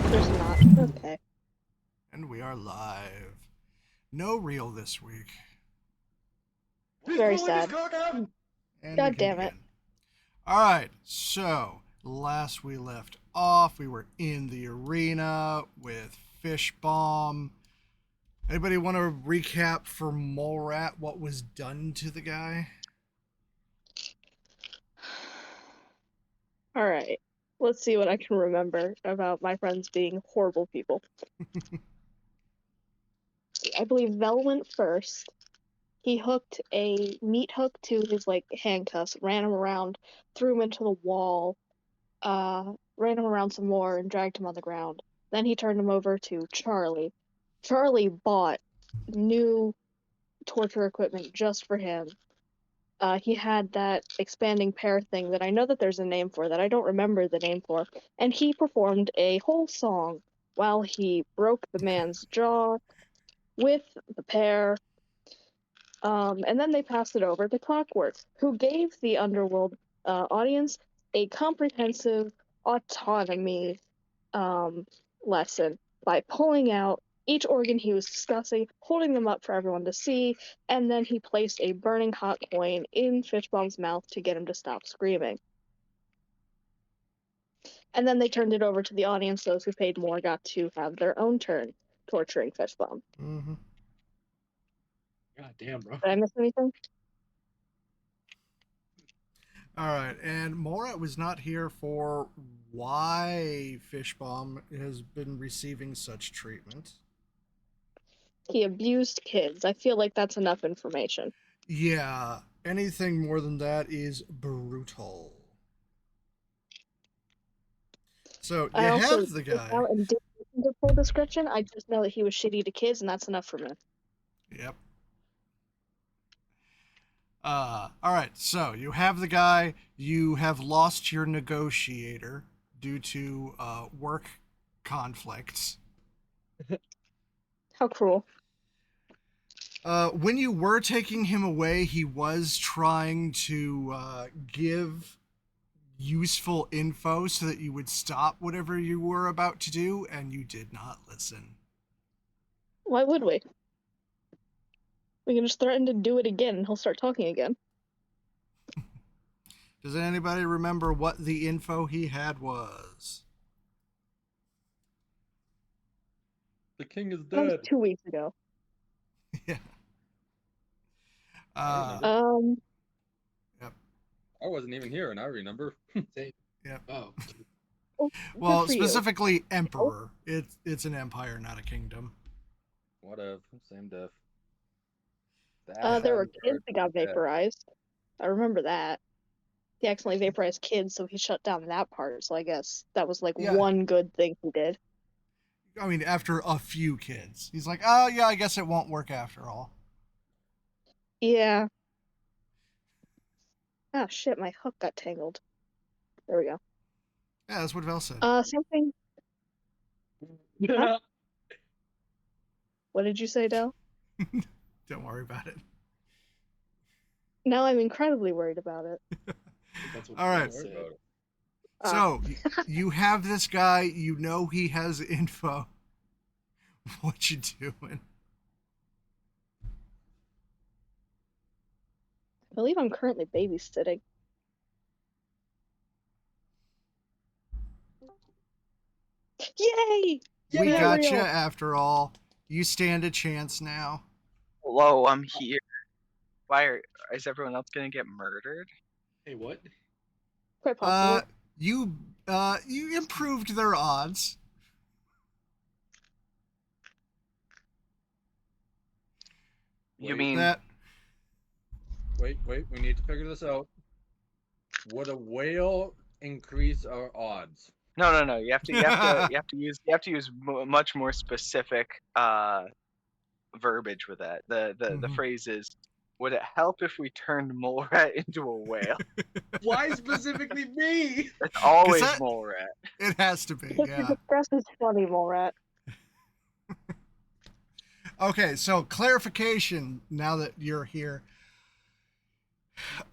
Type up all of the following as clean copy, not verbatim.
There's not. Okay. And we are live. No reel this week. Very sad. And we God can damn it. begin. Alright, so last we left off, we were in the arena with Fish Bomb. Anybody want to recap for Mole Rat what was done to the guy? All right. Let's see what I can remember about my friends being horrible people. I believe Vel went first. He hooked a meat hook to his handcuffs, ran him around, threw him into the wall, ran him around some more, and dragged him on the ground. Then he turned him over to Charlie. Charlie bought new torture equipment just for him. He had that expanding pair thing that I know that there's a name for that I don't remember the name for, and he performed a whole song while he broke the man's jaw with the pair. And then they passed it over to Clockwork, who gave the Underworld audience a comprehensive autonomy lesson by pulling out each organ he was discussing, holding them up for everyone to see, and then he placed a burning hot coin in Fishbomb's mouth to get him to stop screaming. And then they turned it over to the audience. Those who paid more got to have their own turn torturing Fishbomb. Mm-hmm. God damn, bro. Did I miss anything? Alright, and Mole Rat was not here for why Fish Bomb has been receiving such treatment. He abused kids. I feel like that's enough information. Yeah, anything more than that is brutal. So you have the guy. And didn't listen to full description. I just know that he was shitty to kids, and that's enough for me. Yep. Alright, so you have the guy, you have lost your negotiator due to work conflicts. How cruel. When you were taking him away, he was trying to give useful info so that you would stop whatever you were about to do, and you did not listen. Why would we? We can just threaten to do it again, and he'll start talking again. Does anybody remember what the info he had was? The king is That was dead. 2 weeks ago. Yeah. Yep. I wasn't even here, and I remember. Yep. Oh. Well, Good for you. specifically emperor. It's an empire, not a kingdom. Whatever. Same diff. There were kids that got vaporized. I remember that. He accidentally vaporized kids, so he shut down that part. So I guess that was one good thing he did. I mean, after a few kids, he's like, "Oh yeah, I guess it won't work after all." Yeah. Ah, shit, my hook got tangled. There we go. Yeah, that's what Vel said. Same thing. Huh? What did you say, Del? Don't worry about it. Now I'm incredibly worried about it. All right. So, you have this guy, you know he has info. What you doing? I believe I'm currently babysitting. Yay! We Yeah, got real. you after all. You stand a chance now. Hello, I'm here. Why is everyone else gonna get murdered? Hey, what? Quite possible. You improved their odds. You mean that? Wait, we need to figure this out. Would a whale increase our odds? No. You have to use much more specific verbiage with that. The phrase is, would it help if we turned Mole Rat into a whale? Why specifically me? It's always Mole Rat. It has to be, Because yeah. the express is funny, Mole Rat. Okay, so clarification now that you're here.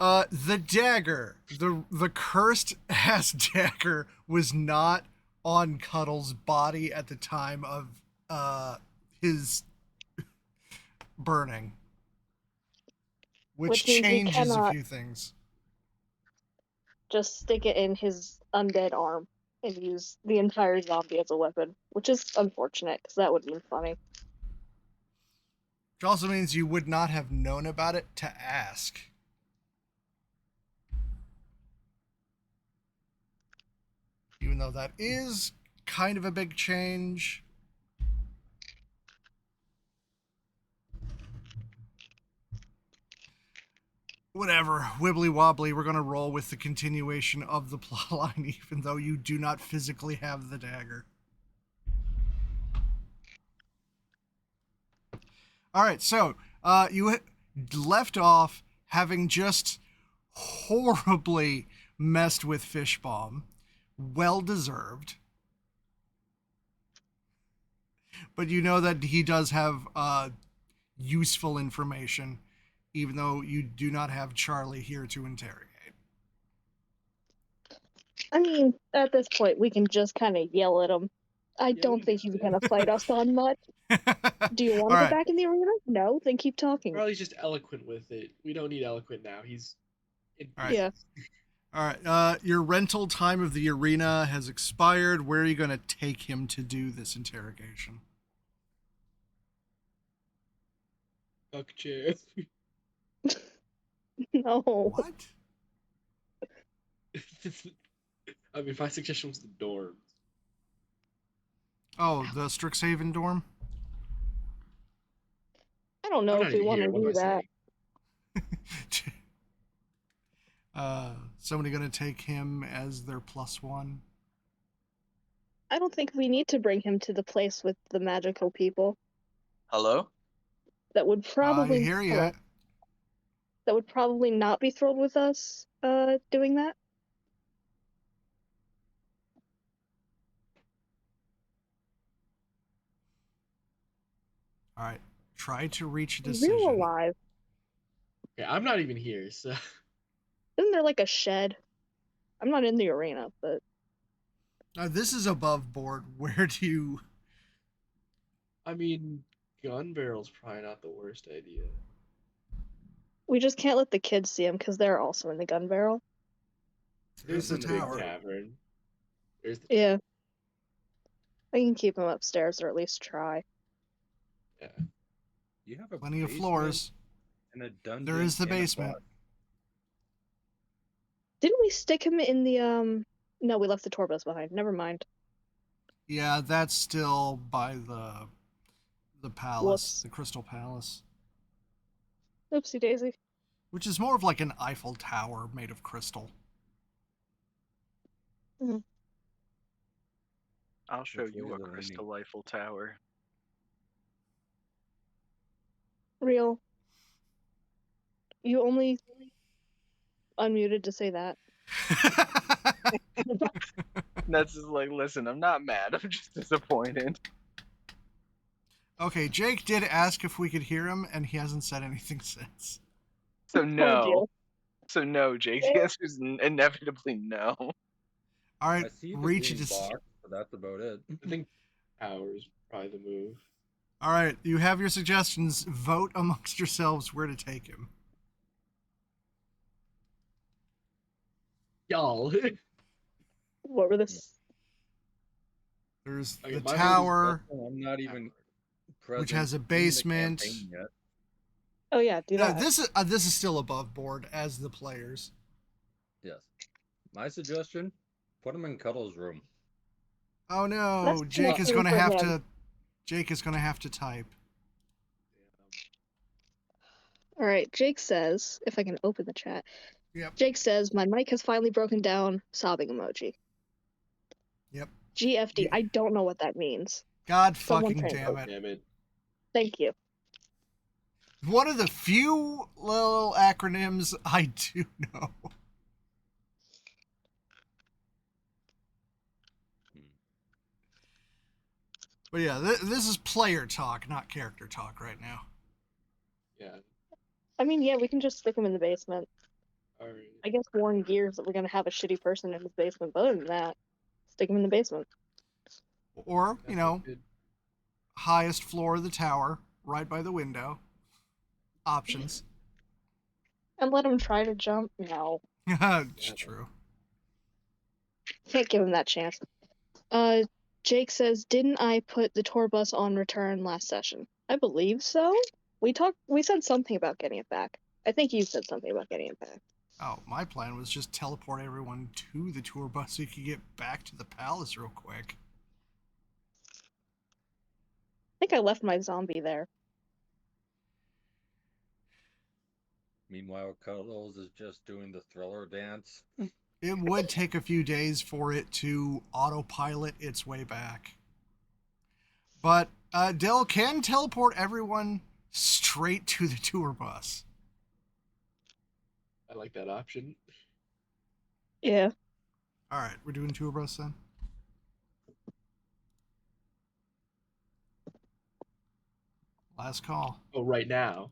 The dagger, the cursed ass dagger was not on Cuddle's body at the time of his burning, which Which means we changes a cannot few things. just stick it in his undead arm and use the entire zombie as a weapon, which is unfortunate because that would have been funny. Which also means you would not have known about it to ask. Even though that is kind of a big change. Whatever, wibbly wobbly, we're going to roll with the continuation of the plotline, even though you do not physically have the dagger. All right, so you left off having just horribly messed with Fishbomb. Well deserved. But you know that he does have useful information, even though you do not have Charlie here to interrogate. I mean, at this point, we can just kind of yell at him. I don't think he's gonna fight us on much. Do you want to All go right. back in the arena? No, then keep talking. Charlie's just eloquent with it. We don't need eloquent now. He's. All right. Yeah. All right. Your rental time of the arena has expired. Where are you going to take him to do this interrogation? Fuck chair. No. What? I mean, my suggestion was the dorms. Oh, the Strixhaven dorm? I don't know I'm if not we even want here. to What am do I that. saying? Somebody going to take him as their +1? I don't think we need to bring him to the place with the magical people. Hello? That would probably I hear you. hello. That would probably not be thrilled with us doing that. All right. Try to reach a Real decision. alive. Okay, I'm not even here, so. Isn't there like a shed? I'm not in the arena, but This is above board. Where do you... I mean, gun barrel's probably not the worst idea. we just can't let the kids see him because they're also in the gun barrel. There's the in the big tower. tavern. There's the Yeah. I can keep him upstairs or at least try. yeah. You have a Plenty of basement floors. and a dungeon. There is the and a basement. bar. Didn't we stick him in the No, we left the Torbos behind. Never mind. Yeah, that's still by the palace, Whoops. the Crystal Palace, Oopsie daisy. which is more of like an Eiffel Tower made of crystal. I'll show Which way you is a it leaning? crystal Eiffel Tower. Real. You only unmuted to say that. That's just like, listen, I'm not mad. I'm just disappointed. Okay, Jake did ask if we could hear him, and he hasn't said anything since. So Told no. you. So no, Jake. The answer is inevitably no. All I right, see the reach green it. box, but that's about it. I think power's probably the move. All right, you have your suggestions. Vote amongst yourselves where to take him. Y'all. What were this? There's Okay, the my vote is tower, I'm not even present which has a in the basement. campaign yet. Oh yeah, do No, that. this is still above board as the players. Yes. My suggestion: put him in Cuddle's room. Oh no, That's Jake is not going to for have him. to. Jake is going to have to type. All right, Jake says, if I can open the chat. Yep. Jake says, my mic has finally broken down, sobbing emoji. Yep. GFD, I don't know what that means. God Someone fucking translate. damn it. Damn it. Thank you. One of the few little acronyms I do know. But yeah, this is player talk, not character talk right now. Yeah. I mean, yeah, we can just stick him in the basement. Alright. I guess warn Gears that we're gonna have a shitty person in his basement, but other than that, stick him in the basement. Or, That's a good. highest floor of the tower, right by the window. Options. And let him try to jump? No. It's Yeah. true. Can't give him that chance. Jake says, didn't I put the tour bus on return last session? I believe so. We said something about getting it back. I think you said something about getting it back. Oh, my plan was just teleport everyone to the tour bus so you could get back to the palace real quick. I think I left my zombie there. Meanwhile, Cuddles is just doing the thriller dance. It would take a few days for it to autopilot its way back. But Dill can teleport everyone straight to the tour bus. I like that option. Yeah. All right, we're doing tour bus then. Last call. Oh, right now.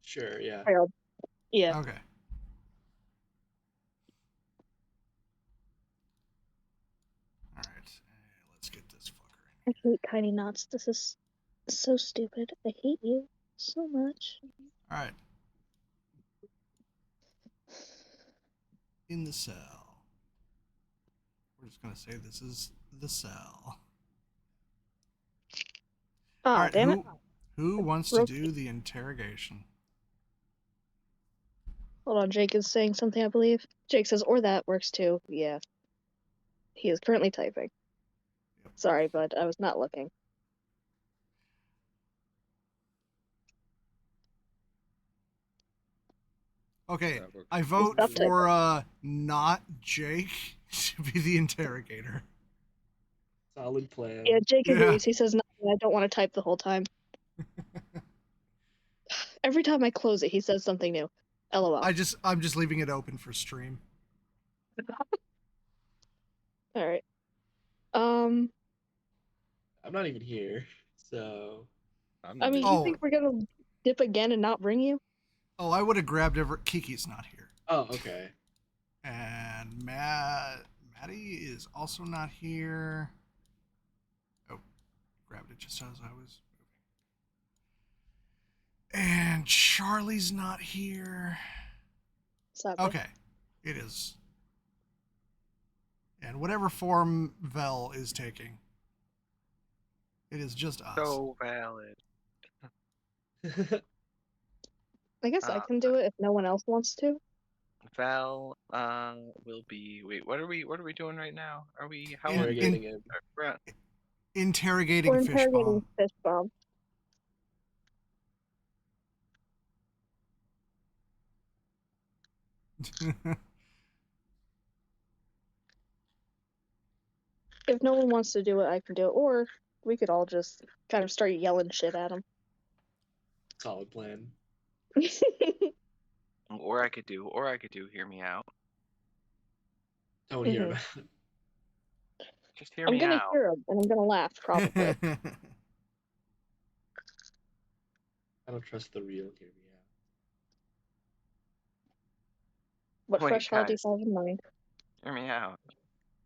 Sure. Yeah. Yeah. Okay. All right. Let's get this fucker in. I hate tiny knots. This is so stupid. I hate you so much. All right. In the cell. We're just going to say this is the cell. Ah, All right, damn it. who wants to do the interrogation? Hold on, Jake is saying something, I believe. Jake says, or that works too. Yeah. He is currently typing. Yep. Sorry, but I was not looking. Okay, That works. I vote Stop typing. for not Jake to be the interrogator. Solid plan. Yeah, Jake Yeah. agrees. He says, no, I don't want to type the whole time. Every time I close it, he says something new. LOL. I'm just leaving it open for stream. Alright. I'm not even here, so. I'm I not mean, even you Oh. think we're gonna dip again and not bring you? Oh, I would have grabbed Kiki's not here. Oh, okay. And Maddie is also not here. Oh, grabbed it just as I was moving. And Charlie's not here. Sadly. Okay, it is. And whatever form Vel is taking, it is just us. So valid. I guess I can do it if no one else wants to. Val will be. Wait, what are we doing right now? Are we how long? Interrogating him. Interrogating We're Fish interrogating Bomb. Fish Bomb. If no one wants to do it, I can do it. Or we could all just kind of start yelling shit at him. Solid plan. Or I could do. Hear me out. Don't hear about it. Just hear I'm me gonna out. hear him, and I'm gonna laugh, probably. I don't trust the real hear me out. What Wait, fresh hell do you guys. have in mind? Hear me out.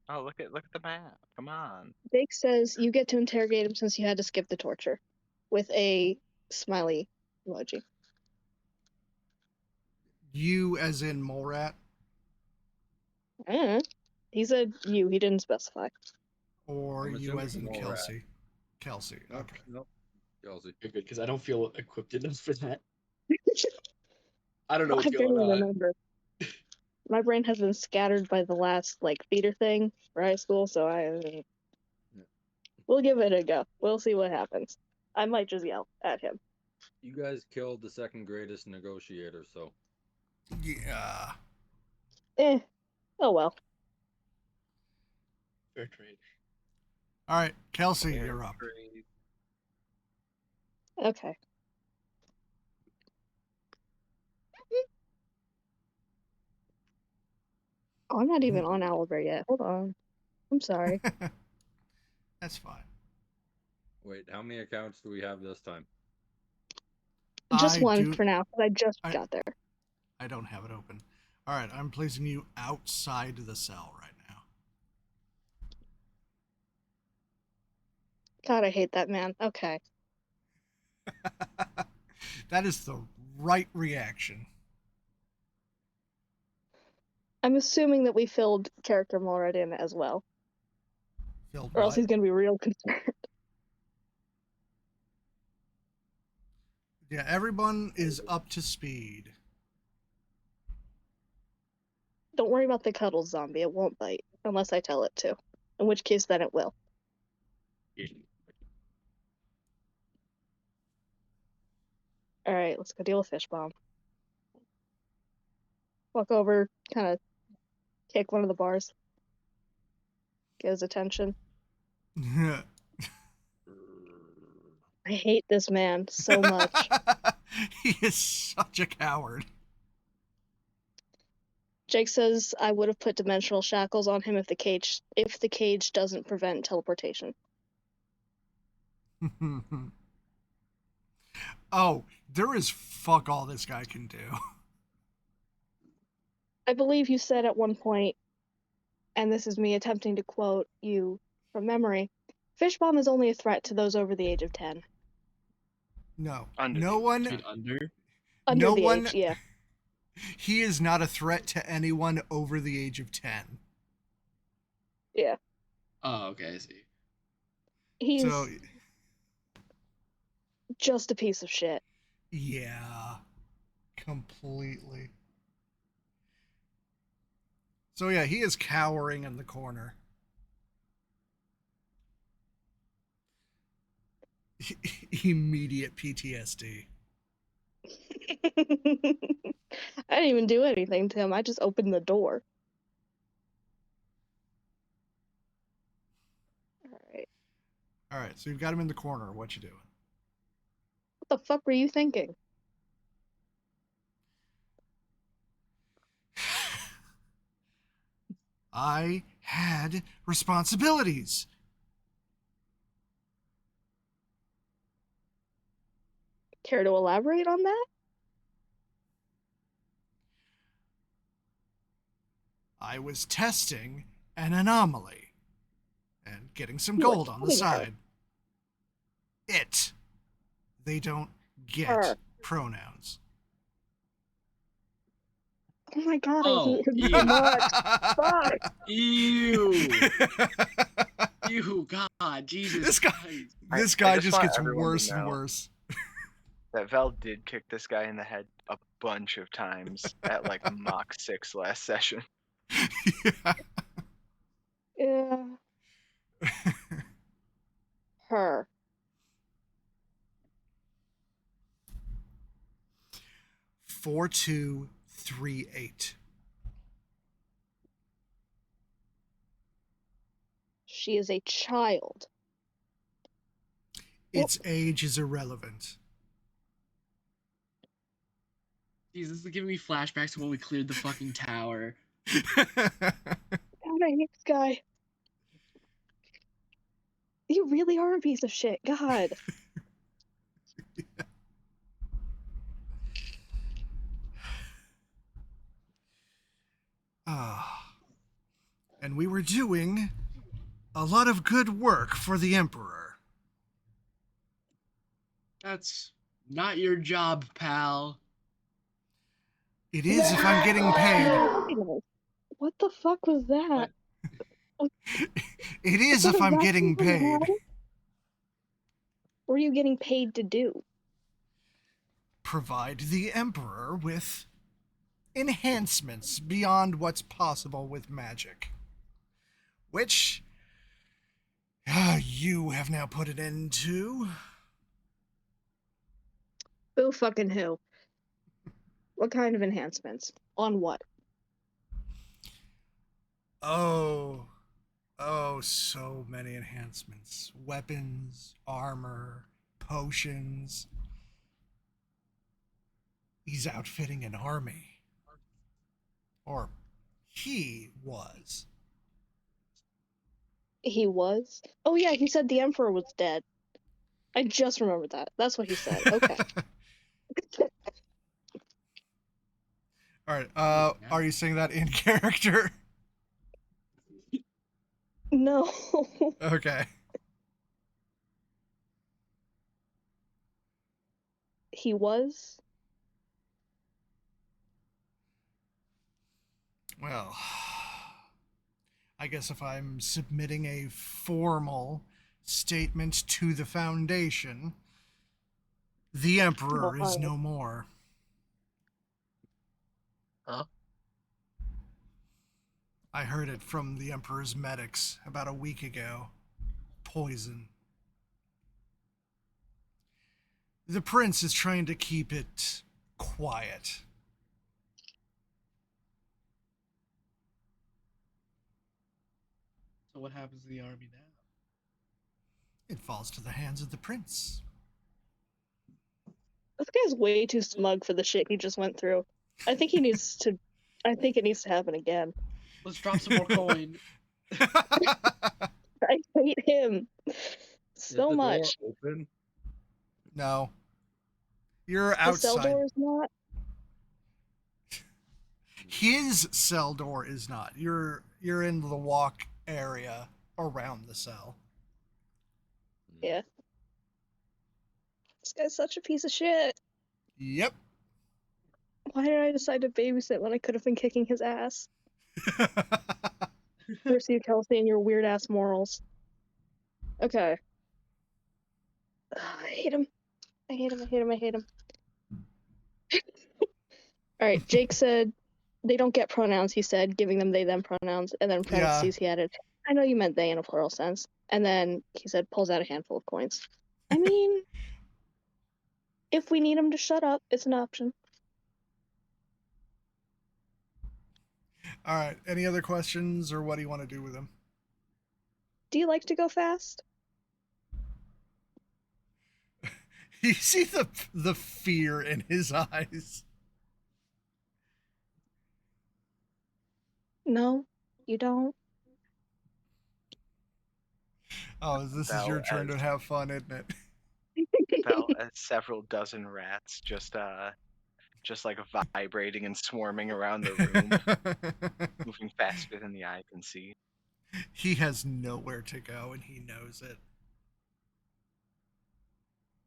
Oh, look at the map. Come on. Jake says you get to interrogate him since you had to skip the torture. With a smiley emoji. You as in mole rat? He said you, he didn't specify. Or I'm you assuming as in mole rat. Kelsey? Kelsey, Nope, okay. nope. Kelsey. You're good, because I don't feel equipped enough for that. I don't know I what's barely going on. remember. My brain has been scattered by the last theater thing for high school, so we'll give it a go. We'll see what happens. I might just yell at him. You guys killed the second greatest negotiator, so. Yeah. Oh well. Fair trade. All right, Kelsey, Fair you're up. trade. Okay. Oh, I'm not even on Owlbear yet. Hold on. I'm sorry. That's fine. Wait, how many accounts do we have this time? Just one do- for now, because I just I- got there. I don't have it open. All right, I'm placing you outside the cell right now. God, I hate that man. Okay. That is the right reaction. I'm assuming that we filled character Morad in as well. Filled Or else what? he's gonna be real concerned. Yeah, everyone is up to speed. Don't worry about the cuddles, zombie. It won't bite. Unless I tell it to. In which case, then it will. Alright, let's go deal with Fish Bomb. Walk over, kind of kick one of the bars. Get his attention. I hate this man so much. He is such a coward. Jake says I would have put dimensional shackles on him if the cage doesn't prevent teleportation. Oh, there is fuck all this guy can do. I believe you said at one point, and this is me attempting to quote you from memory, Fish Bomb is only a threat to those over the age of 10. No. Under No the one. Wait, under? Under No the one. age, yeah. He is not a threat to anyone over the age of 10. Yeah. Oh, okay, I see. He's So, just a piece of shit. yeah. Completely. So, yeah, he is cowering in the corner. Immediate PTSD. I didn't even do anything to him. I just opened the door. Alright. Alright, so you've got him in the corner. What you doing? What the fuck were you thinking? I had responsibilities. Care to elaborate on that? I was testing an anomaly and getting some You were gold on the kidding her. side. It. They don't get Her. pronouns. Oh my god, I Oh, hate him ew. so much. Fuck! Ew! Ew, God, Jesus This guy- Christ. This I guy just just want gets everyone to worse and know worse. that Val did kick this guy in the head a bunch of times at like Mach 6 last session. Yeah. Yeah. Her. 4238. She is a child. Its age is irrelevant. Jeez, this is giving me flashbacks to when we cleared the fucking tower. God, I hate this guy. You really are a piece of shit. God. And we were doing a lot of good work for the Emperor. That's not your job, pal. It is if I'm getting paid. What the fuck was that? It is What if I'm exactly getting was paid. that? What are you getting paid to do? Provide the Emperor with enhancements beyond what's possible with magic. Which you have now put an end to. Who fucking who? What kind of enhancements? On what? Oh, so many enhancements. Weapons, armor, potions. He's outfitting an army. Or he was. He was? Oh yeah, he said the Emperor was dead. I just remembered that. That's what he said. Okay. All right. Are you saying that in character? No. Okay. he was? Well, I guess if I'm submitting a formal statement to the Foundation, the Emperor is no more. Huh? I heard it from the Emperor's medics about a week ago. Poison. The Prince is trying to keep it quiet. So what happens to the army now? It falls to the hands of the Prince. This guy's way too smug for the shit he just went through. I think he needs to. I think it needs to happen again. Let's drop some more coin. I hate him Is so the door much. open? No. You're The cell outside. door is not. His cell door is not. You're in the walk area around the cell. Yeah. This guy's such a piece of shit. Yep. Why did I decide to babysit when I could have been kicking his ass? Curse you, Kelsey, and your weird ass morals. Okay. I hate him. I hate him. I hate him. I hate him. All right. Jake said they don't get pronouns. He said giving them they them pronouns, and then in parentheses he added, "I know you meant they in a plural sense." And then he said pulls out a handful of coins. I mean, if we need him to shut up, it's an option. All right. Any other questions, or what do you want to do with him? Do you like to go fast? You see the fear in his eyes. No, you don't. Oh, this is your turn to have fun, isn't it? Fell as several dozen rats just like vibrating and swarming around the room, moving faster than the eye can see. He has nowhere to go, and he knows it.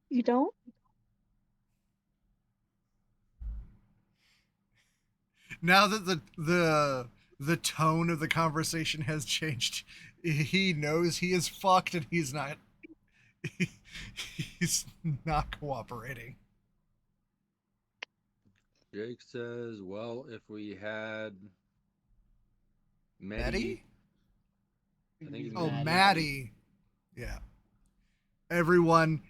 You don't? Now that the tone of the conversation has changed, he knows he is fucked, and he's not cooperating. Jake says, well, if we had Maddie? I think he's Oh, Maddie. Maddie. Yeah. Everyone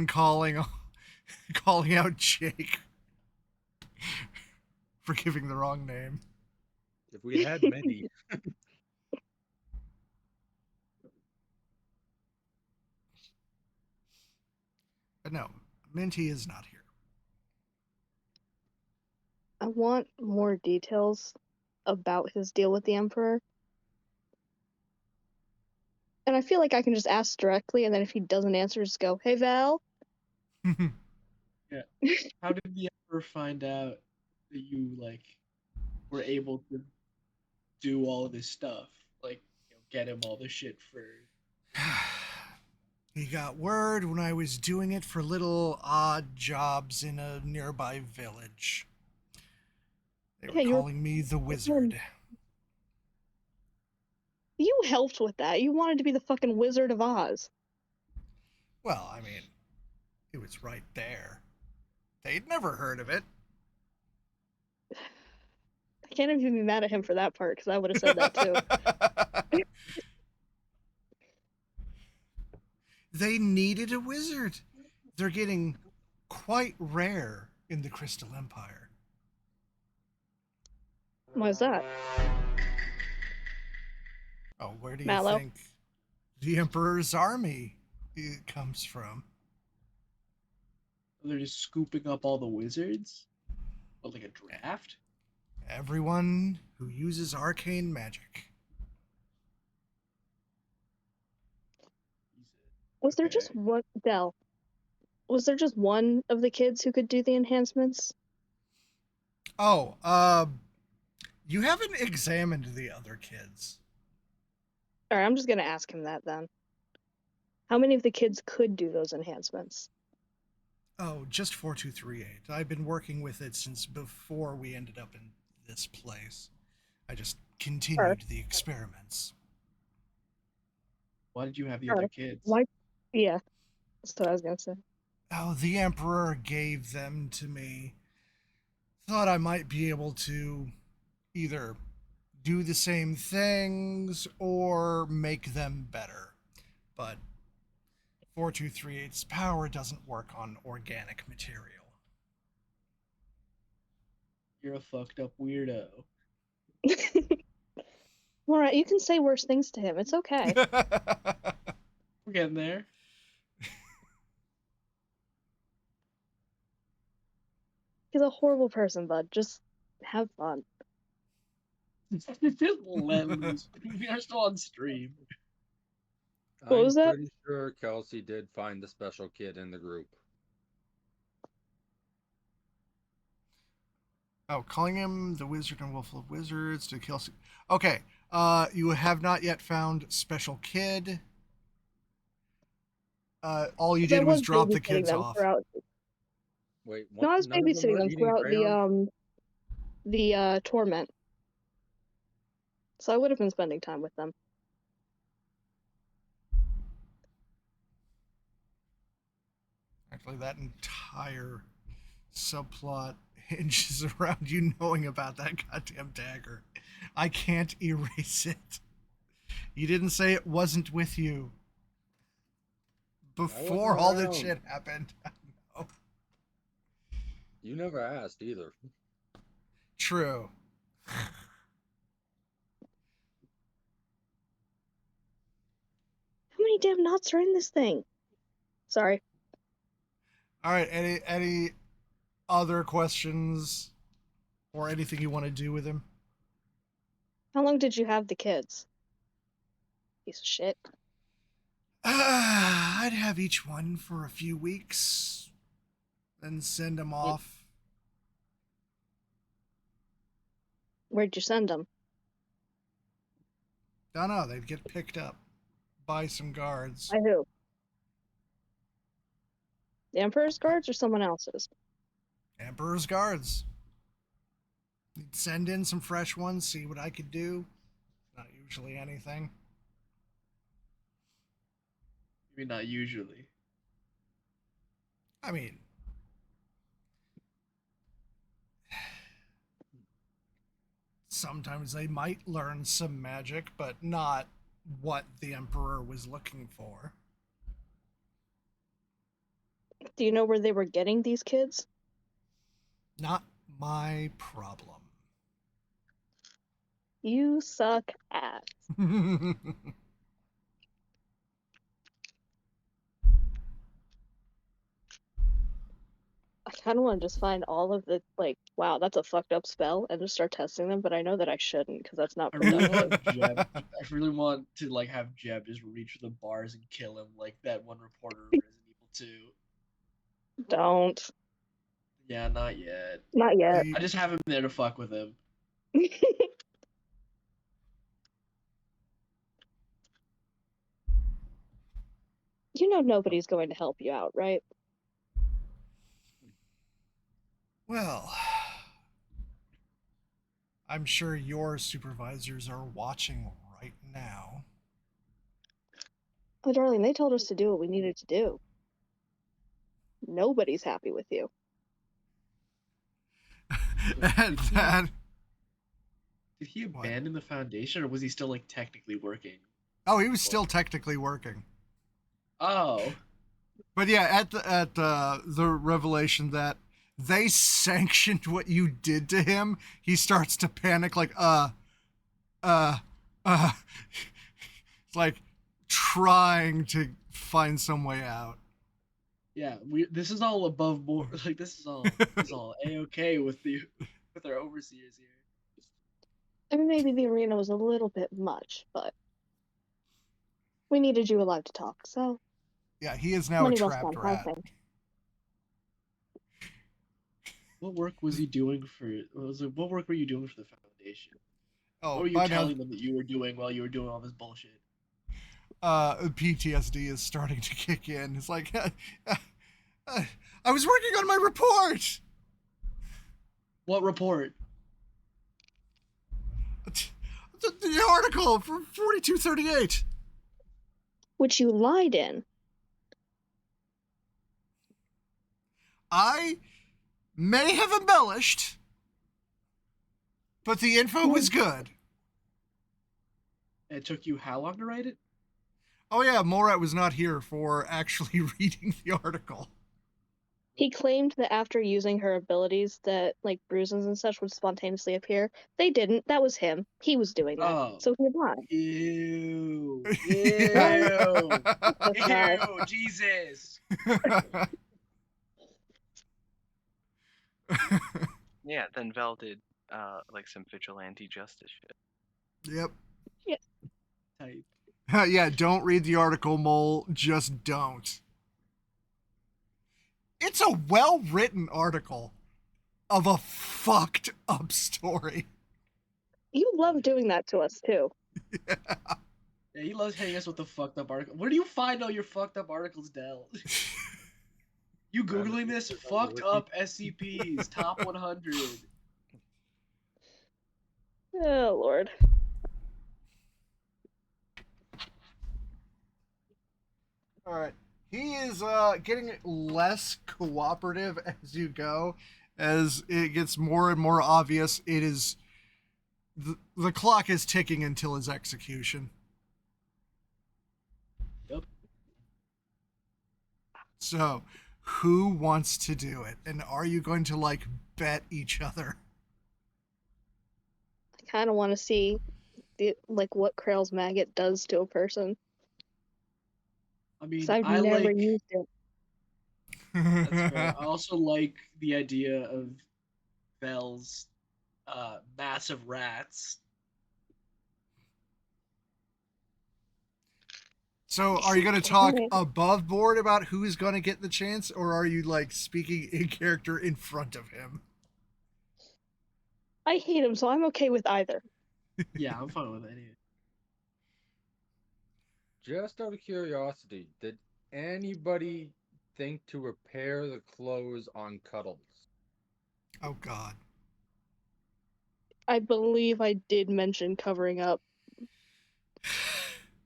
calling out Jake for giving the wrong name. If we had Maddie. But no, Minty is not here. I want more details about his deal with the Emperor. And I feel like I can just ask directly, and then if he doesn't answer, just go, "Hey, Val." Yeah. How did the Emperor find out that you were able to do all of this stuff? Get him all the shit for. He got word when I was doing it for little odd jobs in a nearby village. They were calling me the wizard. You helped with that. You wanted to be the fucking Wizard of Oz. Well, I mean, it was right there. They'd never heard of it. I can't even be mad at him for that part, because I would have said that too. They needed a wizard. They're getting quite rare in the Crystal Empire. Why is that? Oh, where do you Mallow. think the Emperor's army comes from? They're just scooping up all the wizards? What, like a draft? Everyone who uses arcane magic. Was there just one, Del? Was there just one of the kids who could do the enhancements? Oh, you haven't examined the other kids. Alright, I'm just gonna ask him that then. How many of the kids could do those enhancements? Oh, just 4238. I've been working with it since before we ended up in this place. I just Or, continued the experiments. Why did you have the other or, kids? why? Yeah, that's what I was gonna say. Oh, the Emperor gave them to me. Thought I might be able to either do the same things or make them better. But 4238's power doesn't work on organic material. You're a fucked up weirdo. Alright, you can say worse things to him. It's okay. We're getting there. He's a horrible person, bud. Just have fun. Just let loose. We are still on stream. What I'm was that? pretty sure Kelsey did find the special kid in the group. Oh, calling him the Wizard and Wolf of Wizards to kill. Okay, you have not yet found Special Kid. All you 'Cause I did was was drop the babysitting kids them off. throughout. Wait, No, what? I was None of them babysitting were them eating throughout crayons? the torment. So I would have been spending time with them. Actually, that entire subplot hinges around you knowing about that goddamn dagger. I can't erase it. You didn't say it wasn't with you before all this around. shit happened. Oh, You never asked either. true. How many damn knots are in this thing? Sorry. All right. Any other questions or anything you want to do with him? How long did you have the kids? Piece of shit. I'd have each one for a few weeks, then send them off. Where'd you send them? Don't know. They'd get picked up by some guards. By who? The Emperor's guards or someone else's? Emperor's guards. You'd send in some fresh ones, see what I could do. Not usually anything. Maybe not usually. I mean, sometimes they might learn some magic, but not what the Emperor was looking for. Do you know where they were getting these kids? Not my problem. You suck ass. I kind of want to just find all of the, like, wow, that's a fucked up spell, and just start testing them, but I know that I shouldn't, because that's not I really productive. want Jeb. I really want to like have Jeb just reach for the bars and kill him, like that one reporter in Resident Evil 2. Don't. Yeah, not yet. Not yet. I just have him there to fuck with him. You know nobody's going to help you out, right? Well, I'm sure your supervisors are watching right now. Oh, darling, they told us to do what we needed to do. Nobody's happy with you. And that. Did he abandon the Foundation, or was he still like technically working? Oh, he was still technically working. Oh, But yeah, at the revelation that they sanctioned what you did to him, he starts to panic like it's like trying to find some way out. yeah. This is all above board. Like this is all a-okay with our overseers here. I mean, maybe the arena was a little bit much, but we needed you alive to talk, so Yeah, he is now money a well trapped spent, I rat. think. What work was he doing for? What work were you doing for the Foundation? Oh, What were you by now, telling them that you were doing while you were doing all this bullshit? PTSD is starting to kick in. It's like, I was working on my report. What report? The article for 4238. Which you lied in. I may have embellished, but the info was good. It took you how long to write it? Oh yeah, Morat was not here for actually reading the article. He claimed that after using her abilities that, like, bruises and such would spontaneously appear. They didn't. That was him. He was doing that. Oh. So he lied. Ew. Right? Ew. This guy. Ew. Jesus. Yeah, then Vel did like some vigilante justice shit. Yep. Type. Yeah, don't read the article, Mole. Just don't. It's a well-written article of a fucked up story. You love doing that to us, too. Yeah, he loves hitting us with the fucked up article. Where do you find all your fucked up articles, Del? You Googling this? Fucked up SCPs, top 100. Oh, Lord. All right. He is getting less cooperative as you go, as it gets more and more obvious. It is the clock is ticking until his execution. Yep. So, who wants to do it? And are you going to like bet each other? I kind of want to see what Krell's maggot does to a person. I mean, 'Cause I've I never like. used it. That's fair. I also like the idea of Vel's massive rats. So, are you going to talk Okay. above board about who's going to get the chance, or are you like speaking in character in front of him? I hate him, so I'm okay with either. Yeah, I'm fine with any. Just out of curiosity, did anybody think to repair the clothes on Cuddles? Oh God. I believe I did mention covering up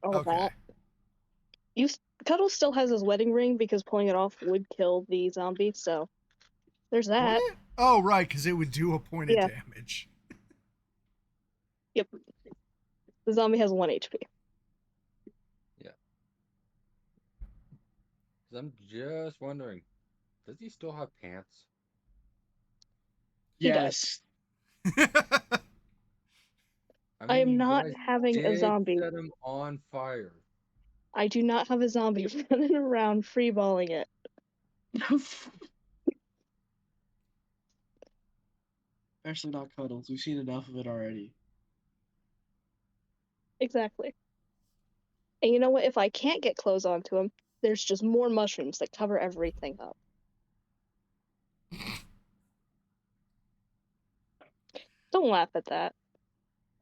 all Okay. that. Cuddles still has his wedding ring because pulling it off would kill the zombie, so there's Would that. it? Oh, right, because it would do a point of Yeah. damage. Yep. The zombie has 1 HP. Yeah. 'Cause I'm just wondering, does he still have pants? He does. Yes. I am you not guys having a did zombie. set him on fire. I do not have a zombie running around freeballing it. Especially not Cuddles. We've seen enough of it already. Exactly. And you know what? If I can't get clothes onto him, there's just more mushrooms that cover everything up. Don't laugh at that.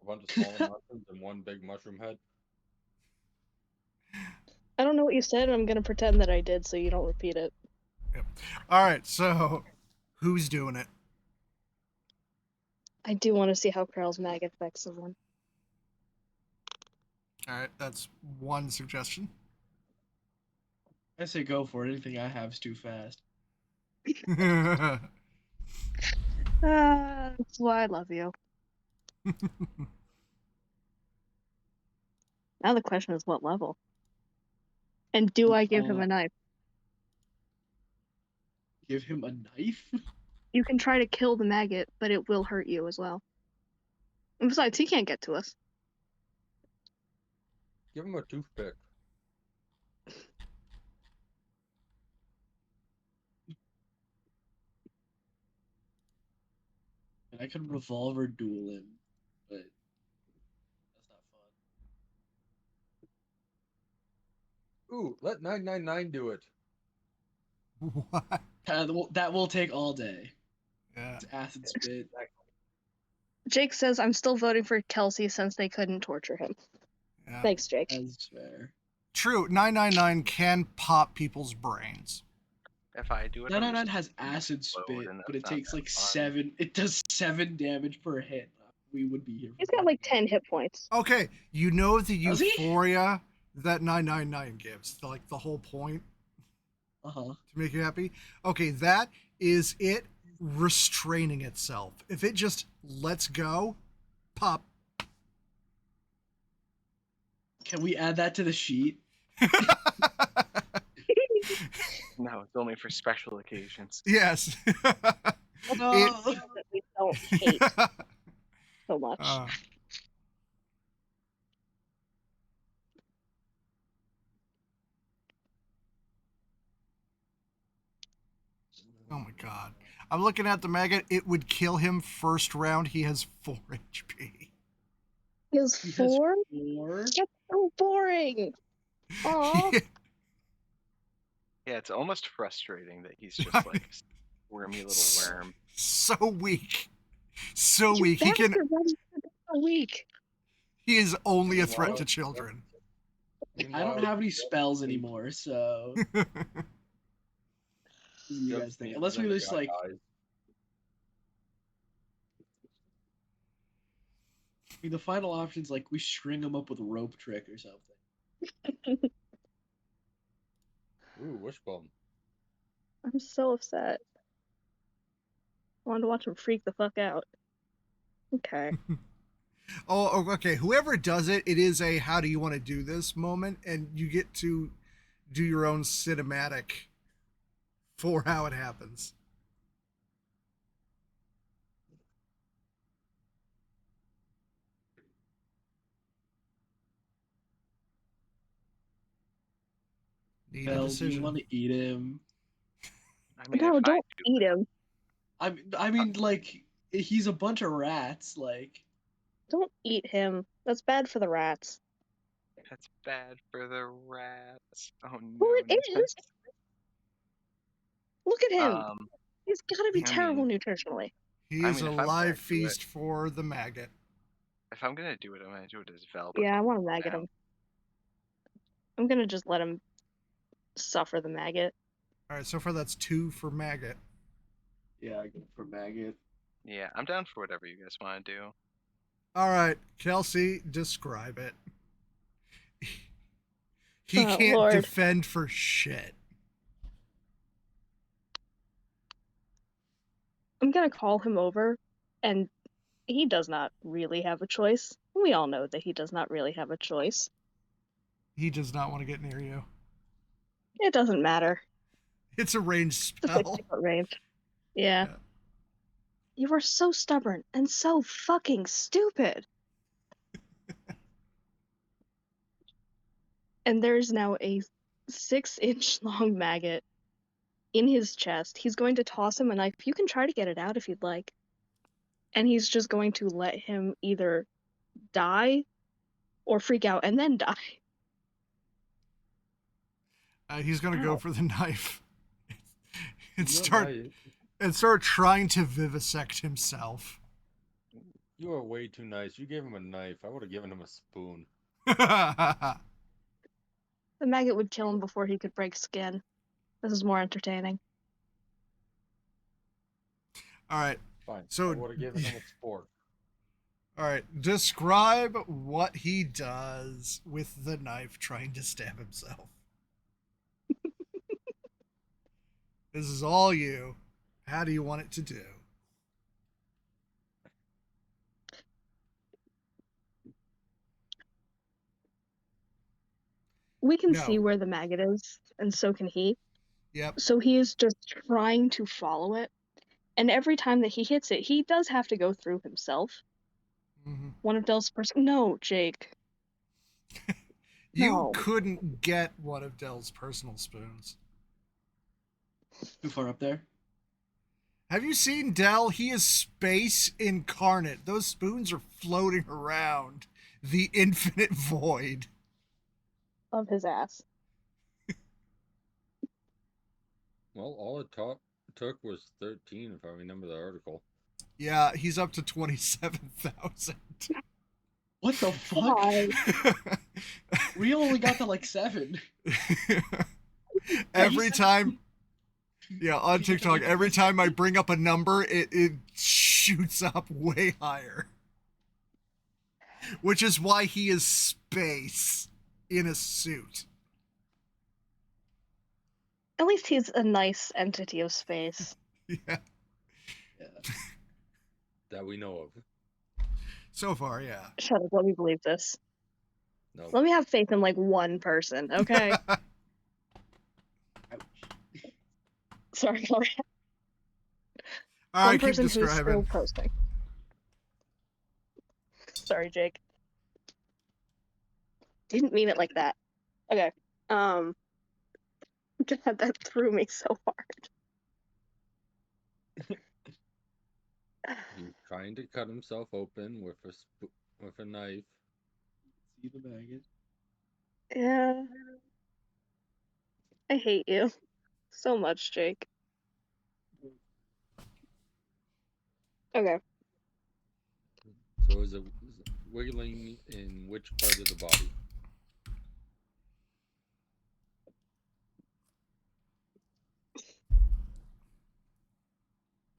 A bunch of small mushrooms and one big mushroom head. I don't know what you said, and I'm gonna pretend that I did so you don't repeat it. Yep. All right, so who's doing it? I do want to see how Krell's mag affects someone. All right, that's one suggestion. I say go for it. Anything I have is too fast. That's why I love you. Now the question is what level? And do I give him a knife? Give him a knife? You can try to kill the maggot, but it will hurt you as well. And besides, he can't get to us. Give him a toothpick. And I could revolver duel him, but that's not fun. Ooh, let 999 do it. What? That will take all day. Yeah. It's acid spit. Jake says I'm still voting for Kelsey since they couldn't torture him. Yeah. Thanks, Jake. That's fair. True, 999 can pop people's brains. If I do it, I'm 999 just has acid explode, spit, and but that's it not takes that like fun. 7. It does 7 damage per hit. We would be here. He's got like 10 hit points. Okay, you know the Does he? euphoria that 999 gives, like the whole point Uh-huh. to make you happy. Okay, that is it restraining itself. If it just lets go, pop. Can we add that to the sheet? No, it's only for special occasions. Yes. No. That we don't hate so much. Oh my god. I'm looking at the maggot. It would kill him first round. He has 4 HP. He has He has 4? 4. That's so boring. Aw. Yeah, it's almost frustrating that he's just like a wormy little worm. So weak. So You weak. bastard, why is he so weak? He is only a threat to children. I don't have any spells anymore, so you guys think. Unless we just like the final option's like we string him up with a rope trick or something. Ooh, wishbone. I'm so upset. I wanted to watch him freak the fuck out. Okay. Oh, okay. Whoever does it, it is a how do you want to do this moment, and you get to do your own cinematic for how it happens. Need a Bell, do decision. you want to eat him? I mean, No, if I don't do eat him. I mean, like he's a bunch of rats. Like Don't eat him. That's bad for the rats. that's bad for the rats. Oh no. Well, it Nathan. is. Look at him. Um, He's gotta be I terrible mean, nutritionally. He I is mean, a if I'm gonna live do it- feast for the maggot. if I'm gonna do it, I'm gonna do it as Vel. But Yeah, I cool want to maggot down. him. I'm gonna just let him suffer the maggot. All right, so far that's 2 for maggot. yeah, for maggot. Yeah, I'm down for whatever you guys want to do. All right, Kelsey, describe it. He Oh, can't Lord. defend for shit. I'm gonna call him over, and he does not really have a choice. We all know that he does not really have a choice. He does not want to get near you. It doesn't matter. It's a ranged It's a spell. 60-foot range. Yeah. Yeah. You are so stubborn and so fucking stupid. And there's now a 6-inch long maggot in his chest. He's going to toss him a knife. You can try to get it out if you'd like. And he's just going to let him either die or freak out and then die. He's gonna Ow. go for the knife and You start trying to vivisect himself. You are way too nice. You gave him a knife. I would have given him a spoon. The maggot would kill him before he could break skin. This is more entertaining. All right. Fine. So- I would have given him a sport. All right. Describe what he does with the knife trying to stab himself. This is all you. How do you want it to do? We can No. see where the maggot is, and so can he. Yep. So he is just trying to follow it. And every time that he hits it, he does have to go through himself. Mm-hmm. One of Dell's No, Jake. You No. couldn't get one of Dell's personal spoons. Too far up there. Have you seen Dell? He is space incarnate. Those spoons are floating around the infinite void. Of his ass. Well, all it took was 13, if I remember the article. Yeah, he's up to 27,000. What the fuck? Why? We only got to like 7. Every time Yeah, on TikTok, every time I bring up a number, it shoots up way higher. Which is why he is space in a suit. At least he's a nice entity of space. Yeah. Yeah. That we know of. So far, yeah. Shut up, let me believe this. No. Let me have faith in like one person, okay? Ouch. Sorry, Laura. All One right, keep person who's still describing. posting. Sorry, Jake. Didn't mean it like that. Okay. God, that threw me so hard. He's trying to cut himself open with a knife. See the maggot. Yeah. I hate you so much, Jake. Okay. So is it wiggling in which part of the body?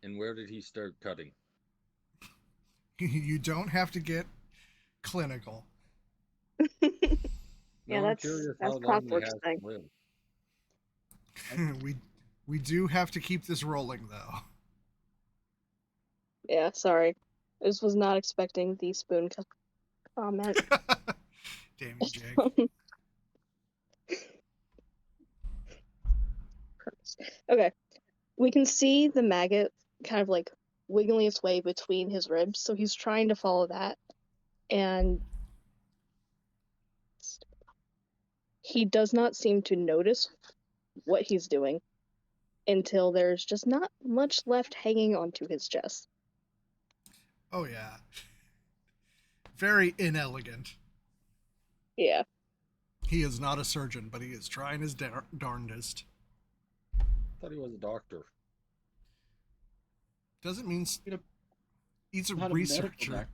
And where did he start cutting? You don't have to get clinical. Yeah, No, I'm that's curious how long he Clockwork's has thing. to live. we do have to keep this rolling though. Yeah, sorry. I just was not expecting the spoon comment. Damn you, Jake. Okay. We can see the maggot kind of like wiggling its way between his ribs, so he's trying to follow that. And he does not seem to notice what he's doing until there's just not much left hanging onto his chest. Oh yeah. Very inelegant. Yeah. He is not a surgeon, but he is trying his darndest. I thought he was a doctor. Doesn't mean You know, he's a not a medical researcher. doctor.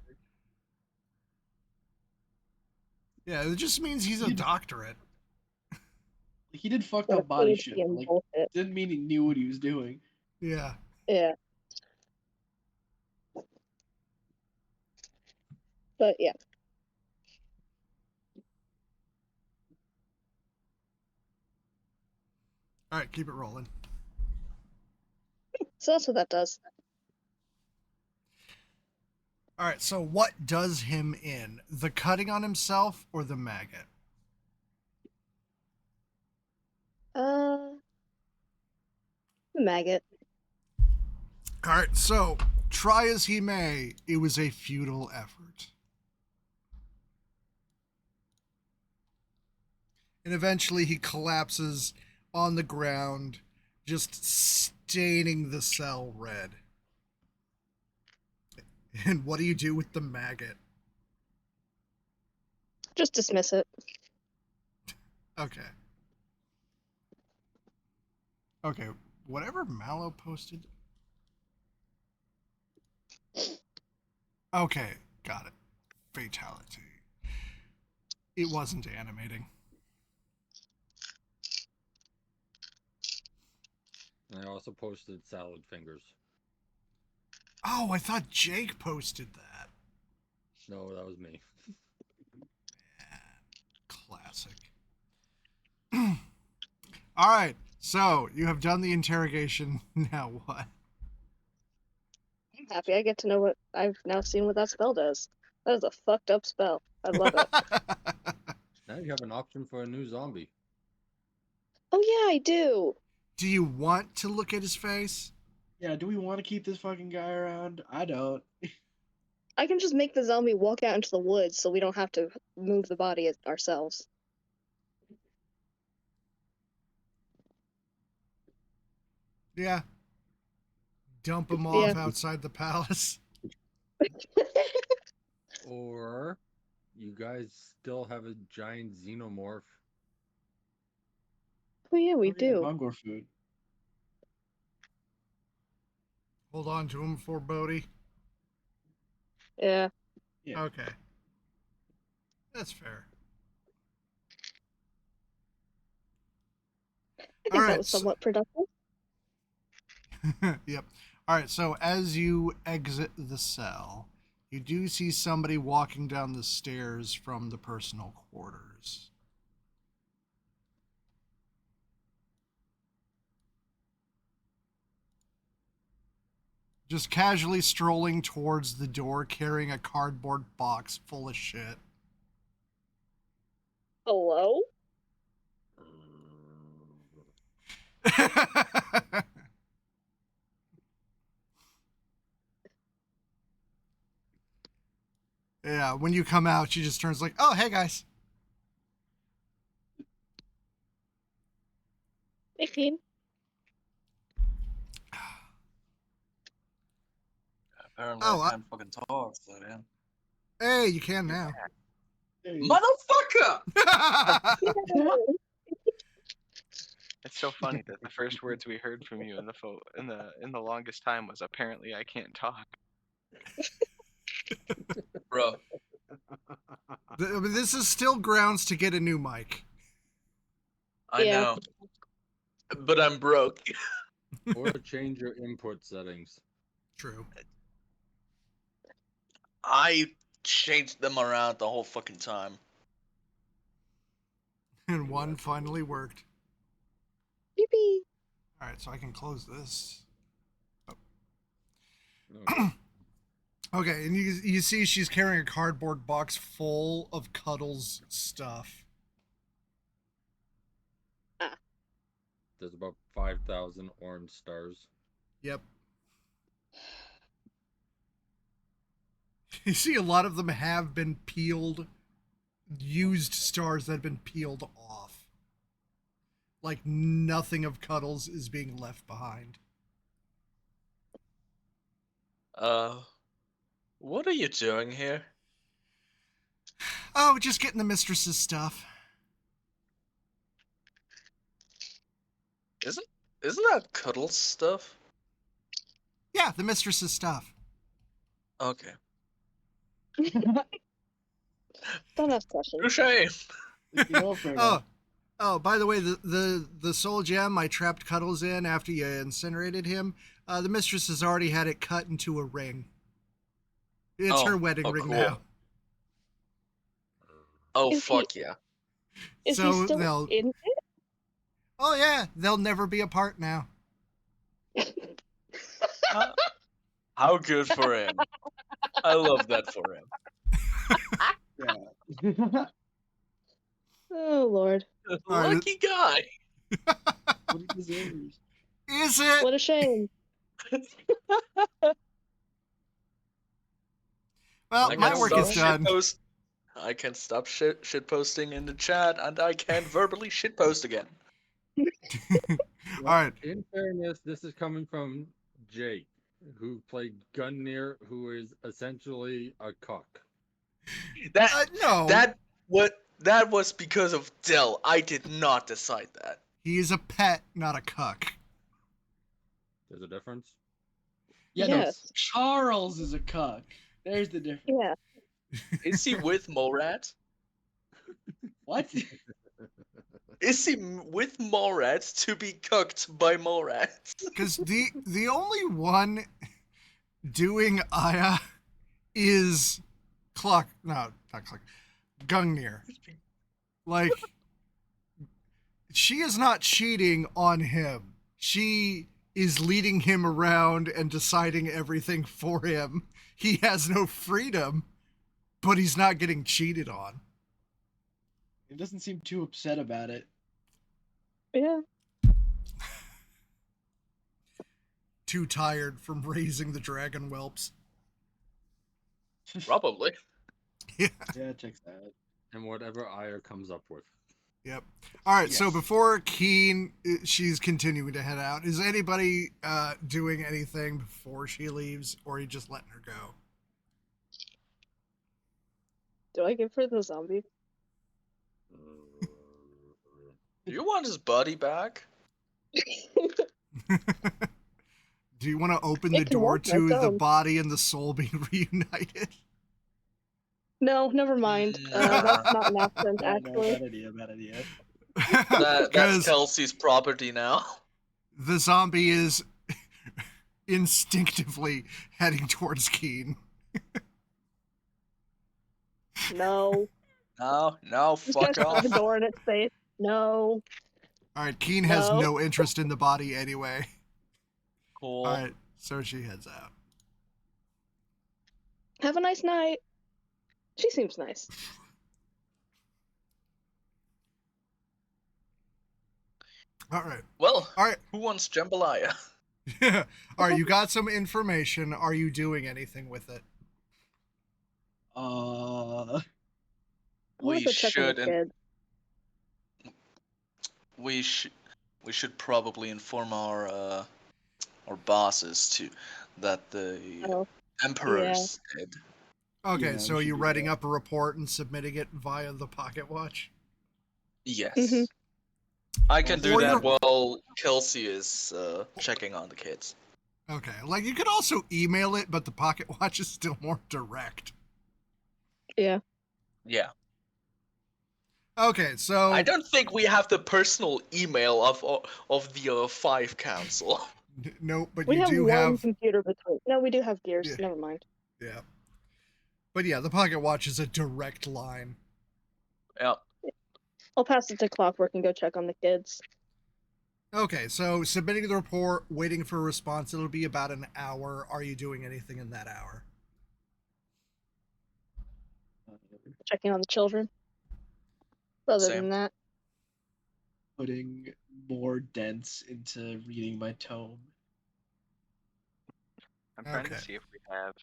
Yeah, it just means he's a He- doctorate. Like, he did fucked Got a up body PhD shit, in but like bullshit. didn't mean he knew what he was doing. Yeah. Yeah. But yeah. All right, keep it rolling. So that's what that does. All right, so what does him in? The cutting on himself or the maggot? The maggot. All right, so try as he may, it was a futile effort. And eventually he collapses on the ground, just staining the cell red. And what do you do with the maggot? Just dismiss it. Okay. Okay, whatever Mallow posted. Okay, got it. Fatality. It wasn't animating. And I also posted salad fingers. Oh, I thought Jake posted that. No, that was me. Classic. All right, so you have done the interrogation. Now what? I'm happy I get to know what I've now seen what that spell does. That is a fucked up spell. I love it. Now you have an option for a new zombie. Oh yeah, I do. Do you want to look at his face? Yeah, do we want to keep this fucking guy around? I don't. I can just make the zombie walk out into the woods so we don't have to move the body ourselves. Yeah. Dump him Yeah. off outside the palace. Or you guys still have a giant xenomorph. Oh yeah, we Oh, yeah, do. Mongor food. Hold on to him for Bodhi. Yeah. Yeah. Okay. That's fair. I think All that right. was somewhat productive. Yep. All right. So as you exit the cell, you do see somebody walking down the stairs from the personal quarters. Just casually strolling towards the door, carrying a cardboard box full of shit. Hello? Yeah, when you come out, she just turns like, "Oh, hey guys." 18. Apparently Oh, I can't fucking talk, so yeah. Hey, you can now. Motherfucker! It's so funny that the first words we heard from you in the longest time was apparently I can't talk. Bro, This is still grounds to get a new mic. I Yeah. know. But I'm broke. Or change your input settings. True. I changed them around the whole fucking time. And one finally worked. Yippee. All right, so I can close this. Okay. Okay, and you see she's carrying a cardboard box full of Cuddles stuff. There's about 5,000 orange stars. Yep. You see a lot of them have been peeled, used stars that have been peeled off. Like nothing of Cuddles is being left behind. What are you doing here? Oh, just getting the mistress's stuff. Isn't that Cuddles stuff? Yeah, the mistress's stuff. Okay. Don't ask questions. Touche! Oh, by the way, the soul gem I trapped Cuddles in after you incinerated him, the mistress has already had it cut into a ring. It's her wedding ring cool. now. Oh, Is fuck yeah. Is So he still they'll- in Oh yeah, they'll never be apart now. it? How good for him. I love that for him. Yeah. Oh, Lord. right. Lucky guy. What he deserves. Is it? What a shame. Well, I my can work stop is done. I can stop shit posting in the chat, and I can verbally shit post again. All right. In fairness, this is coming from Jake, who played Gunneer, who is essentially a cuck. No. That was because of Dell. I did not decide that. He is a pet, not a cuck. There's a difference. Yeah, Yes. no. Charles is a cuck. There's the difference. Yeah. Is he with Morat? What? Is he with Morat to be cucked by Morat? Because the only one doing Aya is Cluck. No, not Cluck. Gungnir. Like, she is not cheating on him. She is leading him around and deciding everything for him. He has no freedom, but he's not getting cheated on. He doesn't seem too upset about it. Yeah. Too tired from raising the dragon whelps. Probably. Yeah. Yeah, checks that. And whatever Ire comes up with. Yep. All right. So Yes. before Keen, she's continuing to head out. Is anybody doing anything before she leaves, or are you just letting her go? Do I give her the zombie? You want his body back? Do you want to open It the can door walk on to its the own. body and the soul being reunited? No, never mind. That's not an option, Yeah, no, actually. bad idea, bad idea. That's Because Kelsey's property now. the zombie is instinctively heading towards Keen. No. No, Just gonna fuck shut off. the door in its face. No. All right, Keen has No. no interest in the body anyway. Cool. All right, so she heads out. Have a nice night. She seems nice. All right. Well, All right. who wants jambalaya? All right, you got some information. Are you doing anything with it? I We wanna go check on the should, and kids. we should probably inform our bosses too that the Oh, emperor's dead. Okay, Yeah, so we are should you do writing that. up a report and submitting it via the pocket watch? Yes. Mhm. I can do Or that you're- while Kelsey is checking on the kids. Okay, like you could also email it, but the pocket watch is still more direct. yeah. Yeah. Okay, so I don't think we have the personal email of the Five Council. no, but We you have do one have computer between. No, we do have gears. Yeah. Never mind. yeah. But yeah, the pocket watch is a direct line. Yeah. I'll pass it to Clockwork and go check on the kids. Okay, so submitting the report, waiting for a response, it'll be about an hour. Are you doing anything in that hour? Checking on the children. Other Same. than that, Putting more dents into reading my tome. I'm trying Okay. to see if we have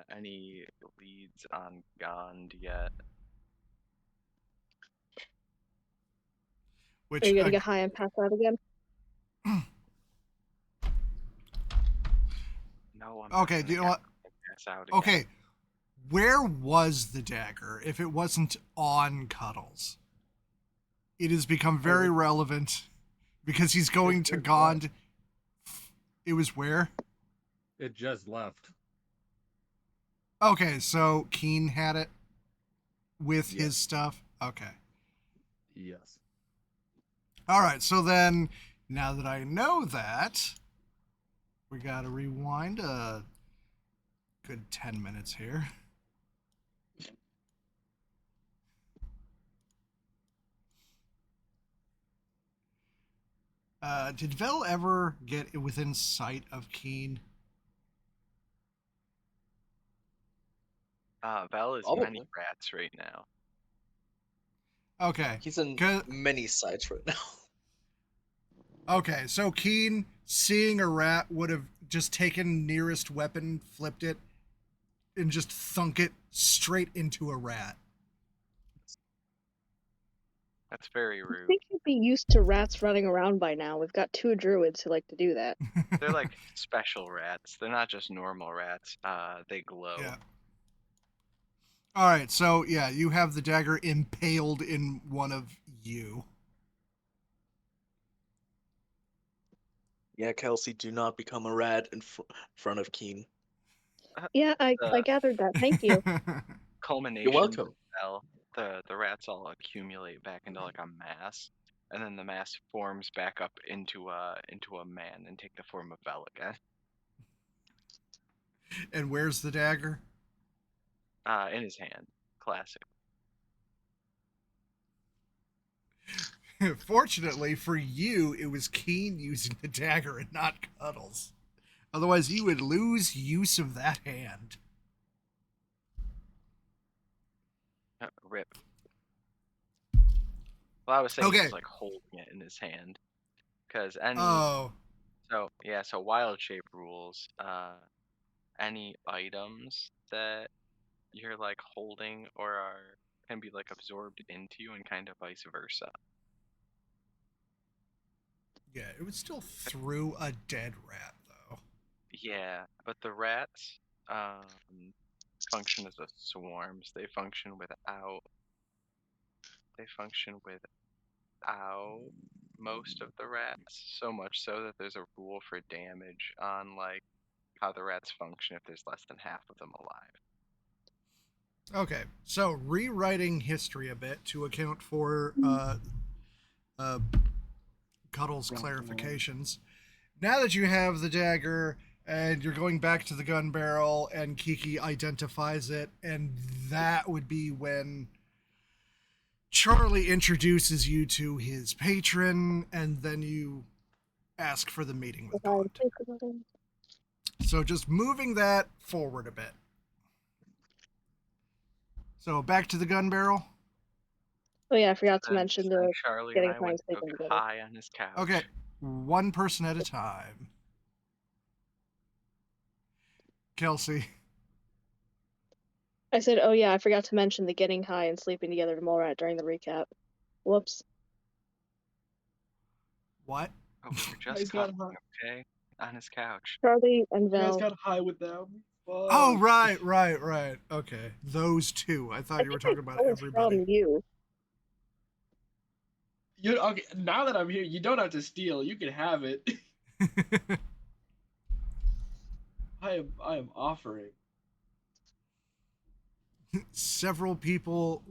any leads on Gond yet. are Which you gonna get high and pass out again? No, I'm not okay, gonna do you know get what? pass out again. Okay, where was the dagger if it wasn't on Cuddles? It has become very relevant because he's going to Gond. It was where? It just left. Okay, so Keen had it with Yes. his stuff. Okay. Yes. All right, so then now that I know that, we got to rewind a good 10 minutes here. Did Vel ever get within sight of Keen? Val is Probably. many rats right now. Okay. He's in 'Cause- many sites right now. Okay, so Keen, seeing a rat, would have just taken nearest weapon, flipped it, and just thunk it straight into a rat. That's very I rude. think you'd be used to rats running around by now. We've got 2 druids who like to do that. They're like special rats. They're not just normal rats. They glow. Yeah. All right, so yeah, you have the dagger impaled in one of you. Yeah, Kelsey, do not become a rat in front of Keen. Yeah, I gathered that. Thank you. Culmination. You're welcome. Val, the rats all accumulate back into like a mass, and then the mass forms back up into a man and take the form of Val again. And where's the dagger? In his hand. Classic. Fortunately for you, it was Keen using the dagger and not Cuddles. Otherwise, you would lose use of that hand. Rip. Well, I was saying Okay. he's like holding it in his hand, because any Oh, so wild shape rules. Any items that you're like holding or can be like absorbed into you, and kind of vice versa. yeah, it was still through a dead rat, though. Yeah, but the rats function as a swarms. They function without most of the rats, so much so that there's a rule for damage on like how the rats function if there's less than half of them alive. Okay, so rewriting history a bit to account for Cuddles' clarifications. Now that you have the dagger, And you're going back to the gun barrel, and Kiki identifies it, and that would be when Charlie introduces you to his patron, and then you ask for the meeting with God. So just moving that forward a bit. So back to the gun barrel. Oh yeah, I forgot to Then, mention then the Charlie and getting I high and went to go sleeping get together. high on his couch. Okay, one person at a time. Kelsey. I said, oh yeah, I forgot to mention the getting high and sleeping together to Morat during the recap. Whoops. What? Oh, we were Guys just got talking, high. okay? On his couch. Charlie and You guys Vel. got high with them. Fuck. Oh, right. Okay, those two. I thought you were talking about That was everybody. from you. You okay? Now that I'm here, you don't have to steal. You can have it. I am offering. Several people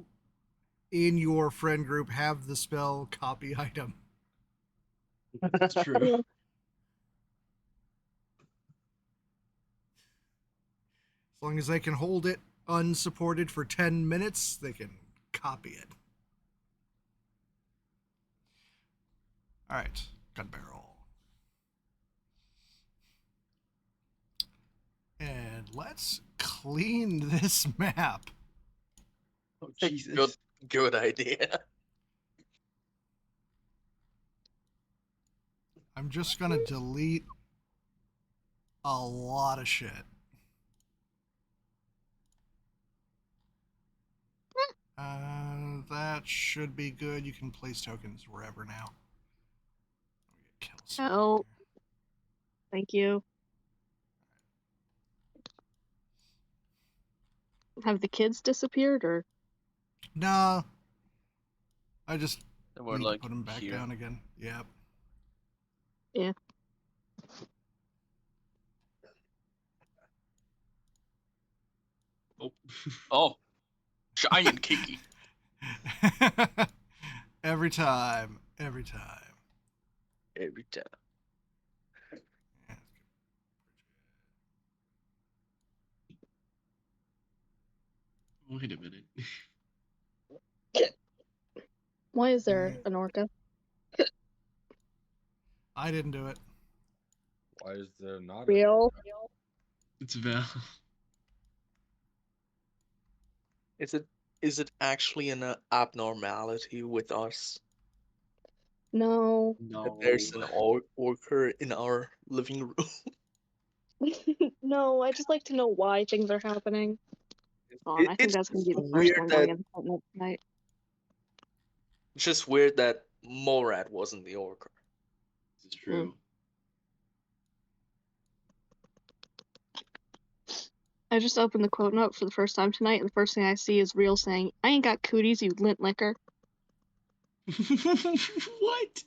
in your friend group have the spell copy item. It's true. As long as they can hold it unsupported for 10 minutes, they can copy it. All right, gun barrel. And let's clean this map. Oh Jesus. Good idea. I'm just going to delete a lot of shit. That should be good. You can place tokens wherever now. Oh. Thank you. Have the kids disappeared or? No. I just We're need like to put them back here. down again. Yep. Yeah. Oh. Oh, giant Kiki. Every time. Every time. Wait a minute. Why is there an orca? I didn't do it. Why is there not Real? It's Val. Is it actually an abnormality with us No. that there's No. an orca in our living room? No, I just like to know why things are happening. I think It's that's gonna be the first weird one that going in the tonight. it's just weird that Morad wasn't the orca. This is true. I just opened the quote note for the first time tonight, and the first thing I see is Real saying, "I ain't got cooties, you lint licker." What?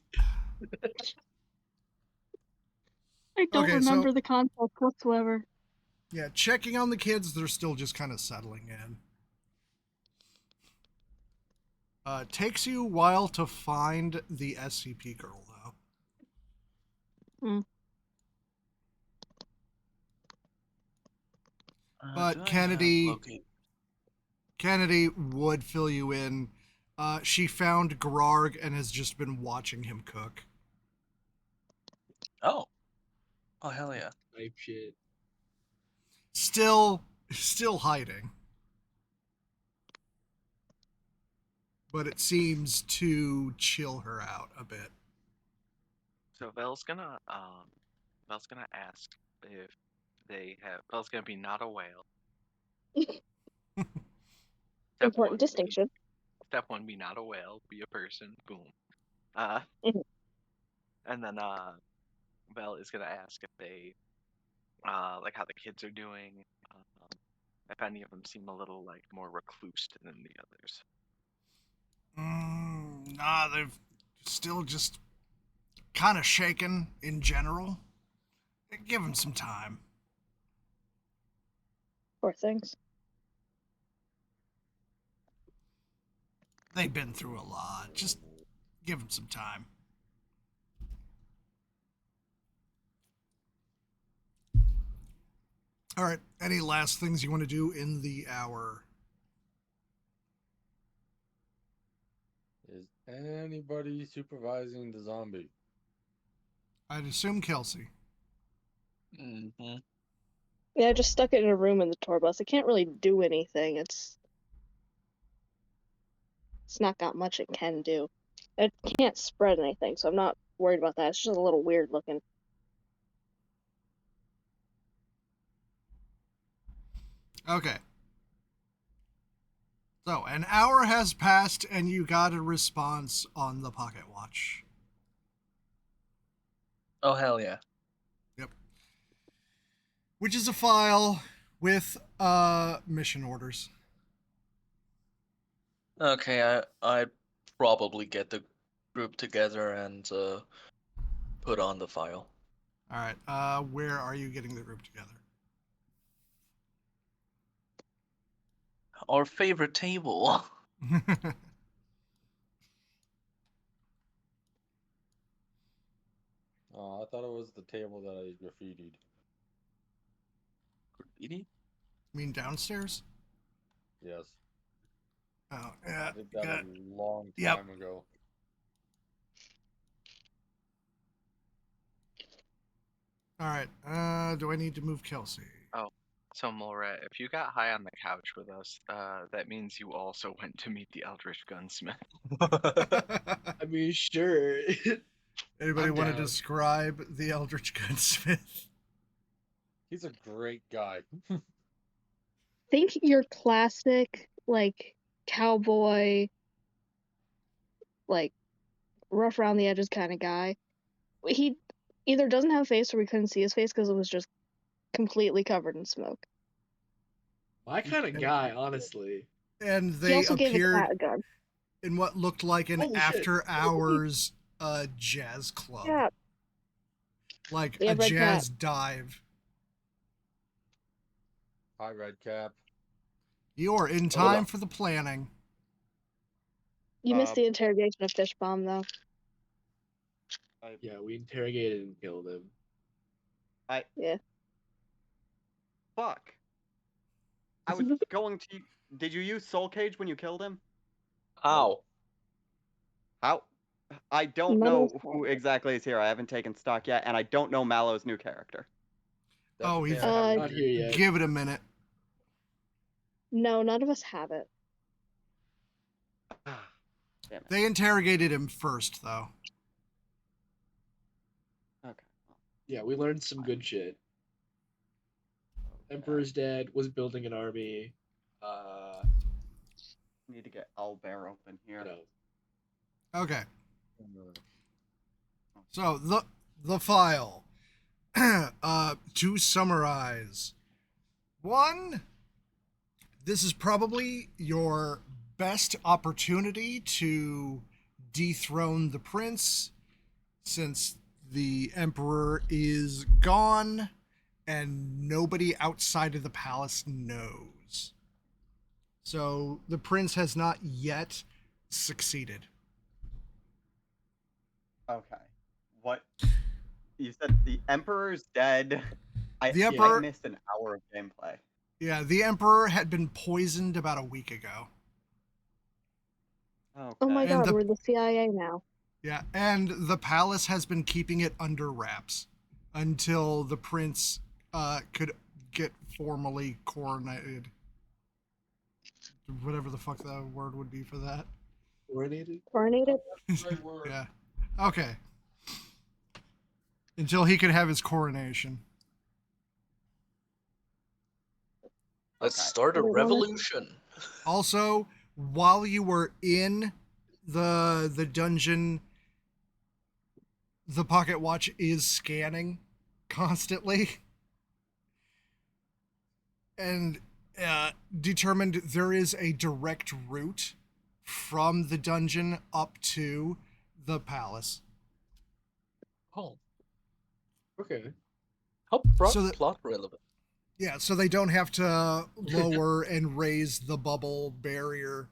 I don't Okay, remember so- the context whatsoever. Yeah, checking on the kids, they're still just kind of settling in. Takes you a while to find the SCP girl, though. But Kennedy would fill you in. She found Grarg and has just been watching him cook. Oh hell yeah! Type shit. Still hiding. But it seems to chill her out a bit. So Vel's gonna ask if Vel's gonna be not a whale. Important distinction. Step one, be not a whale, be a person. Boom. And then Vel is gonna ask if they like how the kids are doing. If any of them seem a little like more recluse than the others. Nah, they've still just kind of shaken in general. Give them some time. Poor things. They've been through a lot. Just give them some time. All right. Any last things you want to do in the hour? Is anybody supervising the zombie? I'd assume Kelsey. Mm-hmm. Yeah, I just stuck it in a room in the tour bus. It can't really do anything. It's not got much it can do. It can't spread anything, so I'm not worried about that. It's just a little weird looking. Okay. So, an hour has passed and you got a response on the pocket watch. Oh, hell yeah. Yep. Which is a file with mission orders. Okay, I'd probably get the group together and put on the file. All right. Where are you getting the group together? Our favorite table. Oh, I thought it was the table that I graffitied. Graffiti? You mean downstairs? Yes. Oh, yeah. I did that Got a it. long Yep. time ago. All right. Do I need to move Kelsey? Oh, so Mulret, if you got high on the couch with us, that means you also went to meet the Eldritch Gunsmith. I mean, sure. Anybody I'm want to down. describe the Eldritch Gunsmith? He's a great guy. Think your classic, like, cowboy, like, rough around the edges kind of guy. He either doesn't have a face or we couldn't see his face because it was just completely covered in smoke. My kind of guy, honestly. And He they also gave a appeared cat a gun. in what looked like an Holy shit. after-hours jazz club. Yeah, Like they a have red cat. jazz dive. Hi, Red Cap. You're in time for the planning. You missed the interrogation of Fish Bomb, though. Yeah, we interrogated and killed him. Yeah. Fuck. I was going to. Did you use Soul Cage when you killed him? How? How? I don't None of know us have who it. exactly is here. I haven't taken stock yet, and I don't know Mallow's new character. That's Oh, okay, he's- I haven't Not either. here yet. Give it a minute. No, none of us have it. Damn it. They interrogated him first, though. Okay. Yeah, we learned some good shit. Emperor's dead, was building an army. Need to get Owlbear open here. You know, Okay. So the file. To summarize. 1, this is probably your best opportunity to dethrone the prince, since the emperor is gone and nobody outside of the palace knows. So the prince has not yet succeeded. Okay. What? You said the Emperor's dead. The I Emperor- missed an hour of gameplay. Yeah, the emperor had been poisoned about a week ago. Okay. Oh my And god, the- we're the CIA now. Yeah, and the palace has been keeping it under wraps until the prince could get formally coronated. Whatever the fuck that word would be for that. coronated? Coronated? Yeah. Okay. Until he could have his coronation. Let's Okay. start a Wait, what? revolution. Also, while you were in the dungeon, the pocket watch is scanning constantly and determined there is a direct route from the dungeon up to the palace. Oh, Okay. how So that- plot relevant? Yeah, so they don't have to lower and raise the bubble barrier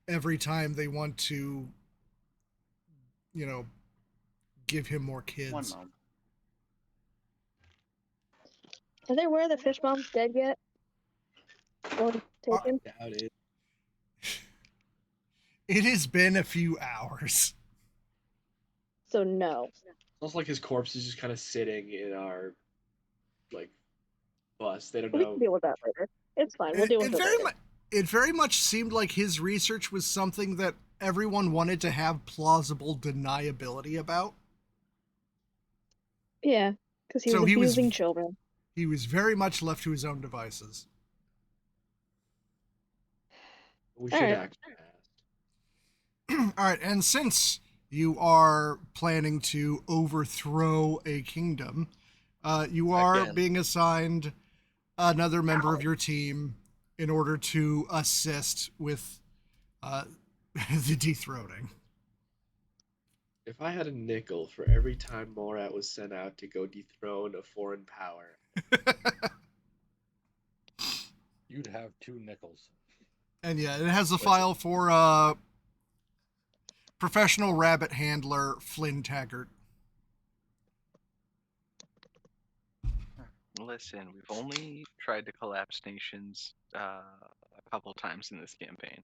every time they want to, give him more kids. One moment. Are they aware that Fish Bomb's dead yet? Or taken? Doubt it. It has been a few hours. So no. It's almost like his corpse is just kind of sitting in our like bus. They don't We know. can deal with that later. It's fine. We'll deal with it later. It very much seemed like his research was something that everyone wanted to have plausible deniability about. Yeah, because he was So abusing children. He was very much left to his own devices. We All should right. act fast. All right, and since you are planning to overthrow a kingdom, you are Again. being assigned another member of your team in order to assist with the dethroning. If I had a nickel for every time Morat was sent out to go dethrone a foreign power, You'd have 2 nickels. And yeah, it has a file for professional rabbit handler Flynn Taggart. Listen, we've only tried to collapse nations a couple times in this campaign.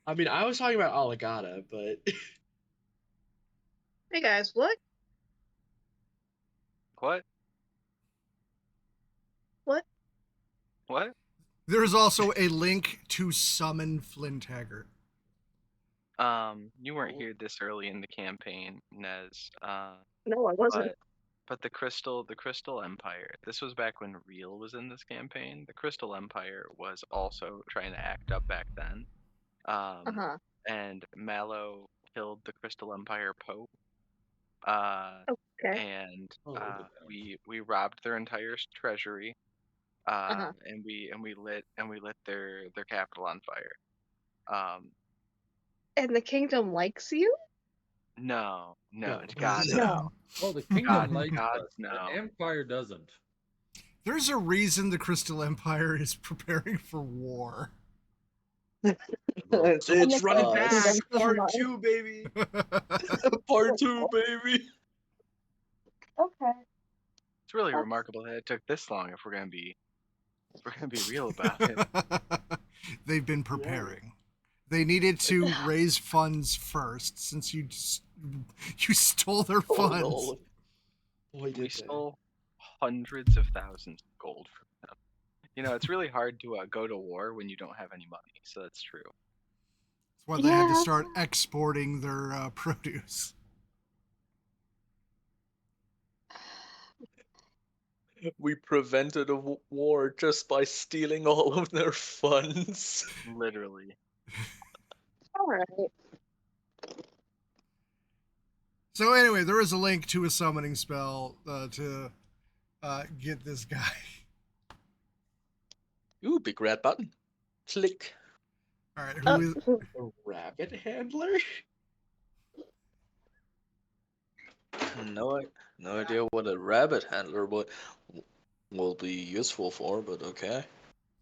I mean, I was talking about Aligata, but Hey guys, what? What? What? What? There is also a link to summon Flynn Taggart. You weren't here this early in the campaign, Nez. No, I wasn't. But the Crystal Empire. This was back when Real was in this campaign. The Crystal Empire was also trying to act up back then. Uh-huh. And Mallow killed the Crystal Empire Pope. Okay. And we robbed their entire treasury. And we lit their capital on fire. And the kingdom likes you? No, No. God No. no. Oh, the kingdom God, likes God, us. no. The Empire doesn't. There's a reason the Crystal Empire is preparing for war. It's And the running kingdom back. doesn't Part mind. 2, baby. Part 2, baby. Okay. It's really That's- remarkable that it took this long if we're gonna be real about it. They've been preparing. They needed to raise funds first, since you stole their funds. Boy, We stole hundreds of thousands of gold from them. You know, it's really hard to go to war when you don't have any money, so that's true. That's why they had to Yeah. start exporting their produce. We prevented a war just by stealing all of their funds. Literally. All right. So anyway, there is a link to a summoning spell to get this guy. Ooh, big red button. Click. All right, who is? A rabbit handler? No idea what a rabbit handler will be useful for, but okay.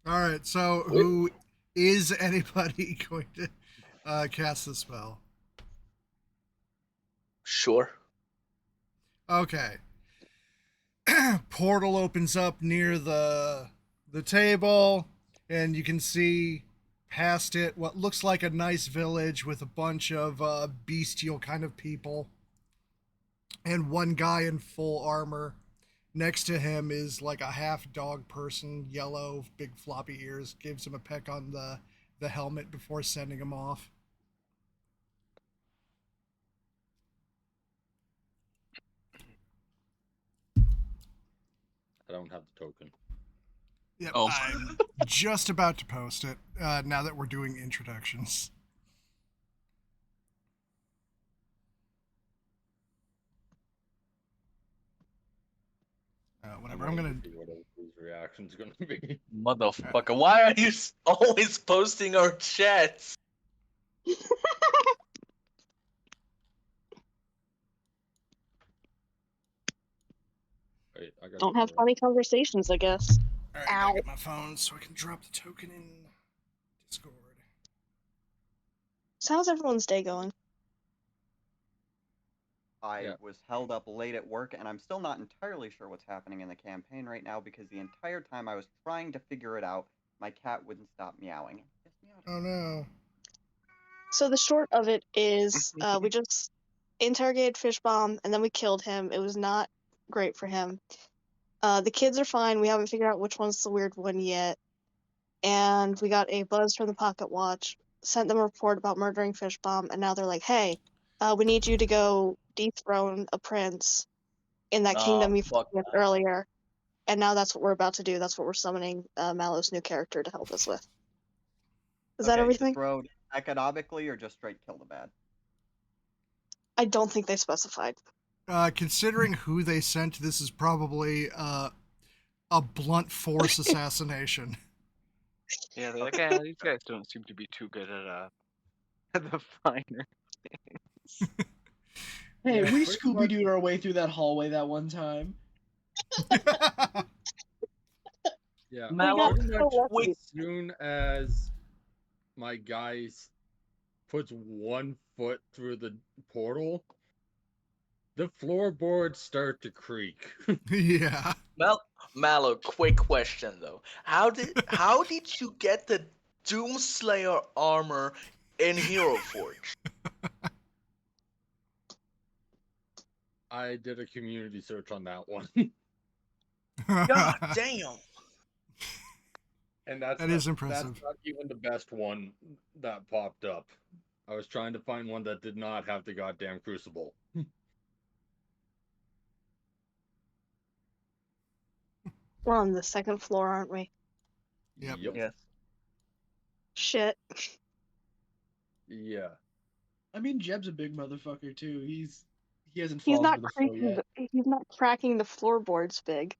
All right, so who is anybody going to cast the spell? Sure. Okay. Portal opens up near the table, and you can see past it what looks like a nice village with a bunch of bestial kind of people, and one guy in full armor. Next to him is like a half dog person, yellow, big floppy ears, gives him a peck on the helmet before sending him off. I don't have the token. Yep, Oh. I'm just about to post it now that we're doing introductions. Whatever, I'm gonna. See what his reaction's gonna be. Motherfucker, why are you always posting our chats? Wait, I got. Don't have funny conversations, I guess. All right, I gotta get my phone so I can drop the token in Discord. So how's everyone's day going? I was held up late at work, and I'm still not entirely sure what's happening in the campaign right now because the entire time I was trying to figure it out, my cat wouldn't stop meowing. It pissed me off. Oh no. So the short of it is, we just interrogated Fishbomb, and then we killed him. It was not great for him. The kids are fine. We haven't figured out which one's the weird one yet. And we got a buzz from the Pocket Watch, sent them a report about murdering Fishbomb, and now they're like, hey, we need you to go dethrone a prince in that kingdom you fought with earlier. And now that's what we're about to do. That's what we're summoning Mallow's new character to help us with. Is that everything? Dethrone economically or just straight kill the bad? I don't think they specified. Considering who they sent, this is probably a blunt force assassination. Yeah, they're like, yeah, these guys don't seem to be too good at the finer things. Hey, Yeah, we pretty Scooby much. Dooed our way through that hallway that one time. Yeah, Mallow, pretty much wait. as soon as my guys puts 1 foot through the portal, the floorboards start to creak. Yeah. Mallow, quick question though. How did you get the Doomslayer armor in Hero Forge? I did a community search on that one. God damn. And that's That is impressive. That's not even the best one that popped up. I was trying to find one that did not have the goddamn crucible. We're on the second floor, aren't we? Yep. Yes. Shit. Yeah. I mean, Jeb's a big motherfucker too. He hasn't He's fallen not to the floor yet. he's not cracking the floorboards big.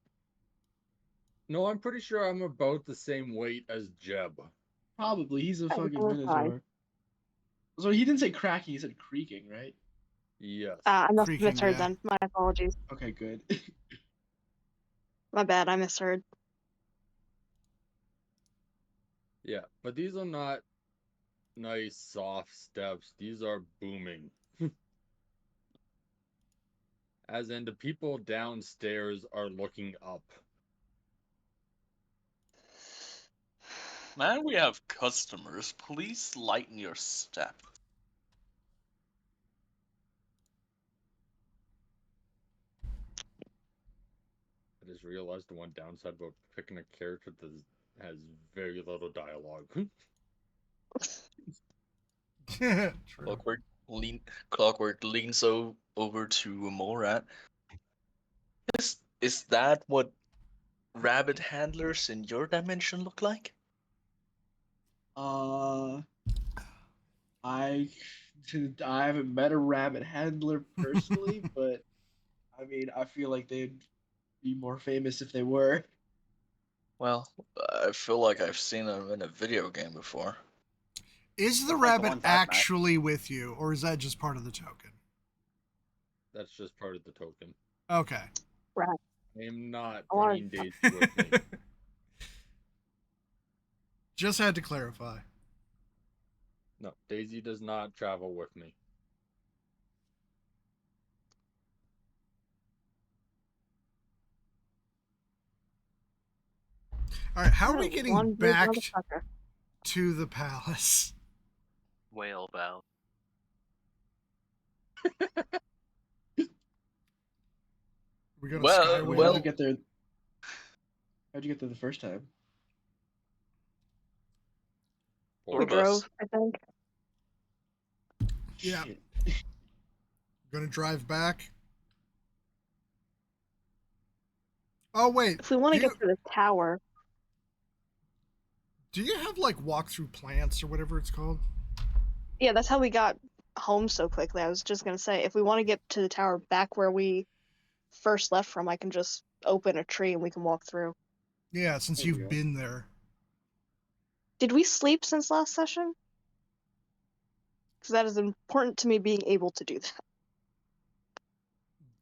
No, I'm pretty sure I'm about the same weight as Jeb. Probably. He's a That was fucking really fine. minotaur. So he didn't say cracking, he said creaking, right? Yes. I must have Creaking, misheard yeah. then. My apologies. Okay, good. My bad, I misheard. Yeah, but these are not nice soft steps. These are booming. As in, the people downstairs are looking up. Man, we have customers. Please lighten your step. I just realized the one downside about picking a character that has very little dialogue. True. Clockwork leans over to Morat. Is that what rabbit handlers in your dimension look like? I haven't met a rabbit handler personally, but I mean, I feel like they'd be more famous if they were. Well, I feel like I've seen them in a video game before. Is the Looks like the rabbit ones I've met. actually with you, or is that just part of the token? That's just part of the token. Okay. Right. I am not I wanna- bringing Daisy with me. Just had to clarify. No, Daisy does not travel with me. All right, how are we One getting big back motherfucker. to the palace? Whale bell. We got a Well, skyway. How'd well- you get there? How'd you get there the first time? Or We bus. drove, I think. Yeah. Shit. Gonna drive back. Oh wait, If we want to do get to the tower, do you have like walkthrough plants or whatever it's called? yeah, that's how we got home so quickly. I was just gonna say, if we want to get to the tower back where we first left from, I can just open a tree and we can walk through. Yeah, since There we you've go. been there. Did we sleep since last session? Because that is important to me being able to do that.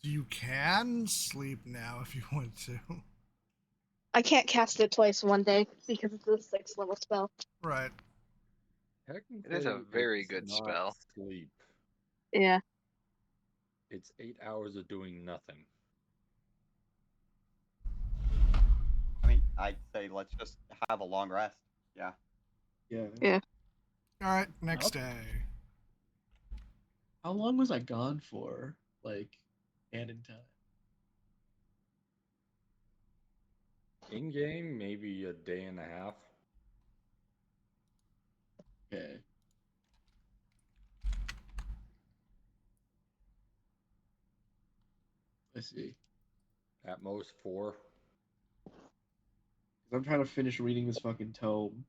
You can sleep now if you want to. I can't cast it twice in one day because it's a 6th level spell. Right. Technically, It is a very it's good not spell. Sleep. Yeah. It's 8 hours of doing nothing. I mean, I'd say let's just have a long rest. Yeah. Yeah. Yeah. All right, next Oh. day. How long was I gone for? Like, canon time. In game, maybe a day and a half. Okay. Let's see. At most 4. 'Cause I'm trying to finish reading this fucking tome.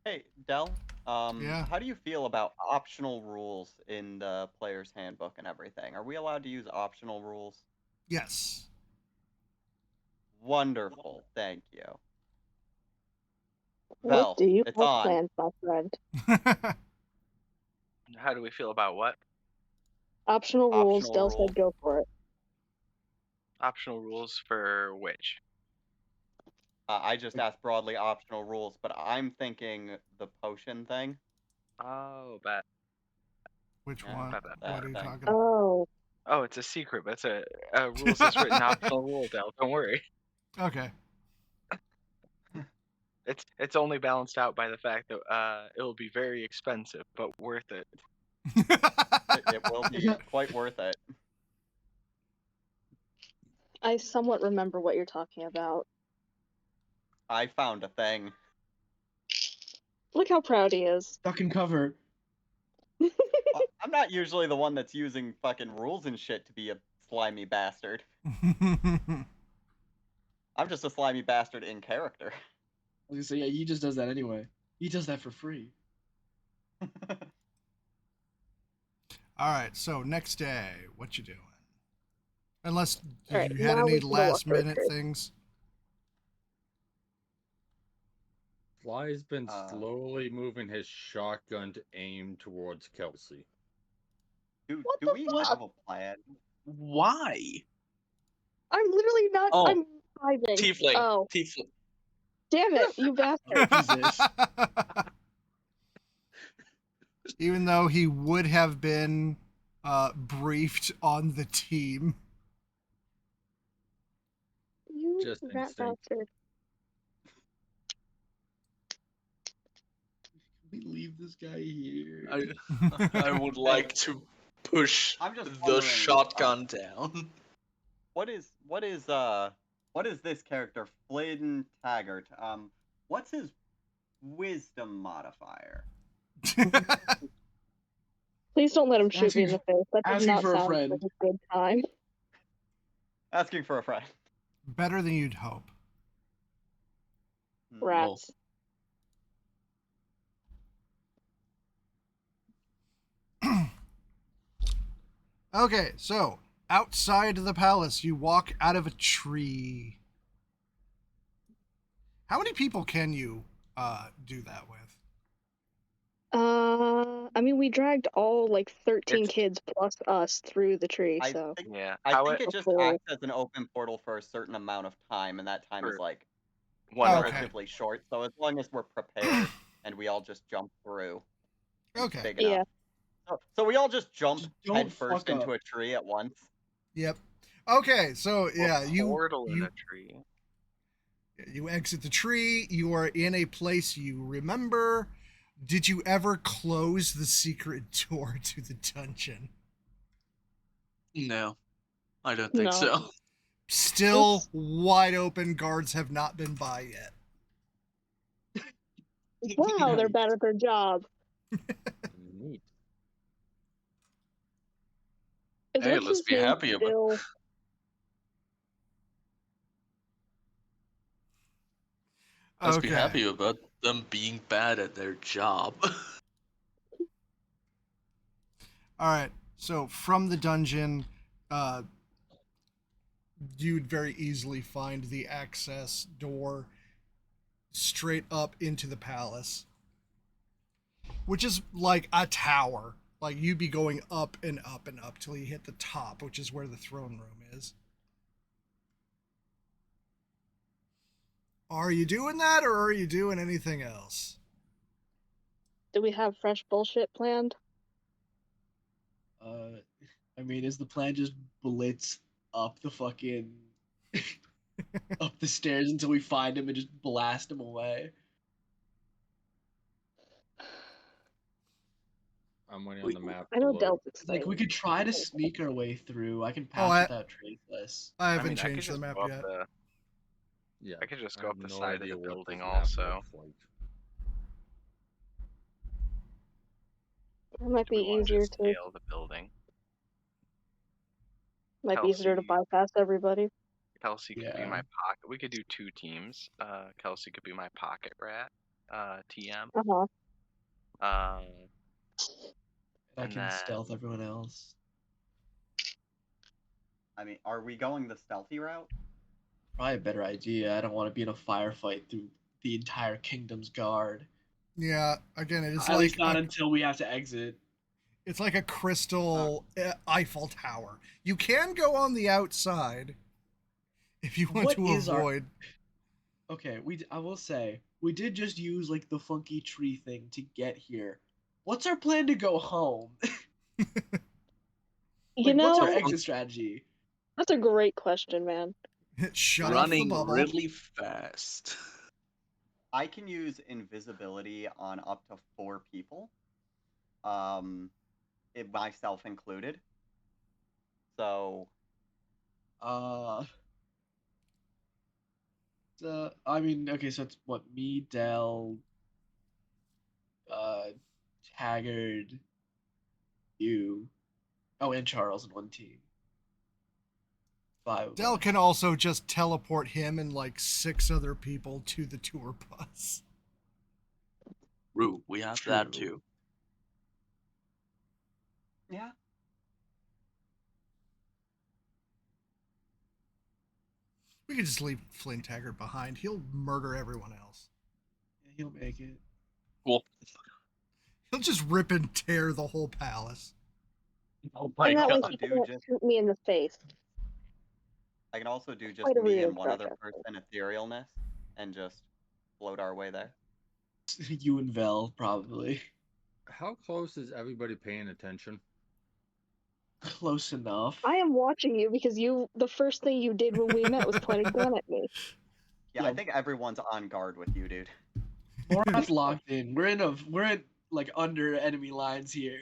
Hey, Dell. Yeah. How do you feel about optional rules in the player's handbook and everything? Are we allowed to use optional rules? Yes. Wonderful. Thank you. What Vel, do you it's have on. planned, my friend? How do we feel about what? Optional rules. Optional Del rules. said go for it. Optional rules for which? I just asked broadly optional rules, but I'm thinking the potion thing. Oh, bet. Which Yeah, one? Bet, bet, What that are you bet. thing. talking about? Oh, Oh, it's a secret. That's a rules as written optional rule, Del. Don't worry. Okay. It's only balanced out by the fact that it'll be very expensive, but worth it. It will be quite worth it. I somewhat remember what you're talking about. I found a thing. Look how proud he is. Fucking cover. I'm not usually the one that's using fucking rules and shit to be a slimy bastard. I'm just a slimy bastard in character. I was gonna say, yeah, he just does that anyway. He does that for free. All right, so next day, what you doing? Unless All right, you had now any we can go last for a minute trip. things. Fly's been Uh, slowly moving his shotgun to aim towards Kelsey. do What do the we fuck? have a plan? Why? I'm literally not. Oh, I'm driving. tiefling. Oh, Tiefling. damn it, you bastard! Jesus. Even though he would have been briefed on the team. You Just rat instinct. bastard. Can we leave this guy here? I would like to push I'm just the wondering, shotgun down. what is this character, Flynn Taggart? What's his wisdom modifier? Please don't let him shoot me in the face. That does asking not for a sound friend. like a good time. Asking for a friend. Better than you'd hope. Rats. Okay, so outside the palace, you walk out of a tree. How many people can you do that with? I mean, we dragged all like 13 It's kids plus us through the tree, I so think yeah. I How think it it just Before- acts as an open portal for a certain amount of time, and that time is For like one Okay. round. relatively short. So as long as we're prepared and we all just jump through, it's Okay. big yeah. enough. So we all just jump Just don't head first fuck into up. a tree at once. Yep. Okay, so yeah, A you portal in a tree. you exit the tree. You are in a place you remember. Did you ever close the secret door to the dungeon? No, I don't think No. so. Still wide open. Guards have not been by yet. Wow, they're bad at their job. Neat. Is Hey, what's let's his be name happy about still? Let's be Okay. happy about them being bad at their job. All right. So from the dungeon, you'd very easily find the access door straight up into the palace, which is like a tower. Like you'd be going up and up and up till you hit the top, which is where the throne room is. Are you doing that, or are you doing anything else? Do we have fresh bullshit planned? I mean, is the plan just blitz up the fucking up the stairs until we find him and just blast him away? I'm waiting on the map I to know load. Del's Like, we excited. could try to sneak our way through. I can Oh, pass without traceless. I I haven't mean, I could changed the just map go up yet. the. Yeah, I could just I go have up the no side of idea the what building this map also. looks like. It might Do we be want to easier just to scale the building? Kelsey, bypass everybody. Kelsey could be my Yeah. pocket. We could do 2 teams. Kelsey could be my pocket rat. TM. Uh-huh. I And can then stealth everyone else. I mean, are we going the stealthy route? Probably a better idea. I don't want to be in a firefight through the entire kingdom's guard. Yeah, again, it's At like least not until we have to exit. it's like a crystal Eiffel Tower. You can go on the outside if you want What to is our- avoid. Okay, I will say we did just use like the funky tree thing to get here. What's our plan to go home? You What's our know, exit strategy? that's a great question, man. Shut Running off the bubble. really fast. I can use invisibility on up to 4 people, myself included. So I mean, okay, so it's what, me, Dell, Haggard, you, oh, and Charles in one team. 5 of Dell us. can also just teleport him and like 6 other people to the tour bus. True, we have that True. too. yeah, We could just leave Flynn Taggart behind. He'll murder everyone else. Yeah, he'll make it. Well, He'll just rip and tear the whole palace. oh my And that way god. he do can't just- shoot me in the face. I can also do just Quite a me real and one other stretch, person etherealness and just float our way there. You and Vel, probably. How close is everybody paying attention? Close enough. I am watching you because the first thing you did when we met was point a gun at me. Yeah, Yeah. I think everyone's on guard with you, dude. Borat's locked in. We're in like under enemy lines here.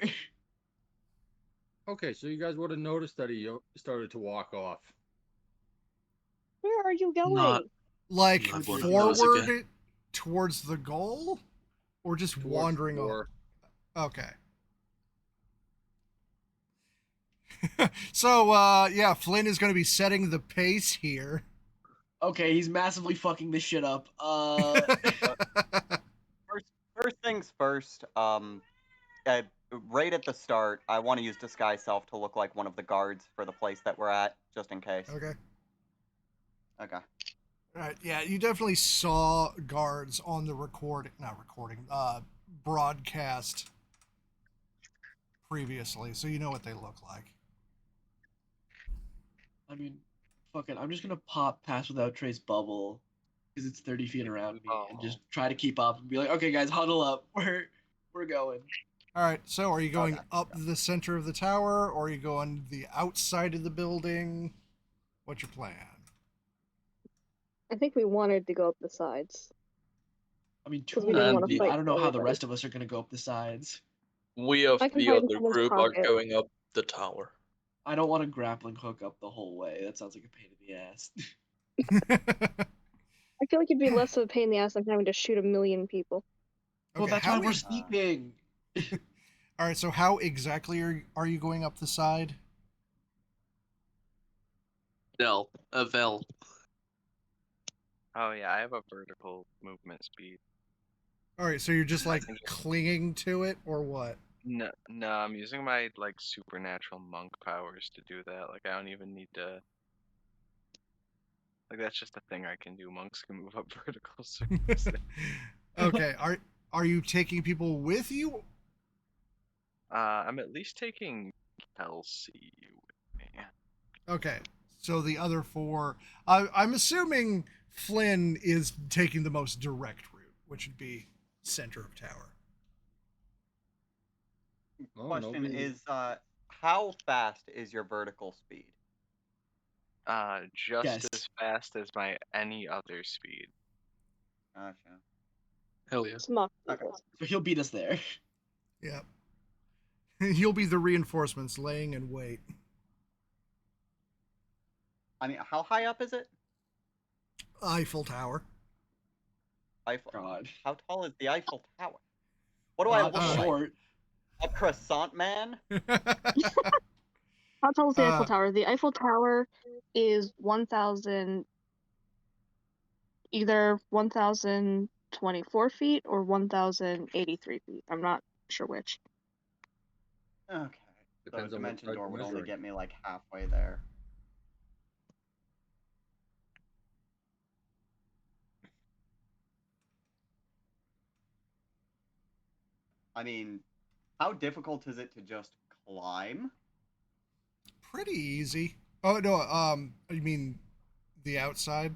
Okay, so you guys would have noticed that he started to walk off. Where are you going? Not- Like How dare you. forward towards the goal? Or just Towards wandering off? war. Okay. So, yeah, Flynn is going to be setting the pace here. Okay, he's massively fucking this shit up. First things first, right at the start, I want to use disguise self to look like one of the guards for the place that we're at, just in case. Okay. Okay. All right. Yeah, you definitely saw guards on the broadcast previously, so you know what they look like. I mean, fuck it. I'm just gonna pop pass without trace bubble because it's 30 feet around me and just try to keep up and be like, okay, guys, huddle up. We're going. All right. So, are you going Okay. up the center of the tower, or are you going the outside of the building? What's your plan? I think we wanted to go up the sides. I mean, 'Cause two we didn't of wanna them, fight I don't know how the everybody. rest of us are gonna go up the sides. We of I can the hide in other someone's group are pocket. going up the tower. I don't want a grappling hook up the whole way. That sounds like a pain in the ass. I feel like it'd be less of a pain in the ass than having to shoot a million people. Well, Okay, that's how why we're is- sneaking. All right. So, how exactly are you going up the side? Del, Vel. Oh yeah, I have a vertical movement speed. All right. So you're just like can just- clinging to it, or what? No, I'm using my like supernatural monk powers to do that. Like I don't even need to. Like that's just a thing I can do. Monks can move up vertical circles. Okay. Are you taking people with you? I'm at least taking Kelsey with me. Okay. So the other 4, I'm assuming Flynn is taking the most direct route, which would be center of tower. Oh, Question nobody. is, how fast is your vertical speed? Just Yes. as fast as my any other speed. Gotcha. Hell yeah. Smuck. Okay. So he'll beat us there. Yeah. You'll be the reinforcements laying in wait. I mean, how high up is it? Eiffel Tower. Eiffel. God. How tall is the Eiffel Tower? What do I Not look like? short. A croissant man? How tall is the Eiffel Uh, Tower? The Eiffel Tower is 1,000, either 1,024 feet or 1,083 feet. I'm not sure which. Okay. So Depends on what dimension side door you're would only measuring. get me like halfway there. I mean, how difficult is it to just climb? Pretty easy. Oh no, you mean the outside?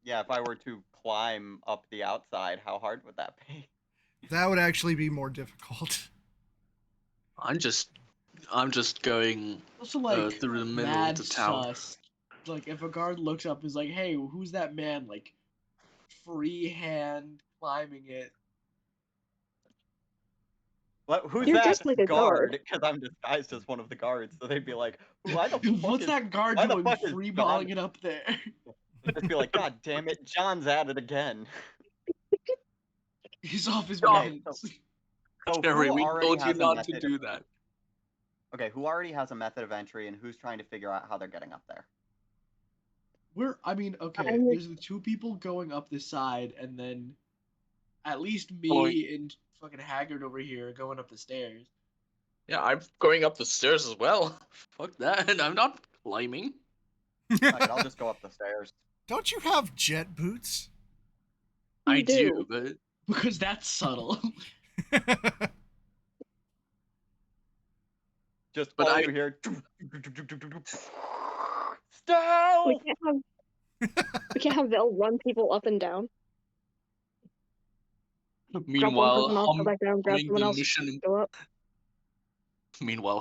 Yeah, if I were to climb up the outside, how hard would that be? That would actually be more difficult. I'm just going Also, like, through the middle of mad the tower. sus. Like, if a guard looks up and is like, hey, who's that man? Like, freehand climbing it. Who's You're that just like a guard. guard? Because I'm disguised as one of the guards, so they'd be like, why the fuck What's is that guard why the doing fuck is freeballing John? it up there? They'd just be like, God damn it, John's at it again. He's off his Okay, meds. so Jerry, who we already told you has a not to method? do that. Okay, who already has a method of entry, and who's trying to figure out how they're getting up there? Okay, I'm there's the two people going up this side, and then at least Going- me and fucking Haggard over here going up the stairs. Yeah, I'm going up the stairs as well. Fuck that. I'm not climbing. Fuck it, I'll just go up the stairs. Don't you have jet boots? You I do, do. but Because that's subtle. Just But all I- you hear. We Stealth! can't have we can't have Vel run people up and down. Drop one meanwhile person off, go back down, grab humming someone the else, go up.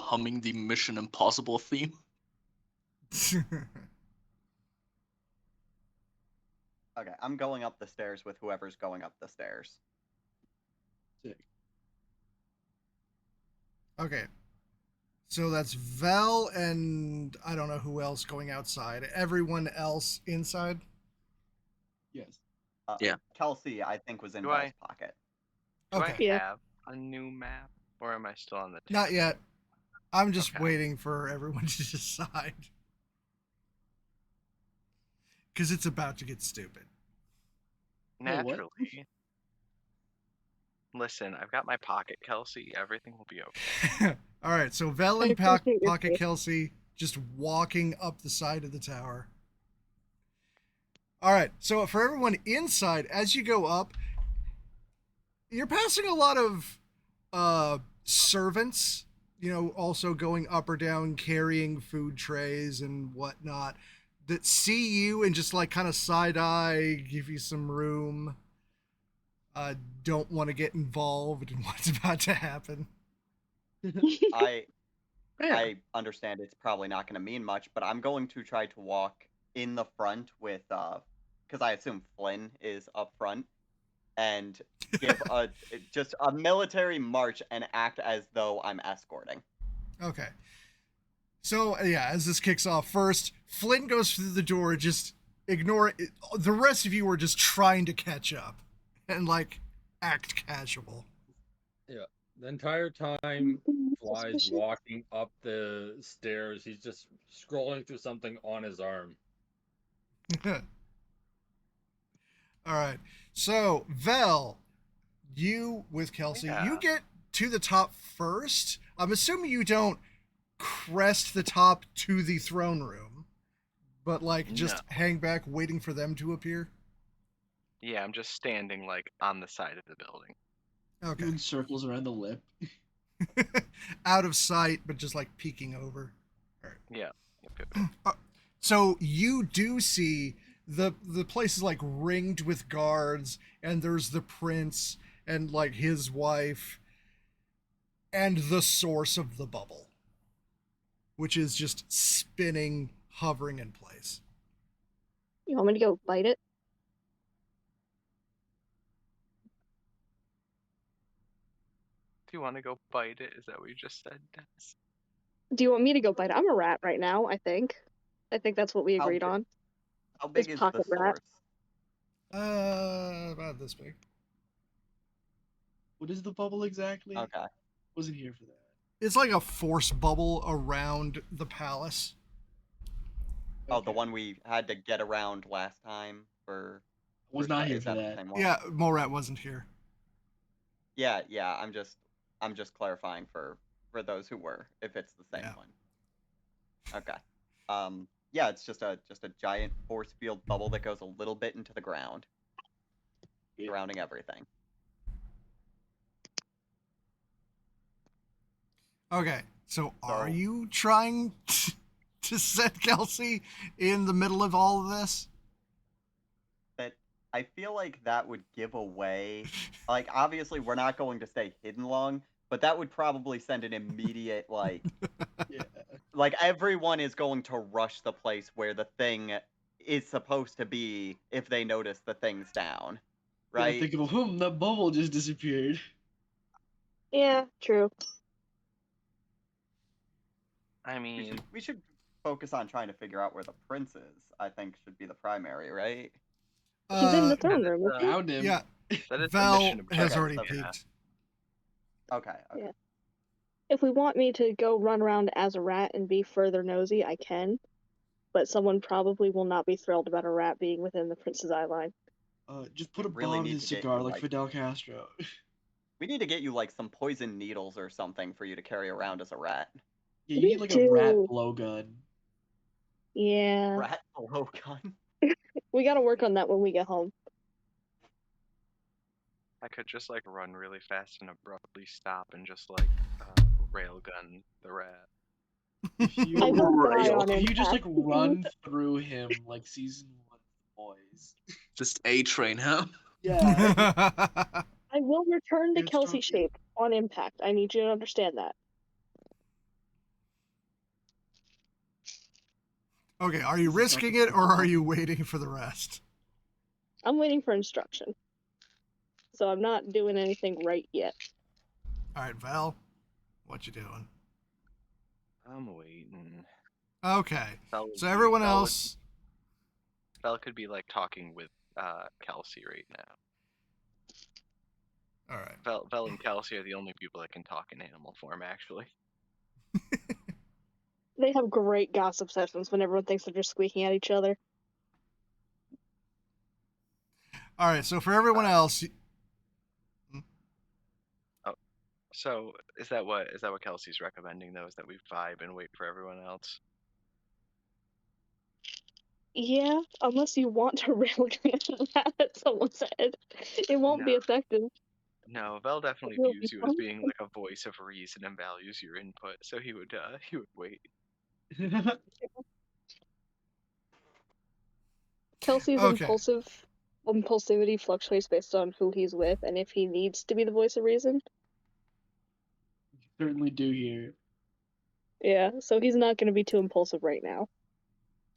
humming the Mission Impossible theme. Okay, I'm going up the stairs with whoever's going up the stairs. Sick. Okay. So that's Vel and I don't know who else going outside. Everyone else inside? Yes. Yeah. Kelsey, I think, was in Do Vel's I- pocket. Do Okay. I Yeah. have a new map, or am I still on the? Not yet. I'm just Okay. waiting for everyone to decide. Because it's about to get stupid. Wait, what? Naturally. Listen, I've got my pocket, Kelsey. Everything will be okay. All right, so Vel I and appreciate your Pocket faith. Kelsey just walking up the side of the tower. All right, so for everyone inside, as you go up, you're passing a lot of servants, also going up or down, carrying food trays and whatnot, that see you and just like kind of side eye, give you some room. Don't want to get involved in what's about to happen. I Yeah. I understand it's probably not going to mean much, but I'm going to try to walk in the front with because I assume Flynn is up front, and give just a military march and act as though I'm escorting. Okay. So, yeah, as this kicks off, first, Flynn goes through the door, just ignore it. The rest of you are just trying to catch up and, like, act casual. The entire time Fly's walking up the stairs, he's just scrolling through something on his arm. All right. So, Vel, you with Kelsey, Yeah. you get to the top first. I'm assuming you don't crest the top to the throne room, but, like, just hang back waiting for them to appear. Yeah, I'm just standing like on the side of the building. Okay. Doing circles around the lip. Out of sight, but just like peeking over. Yeah. Yep. So you do see the place is like ringed with guards, and there's the prince and like his wife. and the source of the bubble, which is just spinning, hovering in place. You want me to go bite it? Do you want to go bite it? Is that what you just said, Dennis? Do you want me to go bite it? I'm a rat right now, I think. I think that's what we How agreed big- on. How big This is the pocket rat. source? About this big. What is the bubble exactly? Okay. Wasn't here for that. It's like a force bubble around the palace. Oh, the Okay. one we had to get around last time for. Was for not Sky- here is for that the that. same one? Yeah, Morat wasn't here. Yeah. I'm just clarifying for those who were, if it's the same Yeah. one. Okay. Yeah, it's just a giant force field bubble that goes a little bit into the ground, Yeah. surrounding everything. Okay, so are So- you trying to set Kelsey in the middle of all of this? That I feel like that would give away. Like, obviously, we're not going to stay hidden long, but that would probably send an immediate Yeah. like everyone is going to rush the place where the thing is supposed to be if they notice the thing's down, Yeah, right? think of that bubble just disappeared. Yeah, true. I We mean, should focus on trying to figure out where the prince is. I think should be the primary, right? He's in the that throne is, room. isn't he? Found him. Yeah, that is the Val mission has objective. already Okay, Yeah. peeked. Okay. Yeah. If we want me to go run around as a rat and be further nosy, I can. But someone probably will not be thrilled about a rat being within the prince's eye line. Just put a Really bomb in need his to get cigar you, like like- Fidel Castro. We need to get you like some poison needles or something for you to carry around as a rat. Yeah, you Me need like a rat too. blowgun. Yeah. Rat blowgun. We gotta work on that when we get home. I could just like run really fast and abruptly stop and just like railgun the rat. If you, I will die Rail. on if you just like impact. run through him like season 1 of The Boys. Just A train, huh? Yeah. I will return to It's Kelsey talking. shape on impact. I need you to understand that. Okay, are you risking it or are you waiting for the rest? I'm waiting for instruction. So I'm not doing anything right yet. All right, Val, what you doing? I'm waiting. Okay, Val would so be- everyone Val would- else. Val could be like talking with Kelsey right now. All right. Val and Kelsey are the only people that can talk in animal form, actually. They have great gossip sessions when everyone thinks they're just squeaking at each other. All right, so for everyone else, So is that what Kelsey's recommending though? Is that we vibe and wait for everyone else? Yeah, unless you want to railgun that at someone's head. It won't be No. effective. No, Val definitely It will views be you as fun. being like a voice of reason and values your input, so he would wait. Kelsey's Okay. impulsivity fluctuates based on who he's with and if he needs to be the voice of reason. Certainly do here. Yeah, so he's not going to be too impulsive right now.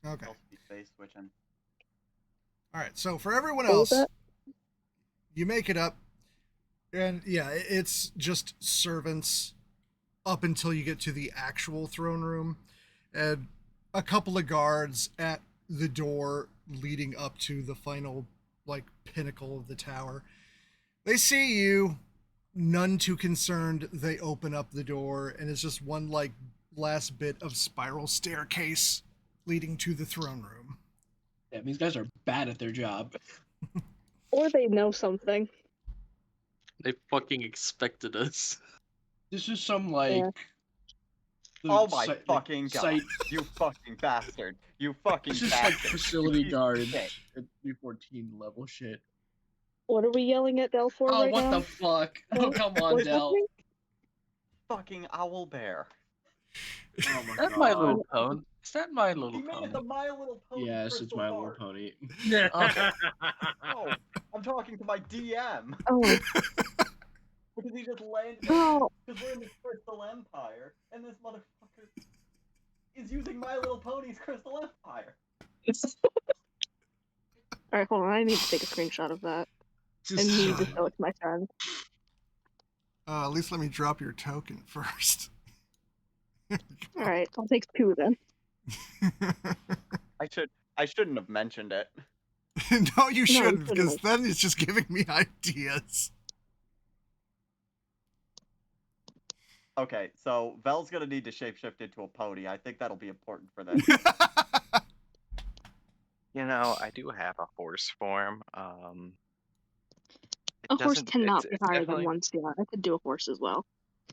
okay. Face switching. All right, so for everyone What was else, that? you make it up, and yeah, it's just servants up until you get to the actual throne room, and a couple of guards at the door leading up to the final, like, pinnacle of the tower. They see you, none too concerned. They open up the door, and it's just one, like, last bit of spiral staircase leading to the throne room. Yeah, these guys are bad at their job. Or they know something. They fucking expected us. This is some like. Yeah. the Oh my site- fucking god! site- You fucking bastard! You fucking This is bastard! like facility You piece of guard shit. at 314 level shit. What are we yelling at Del for Oh, right what now? the fuck? No, Oh, come on, what's Del. happening? Fucking owl bear. Oh my Is that god. My Little Pony? Is that My He Little made Pony? it the My Little Pony. Yes, it's crystal My Little heart. Pony. Oh. Oh, I'm talking to my DM. Oh, Oh, I'm talking to my DM. oh, Because he just landed. Oh, Because we're in the Crystal Empire, and this motherfucker is using My Little Pony's Crystal Empire. all right, hold on. I need to take a screenshot of that. I Just need to shut show it to my friend. At least let me drop your token first. All right, I'll take 2 then. I shouldn't have mentioned it. No, you shouldn't, shouldn't because have. then it's just giving me ideas. Okay, so Vel's gonna need to shapeshift into a pony. I think that'll be important for this. You know, I do have a horse form. It A horse doesn't. cannot be It's higher than definitely. 1 CR. I could do a horse as well.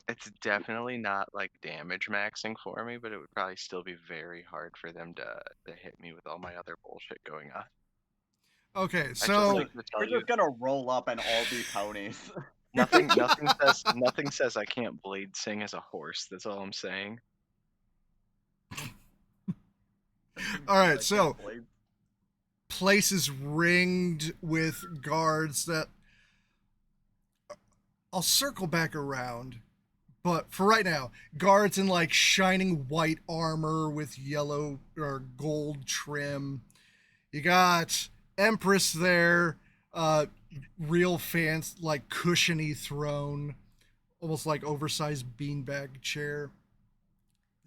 It's definitely not like damage maxing for me, but it would probably still be very hard for them to hit me with all my other bullshit going on. Okay, I just so like to tell We're you, just gonna roll up and all be ponies. nothing says I can't blade sing as a horse. That's all I'm saying. all right, I so can't believe- place is ringed with guards that I'll circle back around. But for right now, guards in like shining white armor with yellow or gold trim. You got Empress there, real fancy, like cushiony throne, almost like oversized beanbag chair.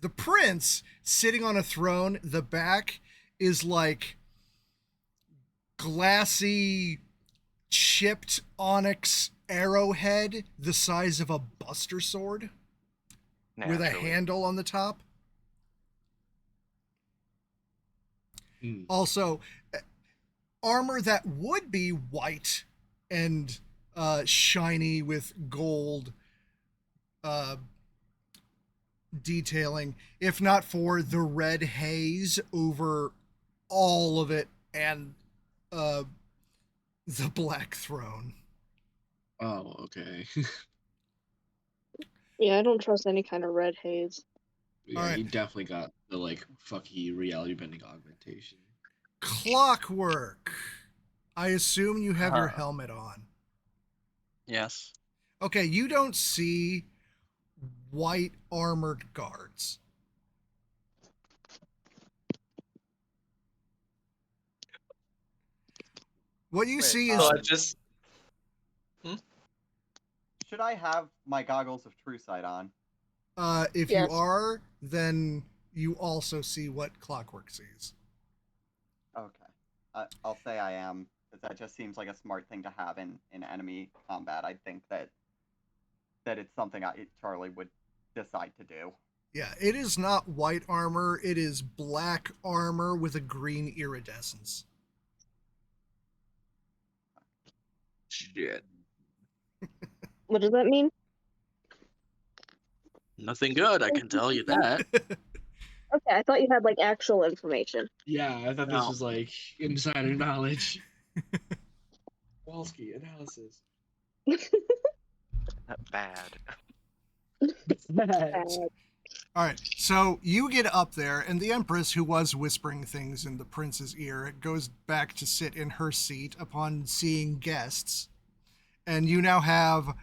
The prince sitting on a throne, the back is like glassy, chipped onyx arrowhead the size of a buster sword with a Naturally. handle on the top. Mm. Also, armor that would be white and shiny with gold detailing, if not for the red haze over all of it and the black throne. Oh, okay. Yeah, I don't trust any kind of red haze. Yeah, Alright. he definitely got the like fucky reality bending augmentation. Clockwork. I assume you have your Huh. helmet on. Yes. Okay, you don't see white armored guards. What you Wait, see So is I just Should I have my goggles of true sight on? if Yes. you are, then you also see what Clockwork sees. Okay. I'll say I am, because that just seems like a smart thing to have in enemy combat. I think that it's something Charlie would decide to do. Yeah, it is not white armor, it is black armor with a green iridescence. shit. What does that mean? Nothing good, I can tell you that. Okay, I thought you had like actual information. Yeah, I thought this No. was like insider knowledge. Walski analysis. Bad. All right, so you get up there, and the Empress, who was whispering things in the prince's ear, goes back to sit in her seat upon seeing guests, and you now have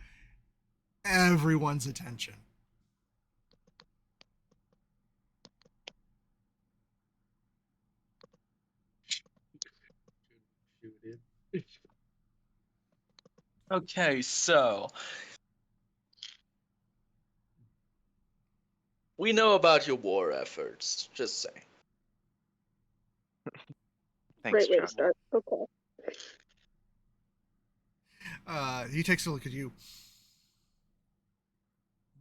everyone's attention. Shoot it. Okay, so we know about your war efforts. Just saying. Thanks, Great way to Chuck. start. Okay. He takes a look at you.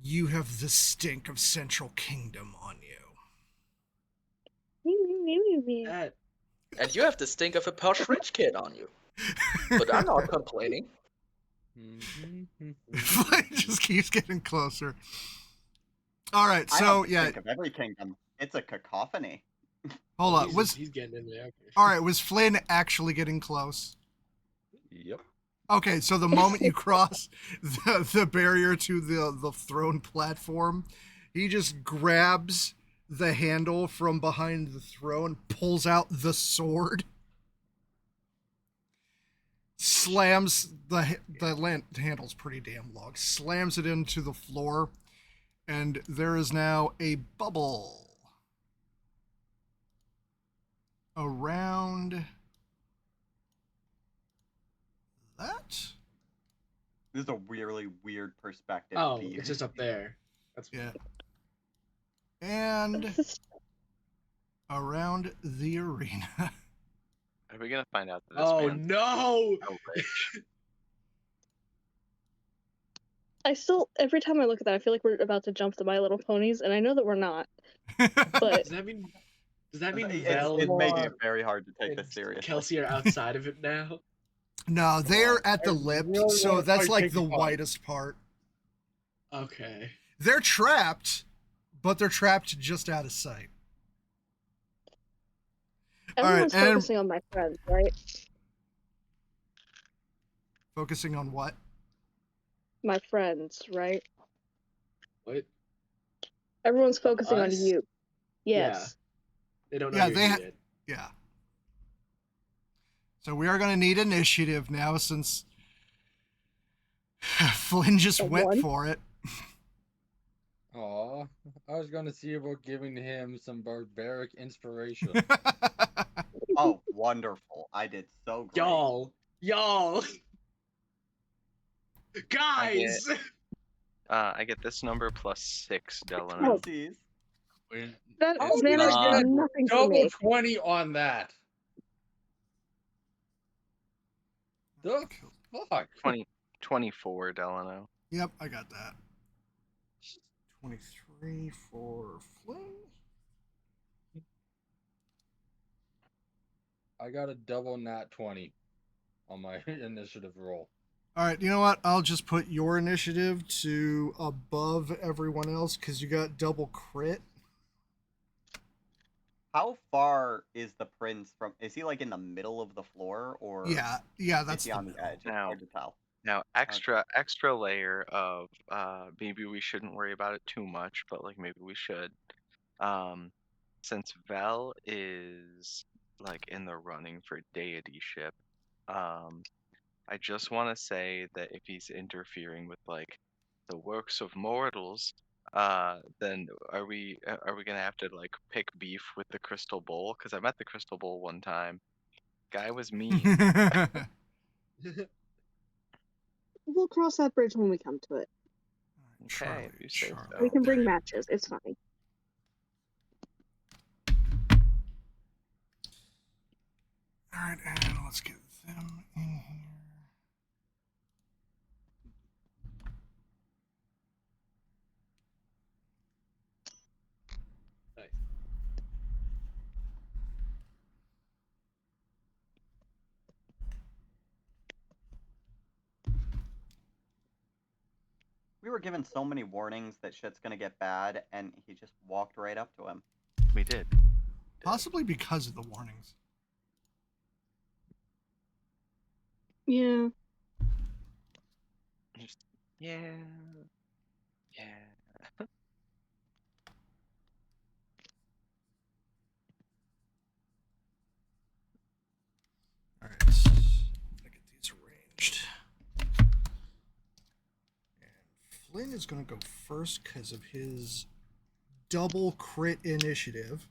You have the stink of Central Kingdom on you. That And you have the stink of a posh rich kid on you. But I'm not complaining. It just keeps getting closer. All right, I so have to yeah, think of every kingdom. It's a cacophony. hold on. he's getting in there. Okay. All right? Was Flynn actually getting close? Yep. Okay, so the moment you cross the barrier to the throne platform, he just grabs the handle from behind the throne, pulls out the sword, slams the handle's pretty damn long. Slams it into the floor, and there is now a bubble around that. This is a really weird perspective Oh, view. it's just up there. That's Yeah. And This is around the arena. Are we gonna find out that this Oh man's no! so rich? I still every time I look at that, I feel like we're about to jump to My Little Ponies, and I know that we're not. But Does that mean It's Vel making it very hard to take and this seriously. Kelsey are outside of it now? No, they're at the I lip, really so wanna that's fight like Pinkie the Pie. widest part. Okay. They're trapped, but they're trapped just out of sight. everyone's and- focusing on my friends, right? Focusing on what? My friends, right? What? Everyone's focusing on Us? you. Yes. They don't know Yeah, you're they here ha- yet. Yeah. So we are going to need initiative now since Flynn just A went one? for it. Aw, I was gonna see about giving him some barbaric inspiration. Oh, wonderful. I did so great. Y'all! Guys! I get this number plus 6, Delano. Twinsies. That How did advantage I did get nothing for double me. 20 on that? The fuck? 24, Delano. Yep, I got that. 23 for Flynn. I got a double nat 20 on my initiative roll. All right, you know what? I'll just put your initiative to above everyone else because you got double crit. How far is the prince from? Is he like in the middle of the floor, or Yeah, is that's he the on the middle. edge? It's Now- hard to tell. Now, extra layer of maybe we shouldn't worry about it too much, but like maybe we should. Since Vel is like in the running for deityship, I just want to say that if he's interfering with like the works of mortals, then are we gonna have to like pick beef with the Crystal Bowl? Because I met the Crystal Bowl one time. Guy was mean. We'll cross that bridge when we come to it. Okay, if you say so. We can bring matches. It's fine. All right, and let's get them in here. Nice. We were given so many warnings that shit's gonna get bad, and he just walked right up to him. We did. Possibly because of the warnings. Yeah. Just, yeah. Yeah. All right, I get these arranged. And Flynn is going to go first because of his double crit initiative.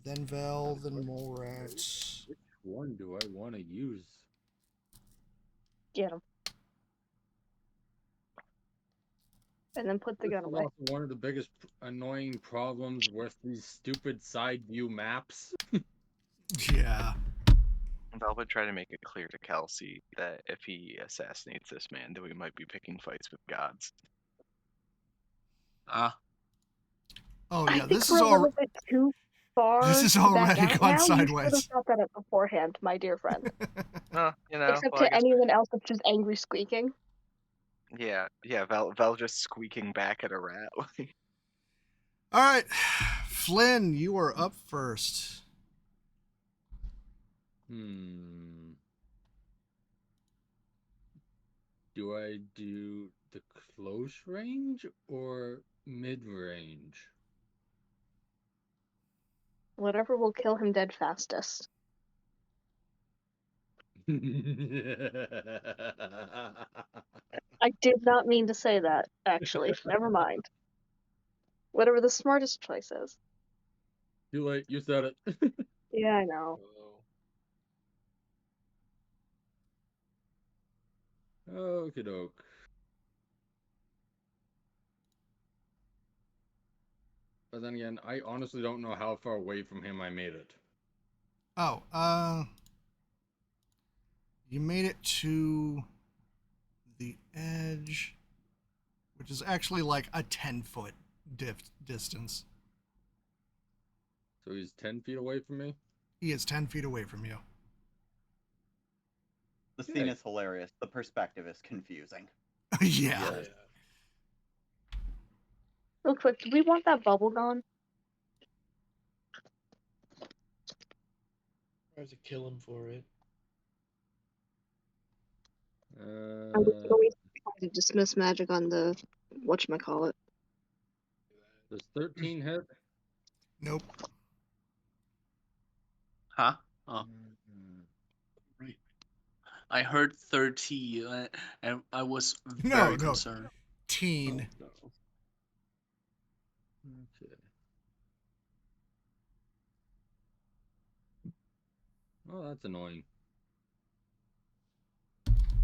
Then Vel, then Molrat. Which one do I want to use? Get him. And then put the This gun is away. also one of the biggest annoying problems with these stupid side view maps. Yeah. Val would try to make it clear to Kelsey that if he assassinates this man, then we might be picking fights with gods. Ah, Oh I yeah, think this we're is a all. little bit too far. This is to back already out gone now. You should sideways. have thought that beforehand, my dear friend. You know, Except well, I to guess anyone else that's just angry squeaking. yeah, Val just squeaking back at a rat. All right, Flynn, you are up first. Do I do the close range or mid range? Whatever will kill him dead fastest. I did not mean to say that, actually. Never mind. Whatever the smartest choice is. Too late. You said it. Yeah, I know. Okie doke. But then again, I honestly don't know how far away from him I made it. Oh, you made it to the edge, which is actually like a 10-foot distance. So he's 10 feet away from me? He is 10 feet away from you. The scene is hilarious. The perspective is confusing. Yeah. Real quick, do we want that bubble gone? I have to kill him for it. I would always try to dismiss magic on the whatchamacallit. Does 13 hit? Nope. Huh? Oh, Right. I heard 30, and I was No, very no. concerned. Teen. Oh, no. Okay. Oh, that's annoying.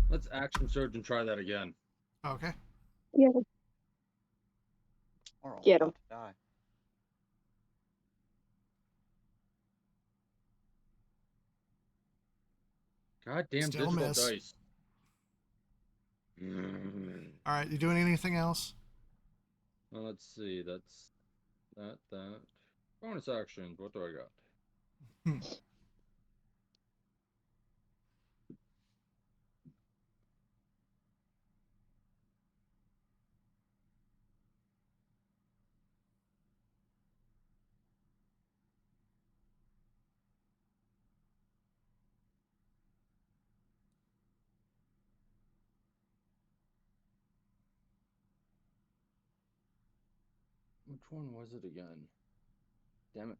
Let's action surge and try that again. Okay. Yeah. We're all Get about him. to die. Goddamn Still digital miss. dice. All right, you doing anything else? Well, let's see. That's that. Bonus actions. What do I got? Which one was it again? Damn it.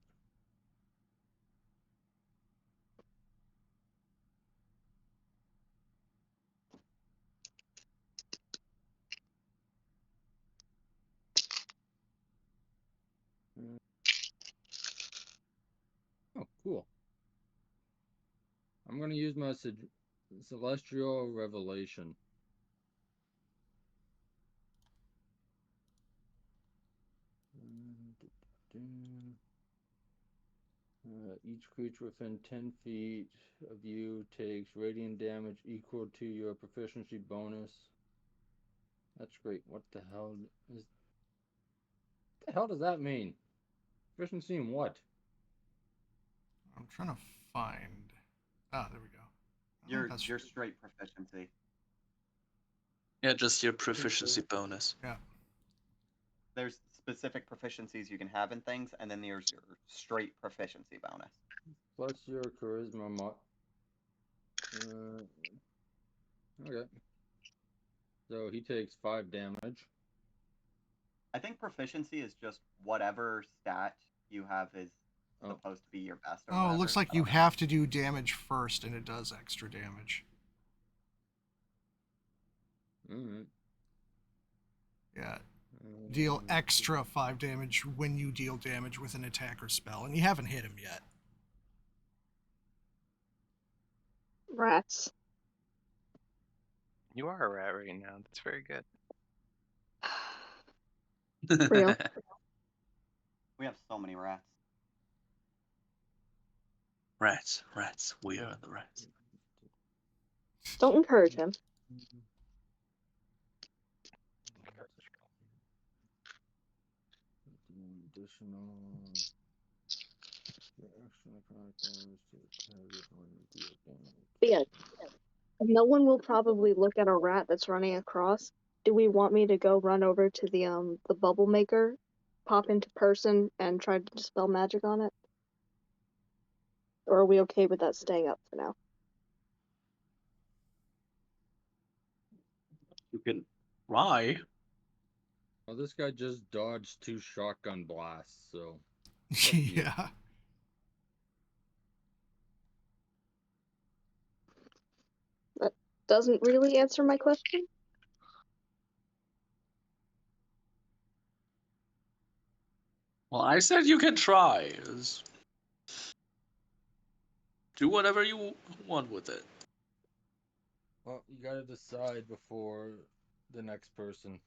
Oh, cool. I'm going to use my celestial revelation. Each creature within 10 feet of you takes radiant damage equal to your proficiency bonus. That's great. What the hell does that mean? Proficiency in what? I'm trying to find. Ah, there we go. Your straight proficiency. Yeah, just your proficiency bonus. Yeah. There's specific proficiencies you can have in things, and then there's your straight proficiency bonus. Plus your charisma mod. Okay. So he takes 5 damage. I think proficiency is just whatever stat you have is supposed to be your best or Oh, whatever. it looks like you have to do damage first, and it does extra damage. Alright. Yeah. Deal extra 5 damage when you deal damage with an attack or spell, and you haven't hit him yet. Rats. You are a rat right now. That's very good. Real. We have so many rats. Rats. We are the rats. Don't encourage him. Additional. But yeah, no one will probably look at a rat that's running across. Do we want me to go run over to the bubble maker, pop into person, and try to dispel magic on it? Or are we okay with that staying up for now? You can try. Well, this guy just dodged 2 shotgun blasts, so. Yeah. doesn't really answer my question. Well, I said you can try. Do whatever you want with it. Well, you gotta decide before the next person.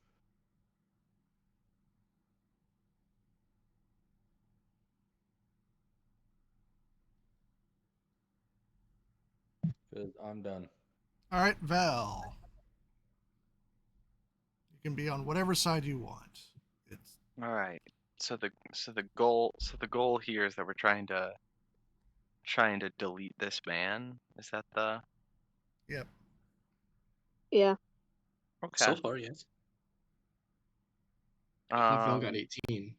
Because I'm done. All right, Val. You can be on whatever side you want. It's All right. So the goal here is that we're trying to delete this man. Is that the yep. Yeah. okay? So far, yes. I thought Val got Um, 18.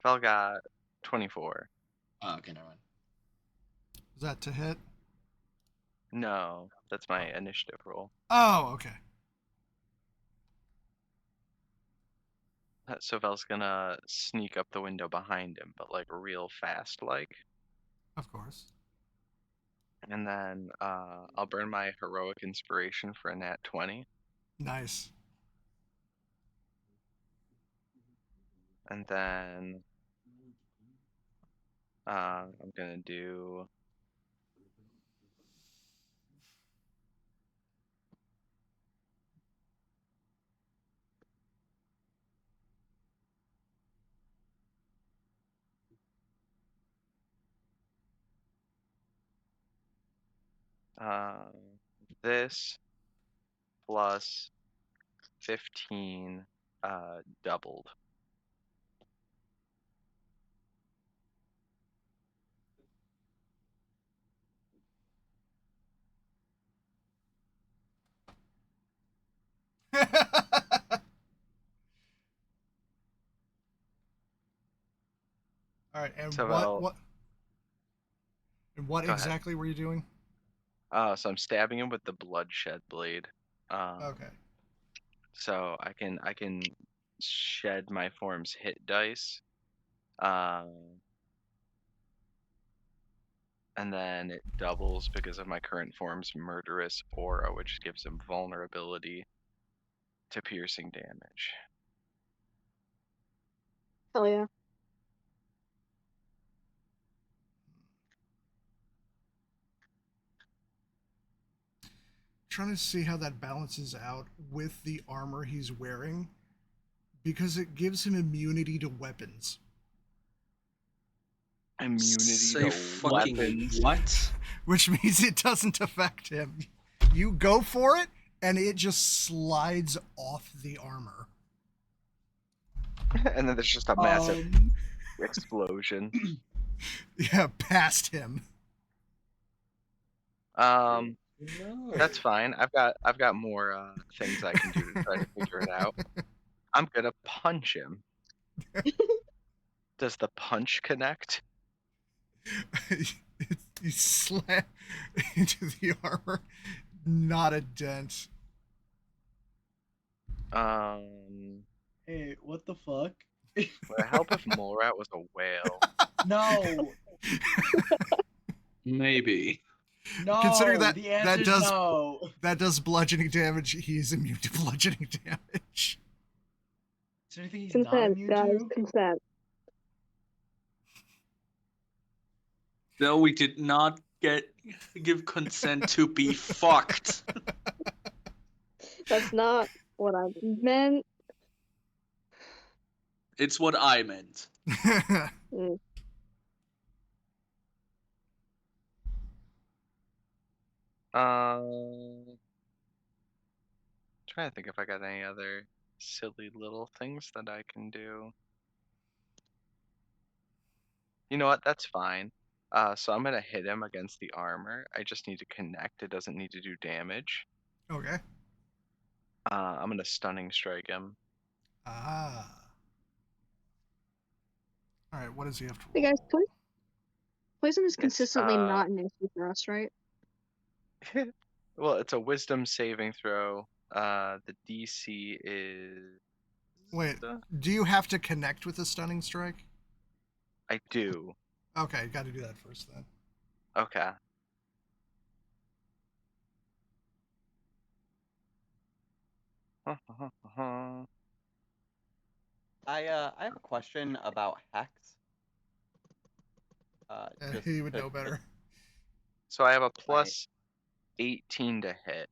Val got 24. Oh, okay, never mind. Is that to hit? No, that's my initiative roll. Oh, okay. So Val's gonna sneak up the window behind him, but like real fast, like. Of course. And then I'll burn my heroic inspiration for a nat 20, Nice. and then I'm gonna do. This plus 15 doubled. All right, and So what go ahead. exactly were you doing? So I'm stabbing him with the bloodshed blade. Okay. So I can shed my form's hit dice. Um, and then it doubles because of my current form's murderous aura, which gives him vulnerability to piercing damage. Hell yeah. Trying to see how that balances out with the armor he's wearing, because it gives him immunity to weapons. Immunity Say to fucking weapons. what? Which means it doesn't affect him. You go for it, and it just slides off the armor. And then there's just a massive explosion. Yeah, past him. No. That's fine. I've got more things I can do to try to figure it out. I'm gonna punch him. Does the punch connect? You slam into the armor. Not a dent. Hey, what the fuck? Would it help if Molrat was a whale? No, Maybe. no. Consider that the answer's no. that does bludgeoning damage. He is immune to bludgeoning damage. Is there anything he's not Consent, immune guys. to? Consent. No, we did not give consent to be fucked. That's not what I meant. It's what I meant. Mm. Trying to think if I got any other silly little things that I can do. You know what? That's fine. So I'm gonna hit him against the armor. I just need to connect. It doesn't need to do damage. Okay. I'm gonna stunning strike him. Ah. All right. What does he have to Hey roll? guys, poison is It's consistently not an issue for us, right? well, it's a wisdom saving throw. The DC is. Wait. Do you have to connect with a stunning strike? I do. Okay, got to do that first then. Okay. I have a question about Hex. Just He would to, know better. So I have a plus 18 to hit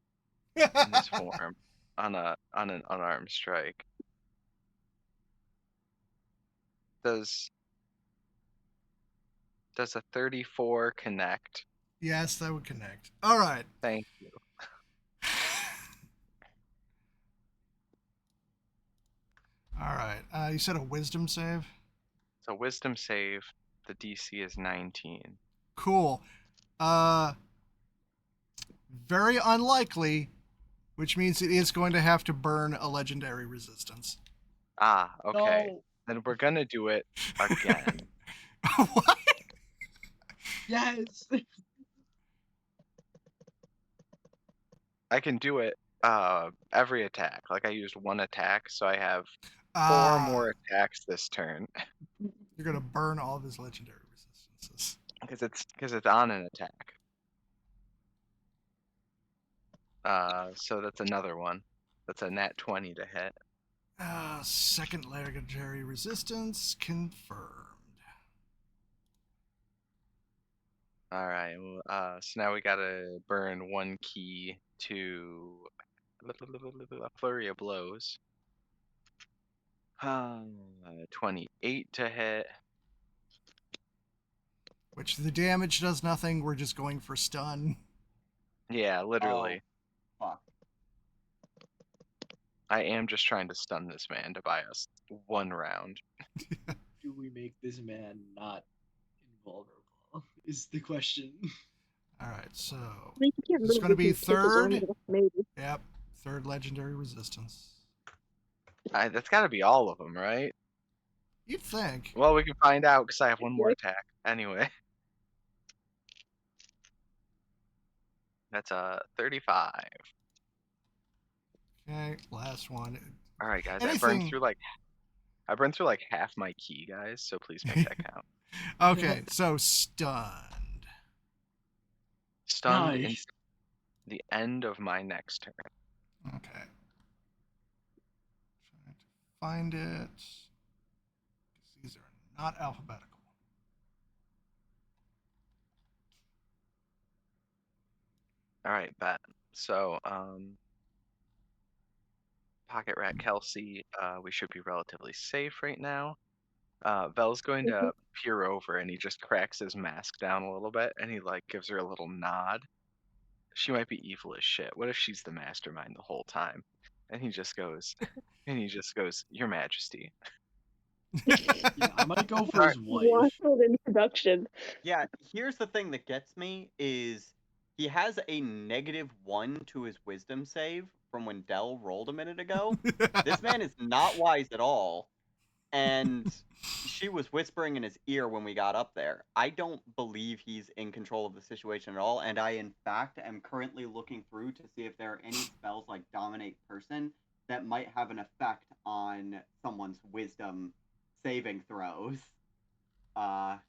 in this form on an unarmed strike. Does a 34 connect? Yes, that would connect. All right. Thank you. All right. You said a wisdom save? So wisdom save, the DC is 19. Cool. Very unlikely, which means it is going to have to burn a legendary resistance. Ah, okay. No. Then we're gonna do it again. What? Yes. I can do it every attack. Like I used one attack, so I have 4 Ah, more attacks this turn you're gonna burn all of his legendary resistances. because it's on an attack. So that's another one. That's a nat 20 to hit. Second legendary resistance confirmed. All right. So now we gotta burn 1 key to a flurry of blows. 28 to hit. Which the damage does nothing. We're just going for stun. Yeah, literally. fuck. I am just trying to stun this man to buy us 1 round. Do we make this man not invulnerable? Is the question. All right, so I think you can't it's move going to if be you take his arm third. off, maybe. Yep, third legendary resistance. That's got to be all of them, right? You'd think. Well, we can find out because I have 1 more attack. Anyway. That's a 35. Okay, last one. All right, guys. Anything... I burned through like half my key, guys. So please make that count. Okay, so stunned. Stunned in Nice. the end of my next turn. Okay. Trying to find it. These are not alphabetical. All right, bet. So, Pocket Rat Kelsey, we should be relatively safe right now. Vel's going to peer over and he just cracks his mask down a little bit and he like gives her a little nod. She might be evil as shit. What if she's the mastermind the whole time? And he just goes, Your Majesty. Yeah, I might go for Alright. his wife. Wild introduction. Yeah, here's the thing that gets me is he has a -1 to his wisdom save from when Dell rolled a minute ago. This man is not wise at all. And she was whispering in his ear when we got up there. I don't believe he's in control of the situation at all, and I, in fact, am currently looking through to see if there are any spells like Dominate Person that might have an effect on someone's wisdom saving throws. Or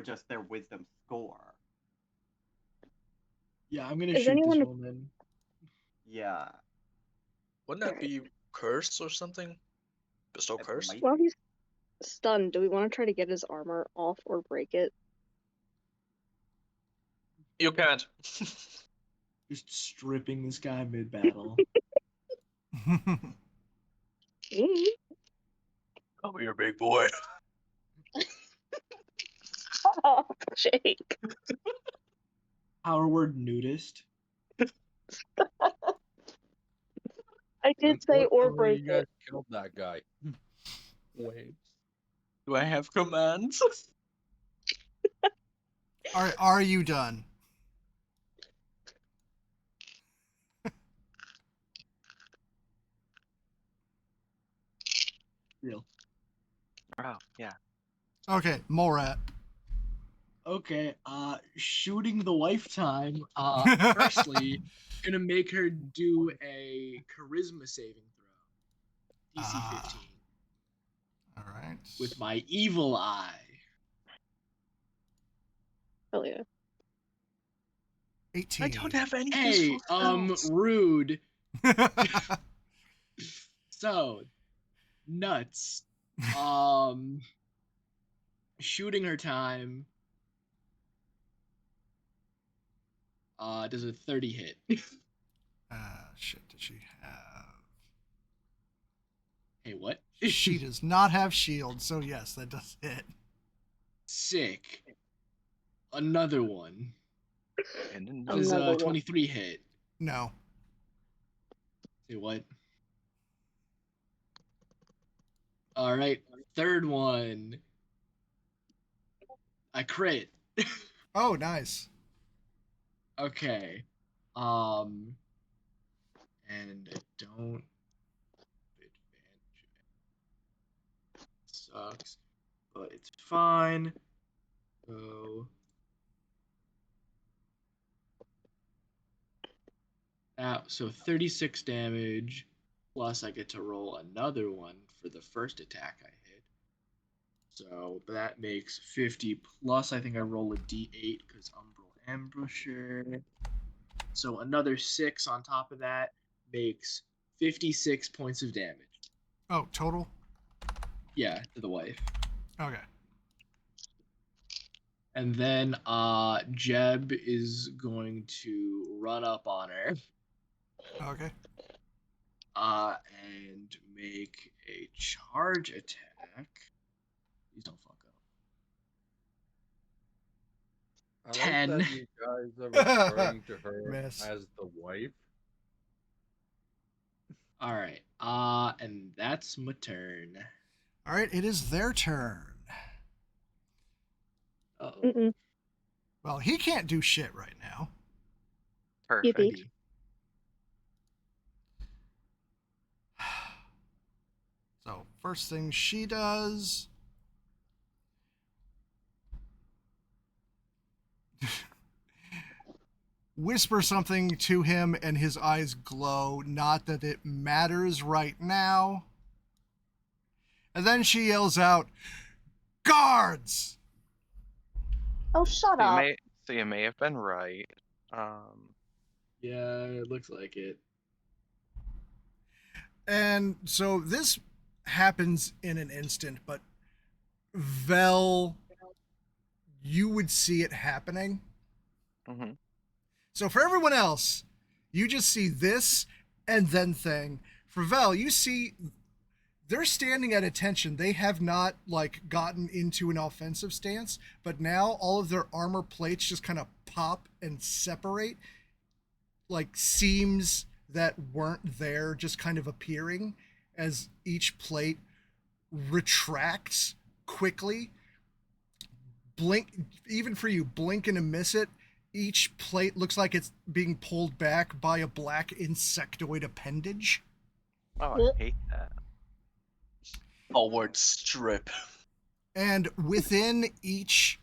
just their wisdom score. Yeah, I'm gonna Is shoot anyone- this woman. Yeah. Wouldn't that be curse or something? Bestow That curse? might While be. he's stunned, do we want to try to get his armor off or break it? You can't. Just stripping this guy mid-battle. Mm. Come here, big boy. Oh, Jake. Power word nudist. I did say or Unfortunately, break you guys it. killed that guy. Wait. Do I have commands? Are you done? Real. Oh, yeah. Okay, Morat. Okay, shooting the wife time. Firstly, gonna make her do a charisma saving throw. DC 15. All right. With my evil eye. Hell yeah. 18. I don't have any Hey, useful spells. rude. So, nuts. Shooting her time. Does a 30 hit? Shit, did she have? Hey, what? She does not have shield, so yes, that does hit. Sick. Another one. And Does Another one. 23 hit? No. Say what? All right, third one. I crit. Oh, nice. Okay. And I don't. Sucks, but it's fine. So. So 36 damage, plus I get to roll another one for the first attack I hit. So that makes 50, plus I think I roll a d8 because Umbral Ambusher. So another 6 on top of that makes 56 points of damage. Oh, total? Yeah, to the wife. Okay. And then Jeb is going to run up on her. Okay. And make a charge attack. Please don't fuck up. I 10. like that you guys are referring to her Miss. as the wife. All right. And that's my turn. All right, it is their turn. Uh-oh. Mm-mm. Well, he can't do shit right now. perfect. Yippee. So, first thing she does. Whisper something to him, and his eyes glow. Not that it matters right now. And then she yells out, "Guards!" Oh, shut So you up. may so you may have been right. Yeah, it looks like it. And so this happens in an instant, but Vel, you would see it happening. Mm-hmm. So for everyone else, you just see this and then thing. For Vel, you see they're standing at attention. They have not like gotten into an offensive stance, but now all of their armor plates just kind of pop and separate, like seams that weren't there just kind of appearing as each plate retracts quickly. Blink, even for you, blink and miss it. Each plate looks like it's being pulled back by a black insectoid appendage. Oh, I Yep. hate that. Forward strip. And within each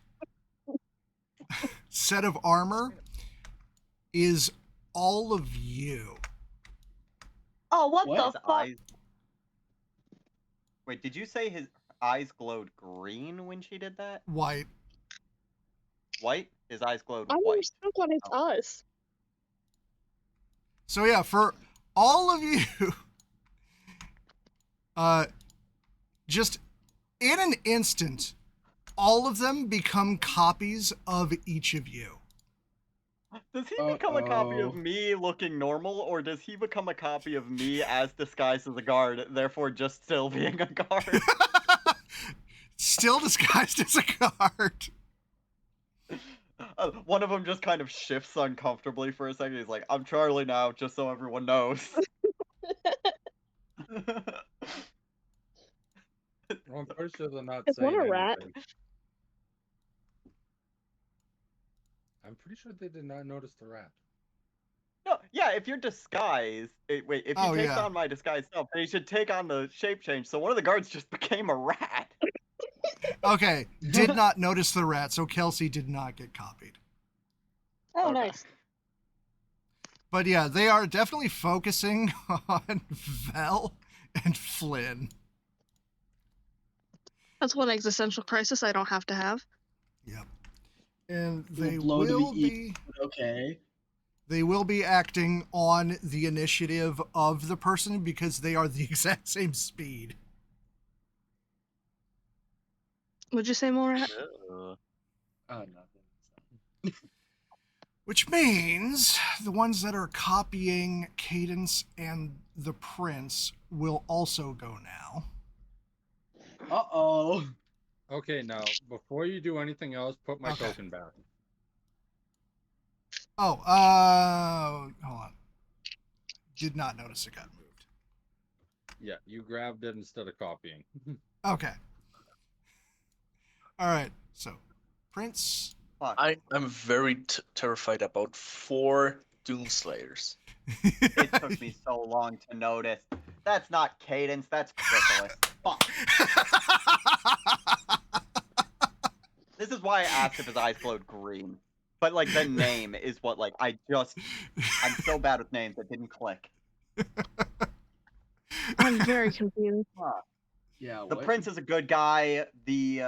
set of armor is all of you. Oh, what What? the His fuck? eyes. Wait, did you say his eyes glowed green when she did that? White. White? His eyes glowed I white. understand what it's Oh. us. So yeah, for all of you, just in an instant, all of them become copies of each of you. Does he become a copy of Uh-oh. me looking normal, or does he become a copy of me as disguised as a guard, therefore just still being a guard? Still disguised as a guard. One of them just kind of shifts uncomfortably for a second. He's like, "I'm Charlie now, just so everyone knows." Well, I'm pretty sure they're not Is one saying a rat? anything. I'm pretty sure they did not notice the rat. No, yeah, if you're disguised, wait, if he Oh, takes yeah. on my disguised self, then he should take on the shape change. So one of the guards just became a rat. Okay, did not notice the rat, so Kelsey did not get copied. Oh, Okay. nice. But yeah, they are definitely focusing on Vel and Flynn. That's one existential crisis I don't have to have. Yep. And Little they blow to the will ear. be Okay. They will be acting on the initiative of the person because they are the exact same speed. Would you say, Morat? Ugh. Oh, nothing. Which means the ones that are copying Cadence and the Prince will also go now. Uh-oh. Okay, now before you do anything else, put my Okay. token back. Oh, hold on. Did not notice it got moved. Yeah, you grabbed it instead of copying. Okay. All right. So, Prince. Fuck. I'm very terrified about 4 Doomslayers. It took me so long to notice. That's not Cadence, that's Chrysalis. Fuck. This is why I asked if his eyes glowed green. But, like, the name is what, like, I'm so bad with names, it didn't click. I'm very confused. Huh. Yeah, The what? Prince is a good guy. The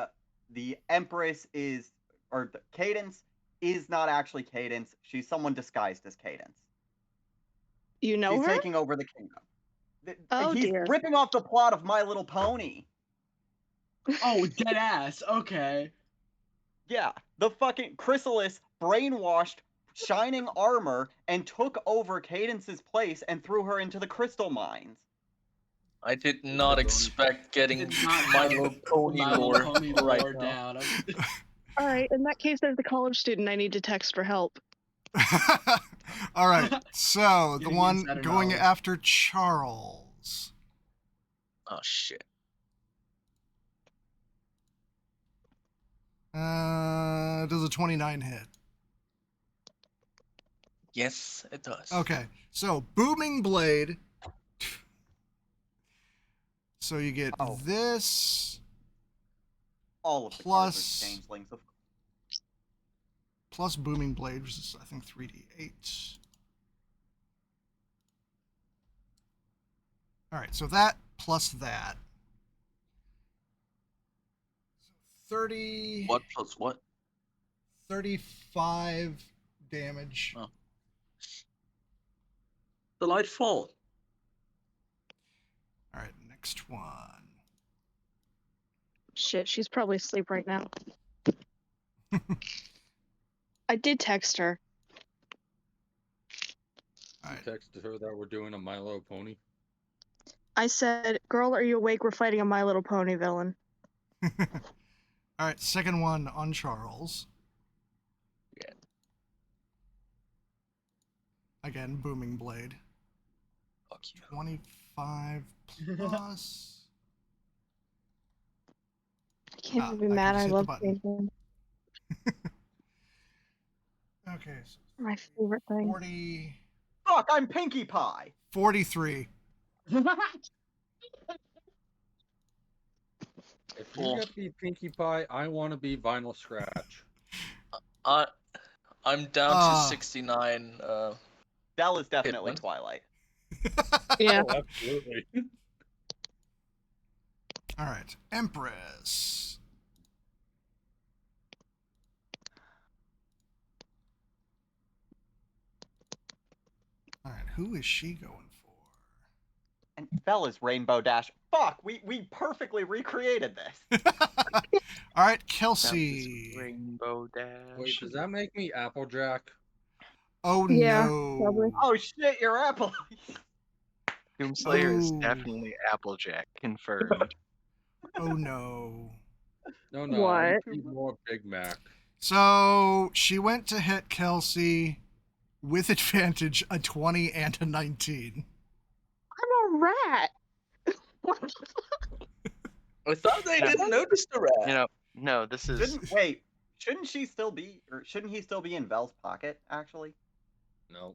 Empress is, or the Cadence is not actually Cadence. She's someone disguised as Cadence. You know She's her? taking over the kingdom. Oh, He's dear. ripping off the plot of My Little Pony. Oh, dead ass. Okay. Yeah, the fucking Chrysalis brainwashed Shining Armor and took over Cadence's place and threw her into the crystal mines. I did not expect getting Did not My know Little Pony My Little lore Pony right lore now. down. All right, in that case, there's a college student I need to text for help. All right. So, the Getting one insider going knowledge. after Charles. Oh shit. Does a 29 hit? Yes, it does. Okay. So, Booming Blade. So, you get Oh. this All of the Plus- cards are changelings. plus Booming Blade, which is, I think, 3d8. All right. So, that plus that. 30. What plus what? 35 damage. Oh. Delightful. All right, next one. Shit, she's probably asleep right now. I did text her. All You right. texted her that we're doing a My Little Pony. I said, "Girl, are you awake? We're fighting a My Little Pony villain." All right, second one on Charles. Yeah. Again, Booming Blade. Fuck you. 25 plus. I can't Ah, even be I mad. just I hit the love button. painting. Okay, so My favorite thing. 40, Fuck, I'm Pinkie Pie. 43. If you Cool. get to be Pinkie Pie, I want to be Vinyl Scratch. I'm down Ah. to 69. Belle is definitely Hitman. Twilight. Yeah. Oh, absolutely. All right, Empress. All right, who is she going for? And Belle is Rainbow Dash. Fuck, we perfectly recreated this. All right, That was Kelsey. Rainbow Dash. Wait, does that make me Applejack? Oh Yeah, no. probably. Oh shit, you're Apple. Doomslayer is Ooh. definitely Applejack, confirmed. Oh no. No, no, What? I'm more Big Mac. So she went to hit Kelsey with advantage, a 20 and a 19. I'm a rat. What the fuck? I thought they Yeah. didn't notice the rat. No, this is Shouldn't he still be in Vel's pocket, actually? No.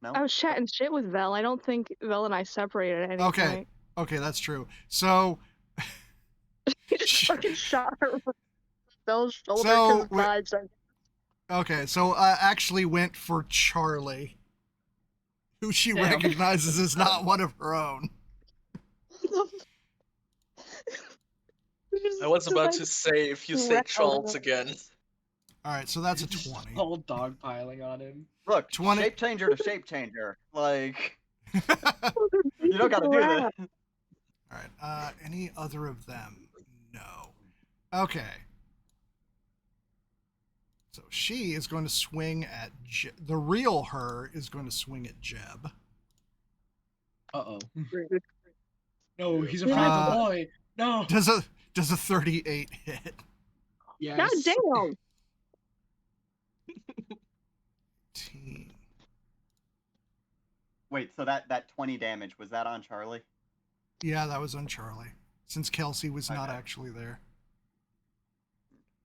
No? I was chatting shit with Vel. I don't think Vel and I separated at any Okay. point. Okay, that's true. So He just fucking shot her with Vel's shoulder So, to the side. So okay, so actually went for Charlie, who she Damn. recognizes as not one of her own. I was about to say, if you say Rat Charles over. again. All right, so that's a Just 20. all dogpiling on him. Look, 20. shape changer to shape changer. Like, Oh, they're you don't gotta do beating this. All right. Any other of them? No. Okay. So she is going to swing at the real her is going to swing at Jeb. Uh-oh. crap. No, he's a Uh, fragile boy. No. Does a 38 hit? Yes. God damn! 18. Wait, so that 20 damage, was that on Charlie? Yeah, that was on Charlie. Since Kelsey was not Okay. actually there.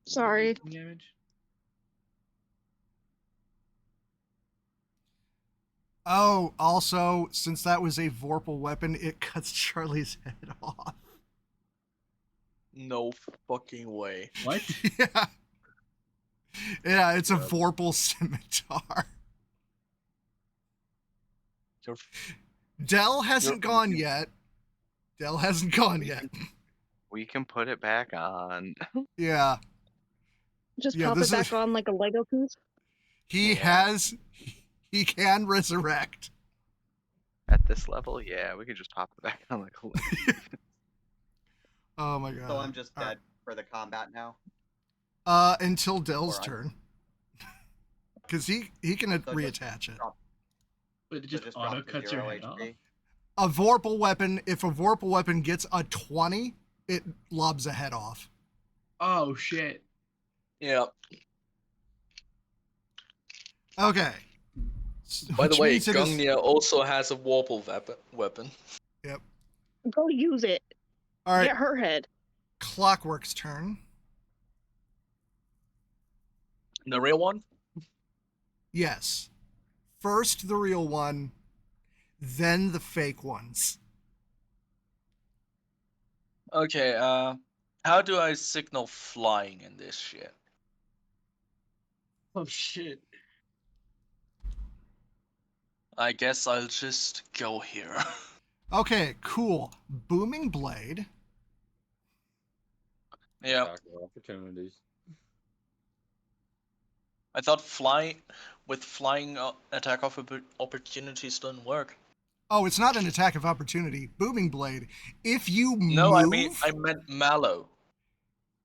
Sorry. Damage. Oh, also, since that was a Vorpal weapon, it cuts Charlie's head off. No fucking way. What? Yeah. Yeah, it's a Yep. Vorpal scimitar. You're, Dell hasn't You're- gone yet. Dell hasn't gone yet. We can put it back on. Yeah. Just Yeah, pop this it back is- on like a Lego piece. He he can resurrect. At this level, yeah, we could just pop it back on like a little. Oh my god. So I'm just All dead for the combat now. Until Dell's Or I- turn. Because he can just reattach it. drop- But it So just drop auto to cuts your 0 head off. HP. A Vorpal weapon, if a Vorpal weapon gets a 20, it lobs a head off. Oh shit. yeah. Okay. By the Which way, means it is- Gungnir also has a Warple weapon. Go use it. All right, Get her head. Clockwork's turn. The real one? Yes. First the real one, then the fake ones. Okay, how do I signal flying in this shit? Oh shit. I guess I'll just go here. Okay, cool. Booming Blade. Yeah, Attack of opportunities. I thought flying attack of opportunities don't work. Oh, it's not an attack of opportunity. Booming Blade. If you No, move... I meant Mallow.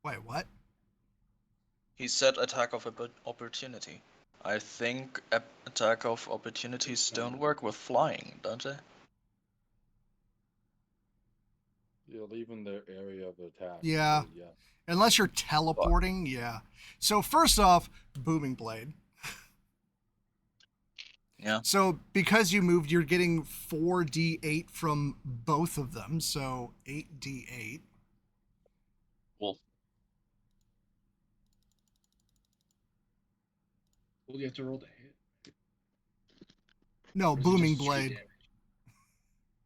Wait, what? He said attack of opportunity. I think attack of opportunities don't work with flying, don't they? You're leaving their area of attack. Yeah. So, yeah. Unless you're teleporting, yeah. So first off, Booming Blade. Yeah. So because you moved, you're getting 4d8 from both of them, so 8d8. Well, Well, you have to roll the hit. No, Or is it Booming just straight Blade. damage?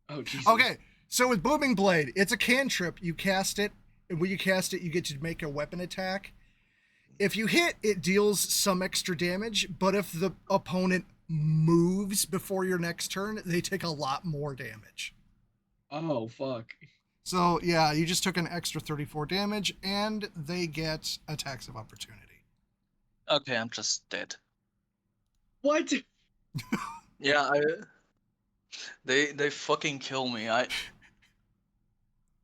Oh Jesus. Okay, so with Booming Blade, it's a cantrip. You cast it, and when you cast it, you get to make a weapon attack. If you hit, it deals some extra damage, but if the opponent moves before your next turn, they take a lot more damage. Oh fuck. So yeah, you just took an extra 34 damage, and they get attacks of opportunity. okay, I'm just dead. What? Yeah, they fucking kill me.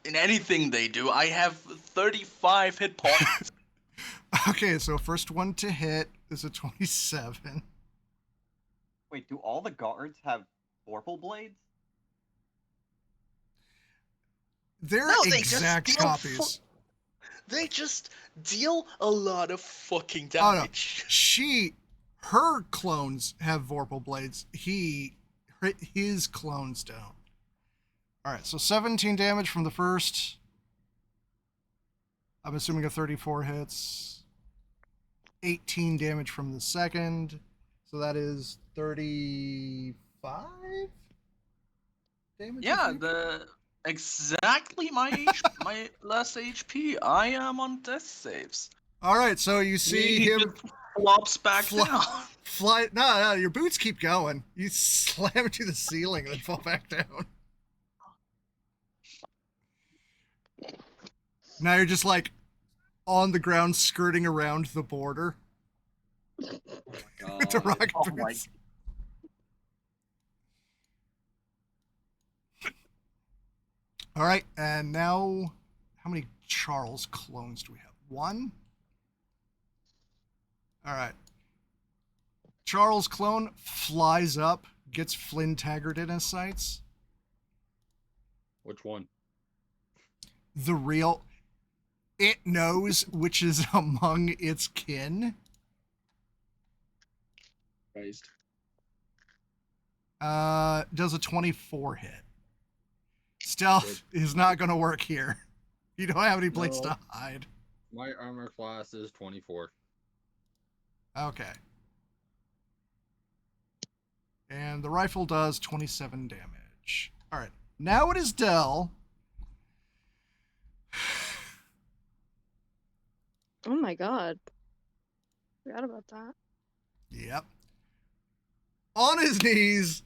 In anything they do, I have 35 hit points. Okay, so first one to hit is a 27. Wait, do all the guards have Vorpal blades? They're No, they just exact deal copies. They just deal a lot of fucking Oh, no. damage. Her clones have Vorpal blades. His clones don't. All right, so 17 damage from the first. I'm assuming a 34 hits. 18 damage from the second. So that is 35 damage. I Yeah, think? exactly my my last HP. I am on death saves. All right, so you see He him just flops back Flo- down. fly. No, your boots keep going. You slam to the ceiling and then fall back down. Now you're just like on the ground skirting around the border. the God. rocket Oh my- boots. All right, and now, how many Charles clones do we have? One? All right. Charles clone flies up, gets Flynn Taggart in his sights. Which one? The real. It knows which is among its kin. Christ. Does a 24 hit. Stealth is not going to work here. You don't have any place No. to hide. My armor class is 24. Okay. And the rifle does 27 damage. All right. Now it is Dell. Oh my god. Forgot about that. Yep. On his knees,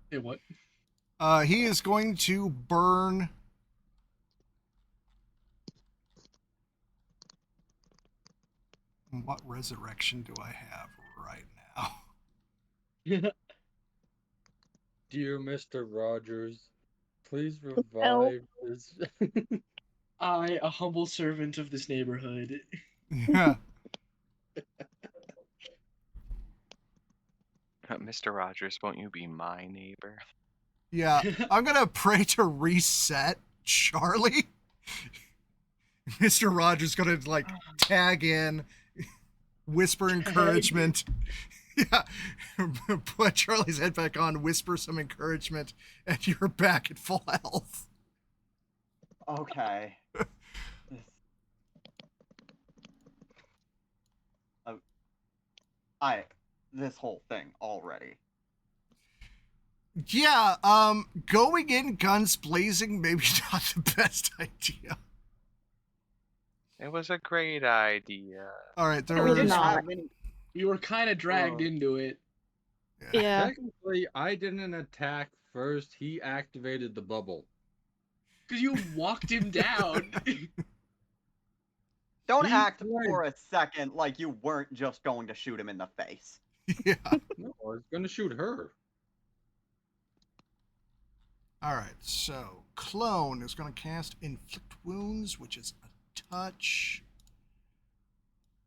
Hey, what? he is going to burn. What resurrection do I have right now? Dear Mr. Rogers, please Help. revive this. I, a humble servant of this neighborhood. Yeah. Mr. Rogers, won't you be my neighbor? Yeah. I'm going to pray to reset Charlie. Mr. Rogers going to like tag in, whisper encouragement. Yeah. Put Charlie's head back on, whisper some encouragement, and you're back at full health. Okay. Oh, this whole thing already. Yeah, going in guns blazing, maybe not the best idea. It was a great idea. All right, We did there's not. We were kind of dragged Oh. into it. Yeah. Technically, I didn't attack first. He activated the bubble. Because you walked him down. Don't He act tried. for a second like you weren't just going to shoot him in the face. Yeah. No, I was gonna shoot her. All right, so clone is going to cast inflict wounds, which is a touch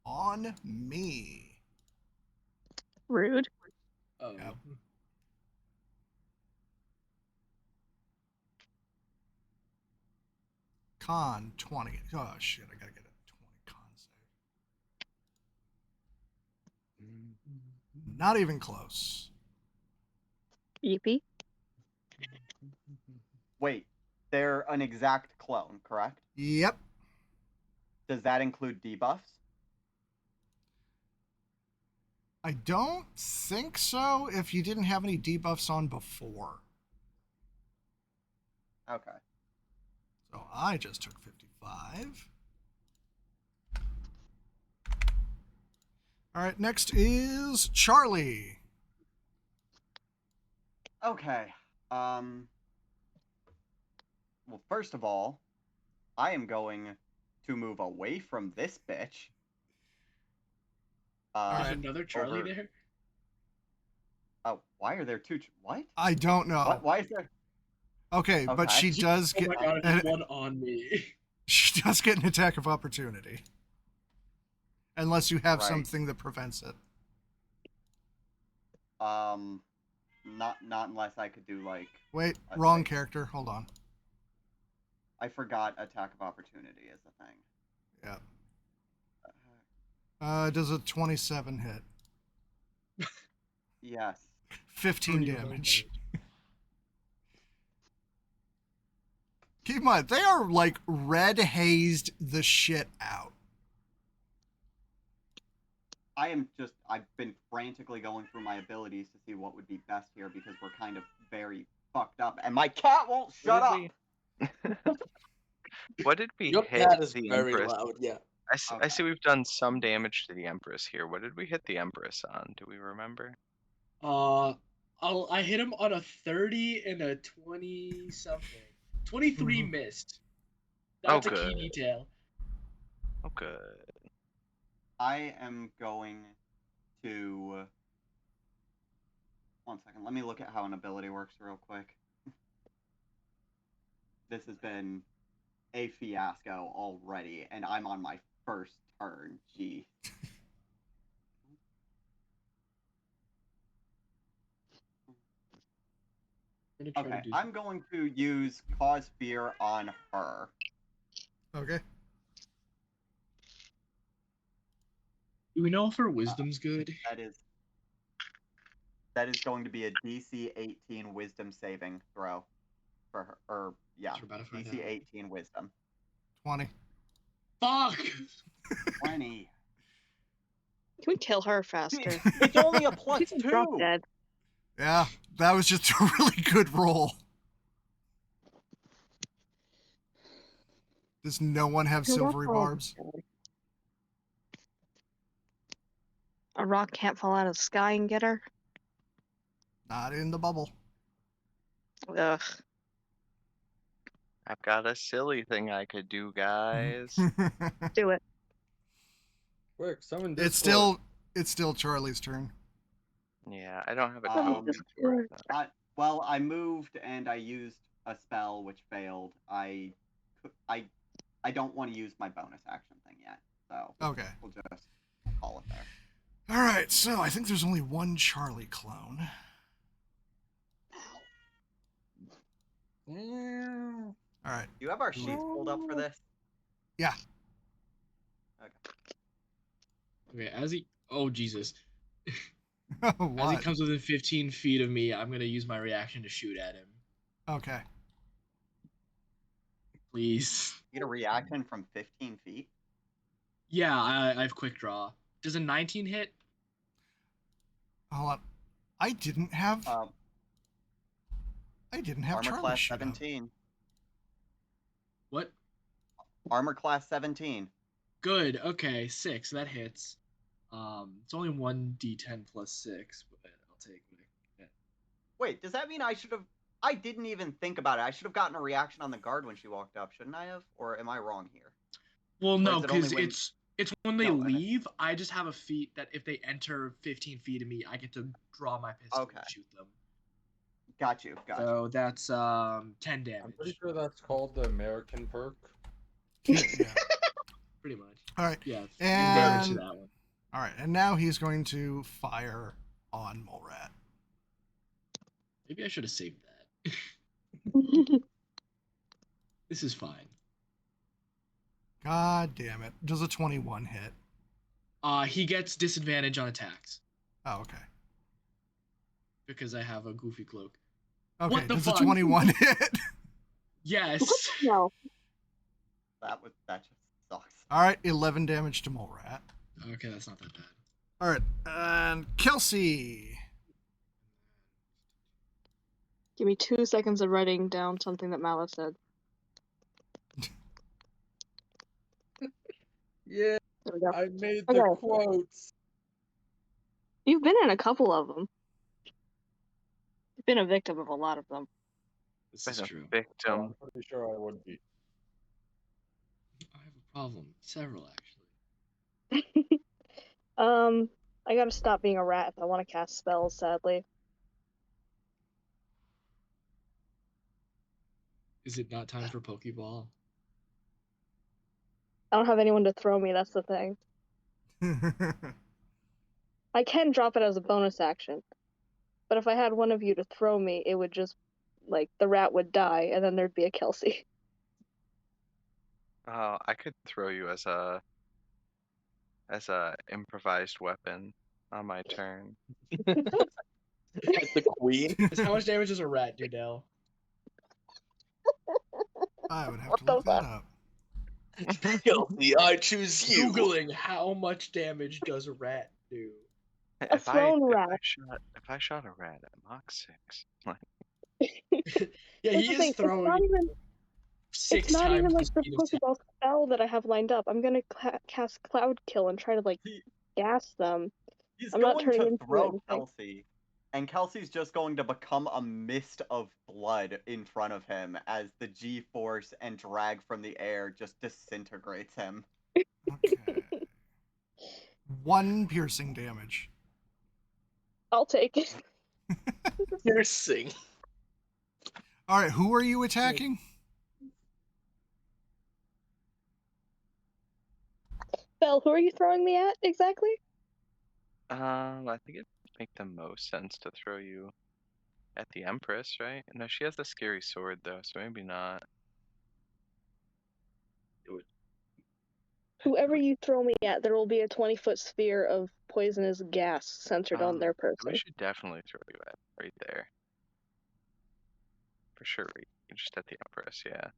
on me. Rude. Oh. Yep. Con 20. Oh shit, I gotta get a 20 con save. Not even close. Yippee. Wait, they're an exact clone, correct? Yep. Does that include debuffs? I don't think so if you didn't have any debuffs on before. Okay. So I just took 55. All right, next is Charlie. Okay. Well, first of all, I am going to move away from this bitch. There's Alright. another Charlie over- there? Oh, why are there two? What? I don't know. What? Why is there? Okay, but Okay. she does Oh get my god, there's one on me. she does get an attack of opportunity. Unless you have Right. something that prevents it. Not unless I could do like. Wait, I wrong see. character. Hold on. I forgot attack of opportunity is a thing. Yeah. Does a 27 hit? Yes. 15 Pretty damage. Keep in mind, they are like red hazed the shit out. I've been frantically going through my abilities to see what would be best here because we're kind of very fucked up and my cat won't shut up! What did we Your hit cat is the very Empress? loud, yeah. I see we've done some damage to the Empress here. What did we hit the Empress on? Do we remember? I hit him on a 30 and a 20 something. 23 Mhm. missed. Oh, That's a good. key detail. Oh, good. I am going to. One second. Let me look at how an ability works real quick. This has been a fiasco already, and I'm on my first turn. Gee. I'm gonna try Okay, to do I'm going to use Cause Fear on her. Okay. Do we know if her wisdom's good? That is going to be a DC 18 Wisdom saving throw for her. Or yeah, We're about to find DC out. 18 Wisdom. 20. Fuck! 20. Can we kill her faster? It's only a plus She's a drop 2. dead. Yeah, that was just a really good roll. Does no one have Who silvery else? barbs? A rock can't fall out of the sky and get her? Not in the bubble. Ugh. I've got a silly thing I could do, guys. Do it. Quick, summon it's Discord. still Charlie's turn. Yeah, I don't have a Um, token for it. though. Well, I moved and I used a spell which failed. I don't want to use my bonus action thing yet, so Okay. we'll just call it there. All right, so I think there's only one Charlie clone. All right. Do you have our sheets pulled up for this? Yeah. Okay, as he. Oh, Jesus. What? As he comes within 15 feet of me, I'm gonna use my reaction to shoot at him. Okay. Please. You get a reaction from 15 feet? Yeah, I have quick draw. Does a 19 hit? Hold on. I didn't have Armor Charlie class shoot up. 17. What? Armor class 17. Good. Okay, 6. That hits. It's only 1d10 plus 6, but I'll take it. Wait, does that mean I should have? I didn't even think about it. I should have gotten a reaction on the guard when she walked up, shouldn't I have? Or am I wrong here? Well, no, is it only because when- it's when they No, leave. I just have a feat that if they enter 15 feet of me, I get to draw my pistol Okay. and shoot them. Got you. So that's 10 I'm damage. pretty sure that's called the American perk. Yeah. Pretty much. All right. Yeah. And- Damage to that one. All right, and now he's going to fire on Morat. Maybe I should have saved that. This is fine. God damn it. Does a 21 hit? He gets disadvantage on attacks Oh, okay. because I have a goofy cloak. Okay, What the does fuck? a 21 hit? Yes. No. That just sucks. All right, 11 damage to Morat. Okay, that's not that bad. All right, and Kelsey. Give me 2 seconds of writing down something that Mala said. Yeah, There we go. I made the Okay. quotes. You've been in a couple of them. You've been a victim of a lot of them. This is Been a true. Oh, victim. I'm pretty sure I would be. I have a problem. Several, actually. I gotta stop being a rat if I want to cast spells, sadly. Is it not time for Pokeball? I don't have anyone to throw me, that's the thing. I can drop it as a bonus action. But if I had one of you to throw me, it would just, like, the rat would die, and then there'd be a Kelsey. Oh, I could throw you as a improvised weapon on my turn. The queen. How much damage does a rat do, Dell? I would have What to the look that fuck? up. Guilty, I choose you. Googling how much damage does a rat do. If thrown rat. If I shot a rat at Mach 6, like, Yeah, That's he the thing, is throwing six it's not even times like the the speed of sound. Pokeball spell that I have lined up. I'm gonna cast Cloud Kill and try to, like, He- gas them. He's I'm not going turning to into throw anything. Kelsey, and Kelsey's just going to become a mist of blood in front of him as the G-force and drag from the air just disintegrates him. Okay. 1 piercing damage. I'll take it. Piercing. All right, who are you attacking? Belle, who are you throwing me at exactly? I think it would make the most sense to throw you at the Empress, right? No, she has the scary sword though, so maybe not. Whoever you throw me at, there will be a 20-foot sphere of poisonous gas centered on their We person. should definitely throw you at right there. For sure, just at the Empress, yeah.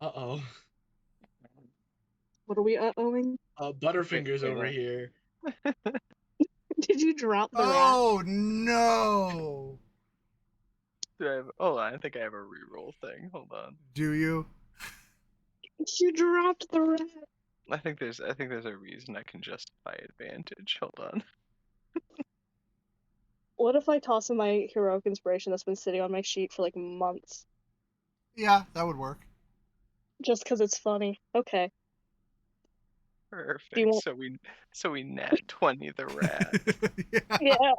Uh-oh. What are we uh-ohing? Butterfingers over here. Did you drop the rat? Oh no! Do I have? Oh, I think I have a reroll thing. Hold on. Do you? You dropped the rat. I think there's a reason I can justify advantage. Hold on. What if I toss in my heroic inspiration that's been sitting on my sheet for like months? Yeah, that would work. Just because it's funny. Okay. Perfect. Do you want... So we nat 20 the rat. Yeah.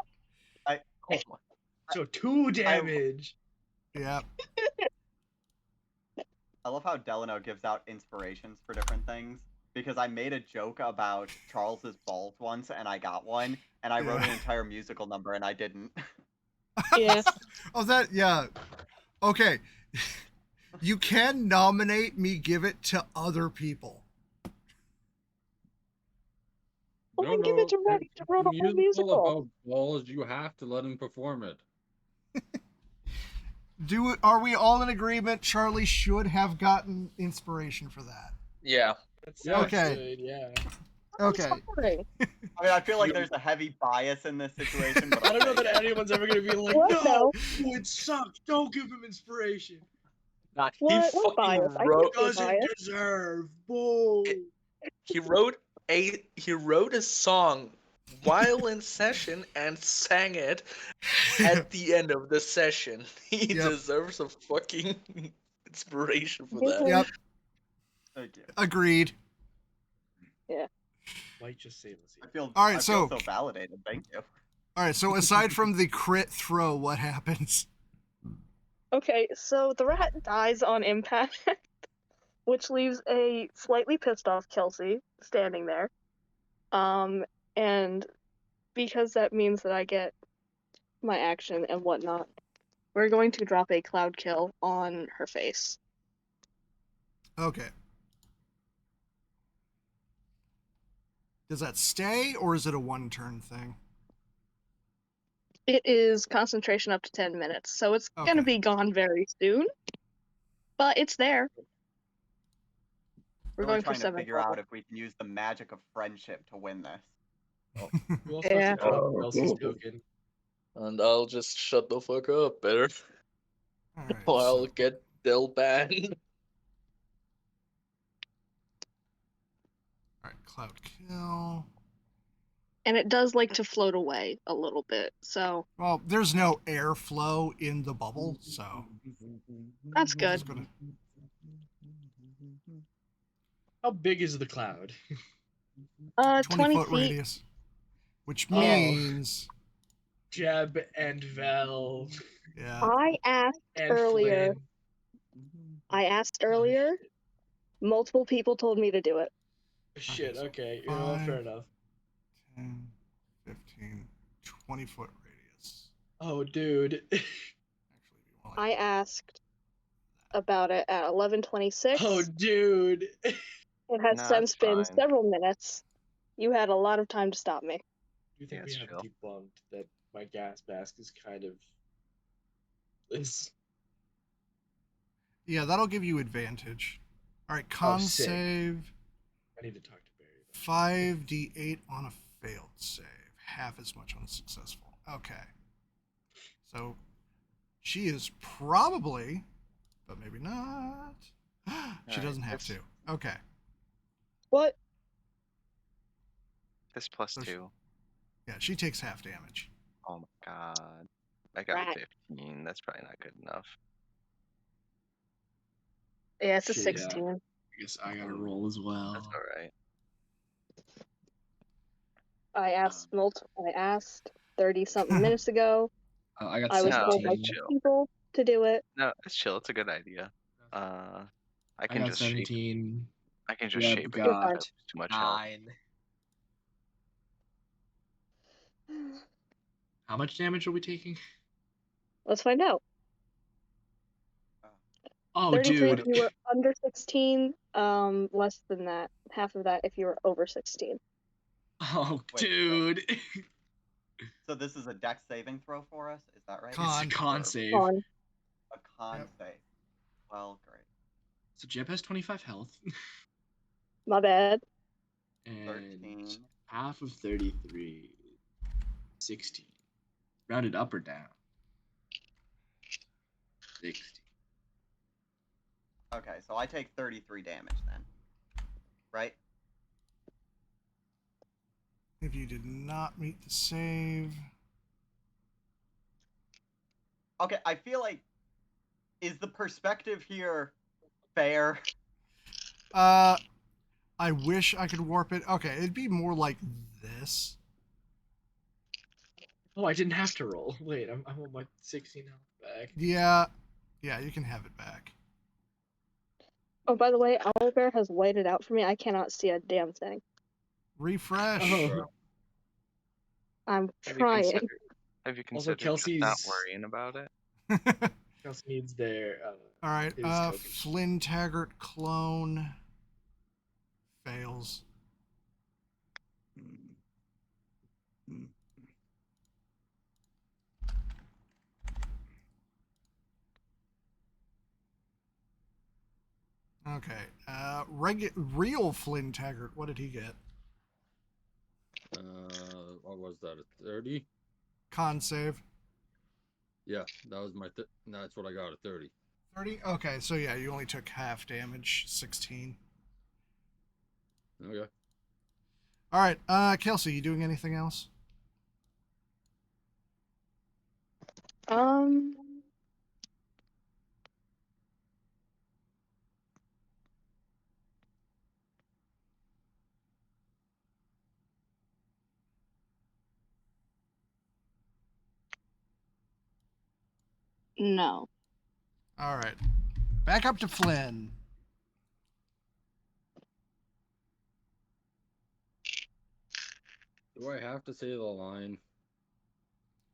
So 2 damage. Yeah. I love how Delano gives out inspirations for different things. Because I made a joke about Charles's balls once, and I got one, and I wrote an entire musical number, and I didn't. Yeah. Oh, yeah. Okay. You can nominate me, give it to other people. Well, then give it to Red. He wrote a whole musical. About balls, you have to let him perform it. Are we all in agreement? Charlie should have gotten inspiration for that. Yeah. That sounds Okay. good, yeah. Okay. I mean, I feel like there's a heavy bias in this situation, but I don't know that anyone's ever gonna be like, What? no, it sucks. Don't give him inspiration. Not he What fucking bias? I wrote. can see Doesn't bias. deserve. Bull. He wrote a song while in session and sang it at the end of the session. He Yep. deserves a fucking inspiration for that. Yep. Thank you. Agreed. Yeah. Might just say I feel All right, I so- feel so validated. Thank you. All right, so aside from the crit throw, what happens? Okay, so the rat dies on impact, which leaves a slightly pissed off Kelsey standing there. And because that means that I get my action and whatnot, we're going to drop a cloud kill on her face. Okay. Does that stay, or is it a one-turn thing? It is concentration up to 10 minutes, so it's Okay. gonna be gone very soon. But it's there. We're Really going for trying to 7 figure out if we can use the magic of friendship to win this. Who else Yeah. wants to drop Kelsey's token? And I'll just shut the fuck up, better. All right. Or I'll So, get Del banned. all right, cloud kill. And it does like to float away a little bit, so Well, there's no airflow in the bubble, so that's good. just gonna. How big is the cloud? 20 20-foot feet. radius, which Oh. means Jeb and Vel yeah. I asked and earlier. Flynn. I asked earlier. Multiple people told me to do it. Shit, so okay, you know, fair 5, enough. 10, 15, 20-foot radius. Oh, dude. Actually, it'd be more like I asked about it at 11:26. Oh, dude. It has No, since that's been fine. several minutes. You had a lot of time to stop me. Do you think Yeah, we it's have chill. debunked that my gas mask is kind of is yeah, that'll give you advantage. All right, con sick. save I need to talk to Barry about 5d8 on a failed save, half as much on a successful. Okay, so she is probably, but maybe not. She Alright, doesn't have this- to. Okay. What? This plus There's- 2. Yeah, she takes half damage. Oh my god. I got Rat. 15. That's probably not good enough. Yeah, it's a Shit, yeah. 16. I guess I gotta roll as well. That's all right. I asked 30 something minutes ago. I got I was 17. told by that's 6 chill. people to do it. No, it's chill. It's a good idea. I I can got just shape. 17. I can just Reb shape it. You're fine. got Too much health. 9. How much damage are we taking? Let's find out. Oh, 33 dude. if you were under 16, less than that. Half of that if you were over 16. Oh, Wait, so- dude. So this is a dex saving throw for us, is that right? Con. It's a con Or save. On. a con Yep. save. Well, great. So Jeb has 25 health. My bad. And 13. half of 33. 16. Rounded up or down? 60. Okay, so I take 33 damage then. Right? If you did not meet the save. Okay, I feel like, is the perspective here fair? I wish I could warp it. Okay, it'd be more like this. Oh, I didn't have to roll. Wait, I want my 16 health back. Yeah, you can have it back. Oh, by the way, Owlbear has whited out for me. I cannot see a damn thing. Refresh. Oh. I'm Have you trying. considered? Have you Also, considered just not Kelsey's- worrying about it? Kelsey needs their. All right. his token. Flynn Taggart clone fails. Okay. Real Flynn Taggart. What did he get? What was that? A 30? Con save. Yeah, that was my. That's what I got. A 30. 30. Okay, so yeah, you only took half damage. 16. Okay. All right. Kelsey, you doing anything else? No. All right. Back up to Flynn. Do I have to say the line?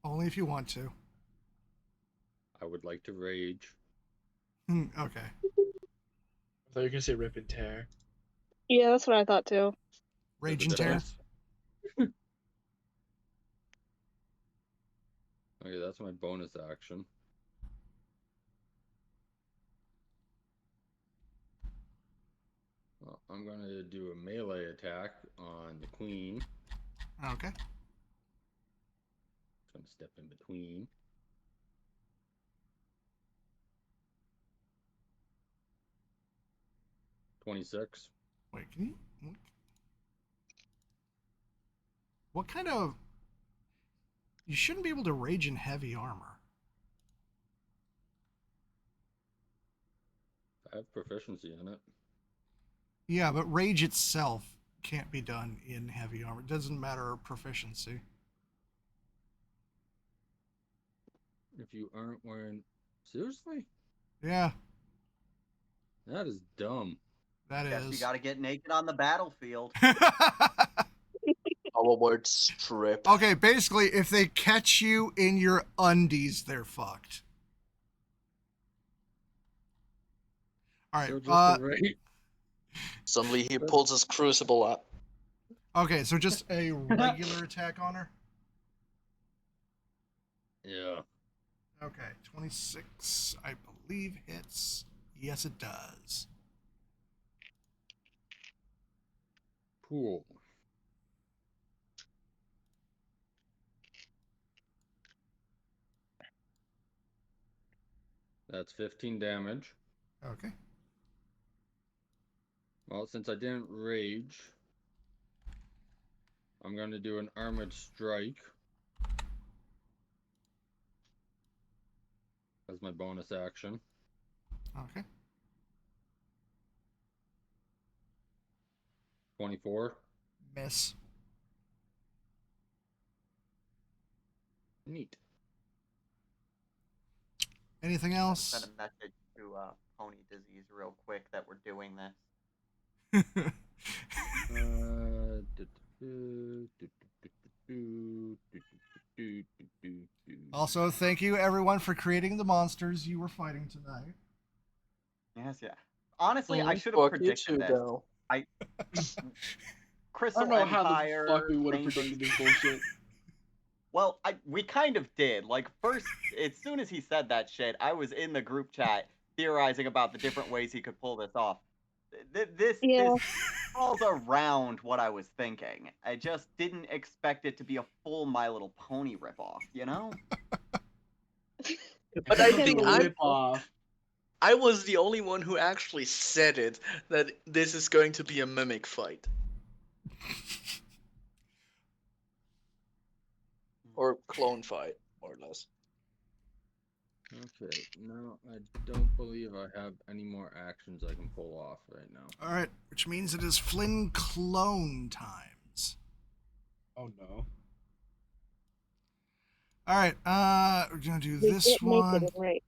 Only if you want to. I would like to rage. Okay. I thought you were gonna say rip and tear. Yeah, that's what I thought too. Rage Is and it tear. dice? Okay, that's my bonus action. Well, I'm gonna do a melee attack on the queen. Okay. Gonna step in between. $26. Wait, can you? What kind of? You shouldn't be able to rage in heavy armor. I have proficiency in it. Yeah, but rage itself can't be done in heavy armor. It doesn't matter proficiency. If you aren't wearing. Seriously? Yeah, That is dumb. that Guess you is. gotta get naked on the battlefield. Our word strip. Okay, basically, if they catch you in your undies, they're fucked. All So right. just a rage. Suddenly he pulls his crucible up. Okay, so just a regular attack on her. Yeah. Okay, 26, I believe hits. Yes, it does. Cool. That's 15 damage. Okay. Well, since I didn't rage, I'm going to do an armored strike. as my bonus action. Okay. 24. Miss. Neat. Anything Send else? a message to Pony Disease real quick that we're doing this. Also, thank you everyone for creating the monsters you were fighting tonight. Yes, yeah. Honestly, I should have Fuck you predicted too, this. though. I I Crystal don't know how the Empire. fuck we would have Rainbow predicted this bullshit. Well, we kind of did. Like, first, as soon as he said that shit, I was in the group chat theorizing about the different ways he could pull this off. This Yeah. falls around what I was thinking. I just didn't expect it to be a full My Little Pony ripoff, you know? But If I it was think a rip-off. I was the only one who actually said it, that this is going to be a mimic fight. Or clone fight, more or less. Okay, no, I don't believe I have any more actions I can pull off right now. All right, which means it is Flynn clone times. Oh no. All right, we're gonna do They this get one. naked and rape.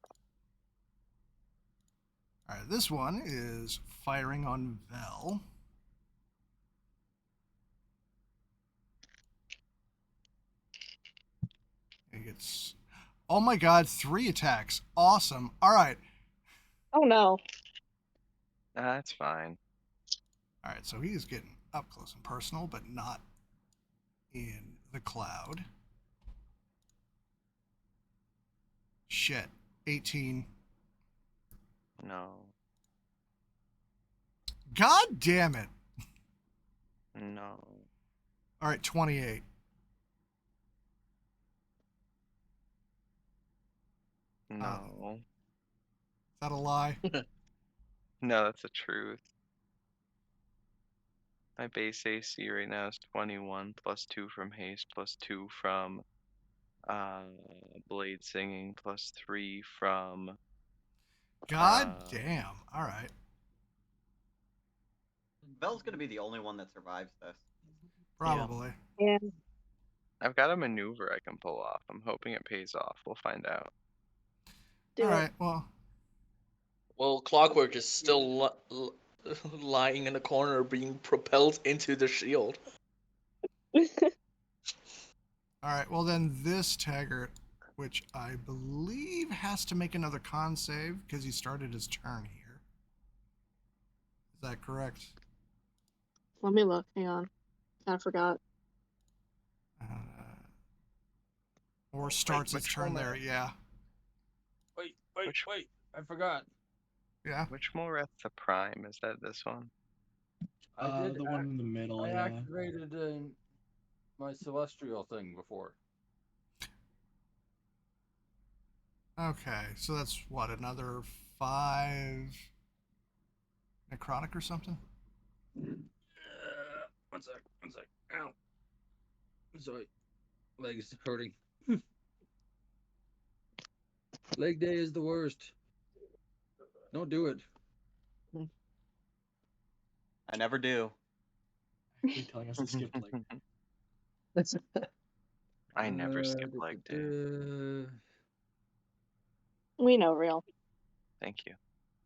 All right, this one is firing on Vel. He gets, oh my god, 3 attacks. Awesome. All right. Oh no. That's fine. All right, so he's getting up close and personal, but not in the cloud. Shit. 18. No. God damn it. No. All right, 28. No. Is that a lie? No, that's the truth. My base AC right now is 21 plus 2 from haste plus 2 from blade singing plus 3 from God damn. All right. Belle's gonna be the only one that survives this. Probably. Yeah. I've got a maneuver I can pull off. I'm hoping it pays off. We'll find out. Do All it. right, well, Well, Clockwork is still lying in the corner, being propelled into the shield. all right. Well, then this Taggart, which I believe has to make another con save because he started his turn here. Is that correct? Let me look. Hang on. I forgot. Or starts his which turn one? there, yeah. Wait, Which- I forgot. Yeah. Which Moreth the Prime? Is that this one? The one in the middle, I yeah. activated my celestial thing before. Okay, so that's what, another 5 necrotic or something? One sec. Ow. Sorry. Leg's hurting. Leg day is the worst. Don't do it. I never do. Actually telling us to skip like I never skip leg day. We know, real. Thank you.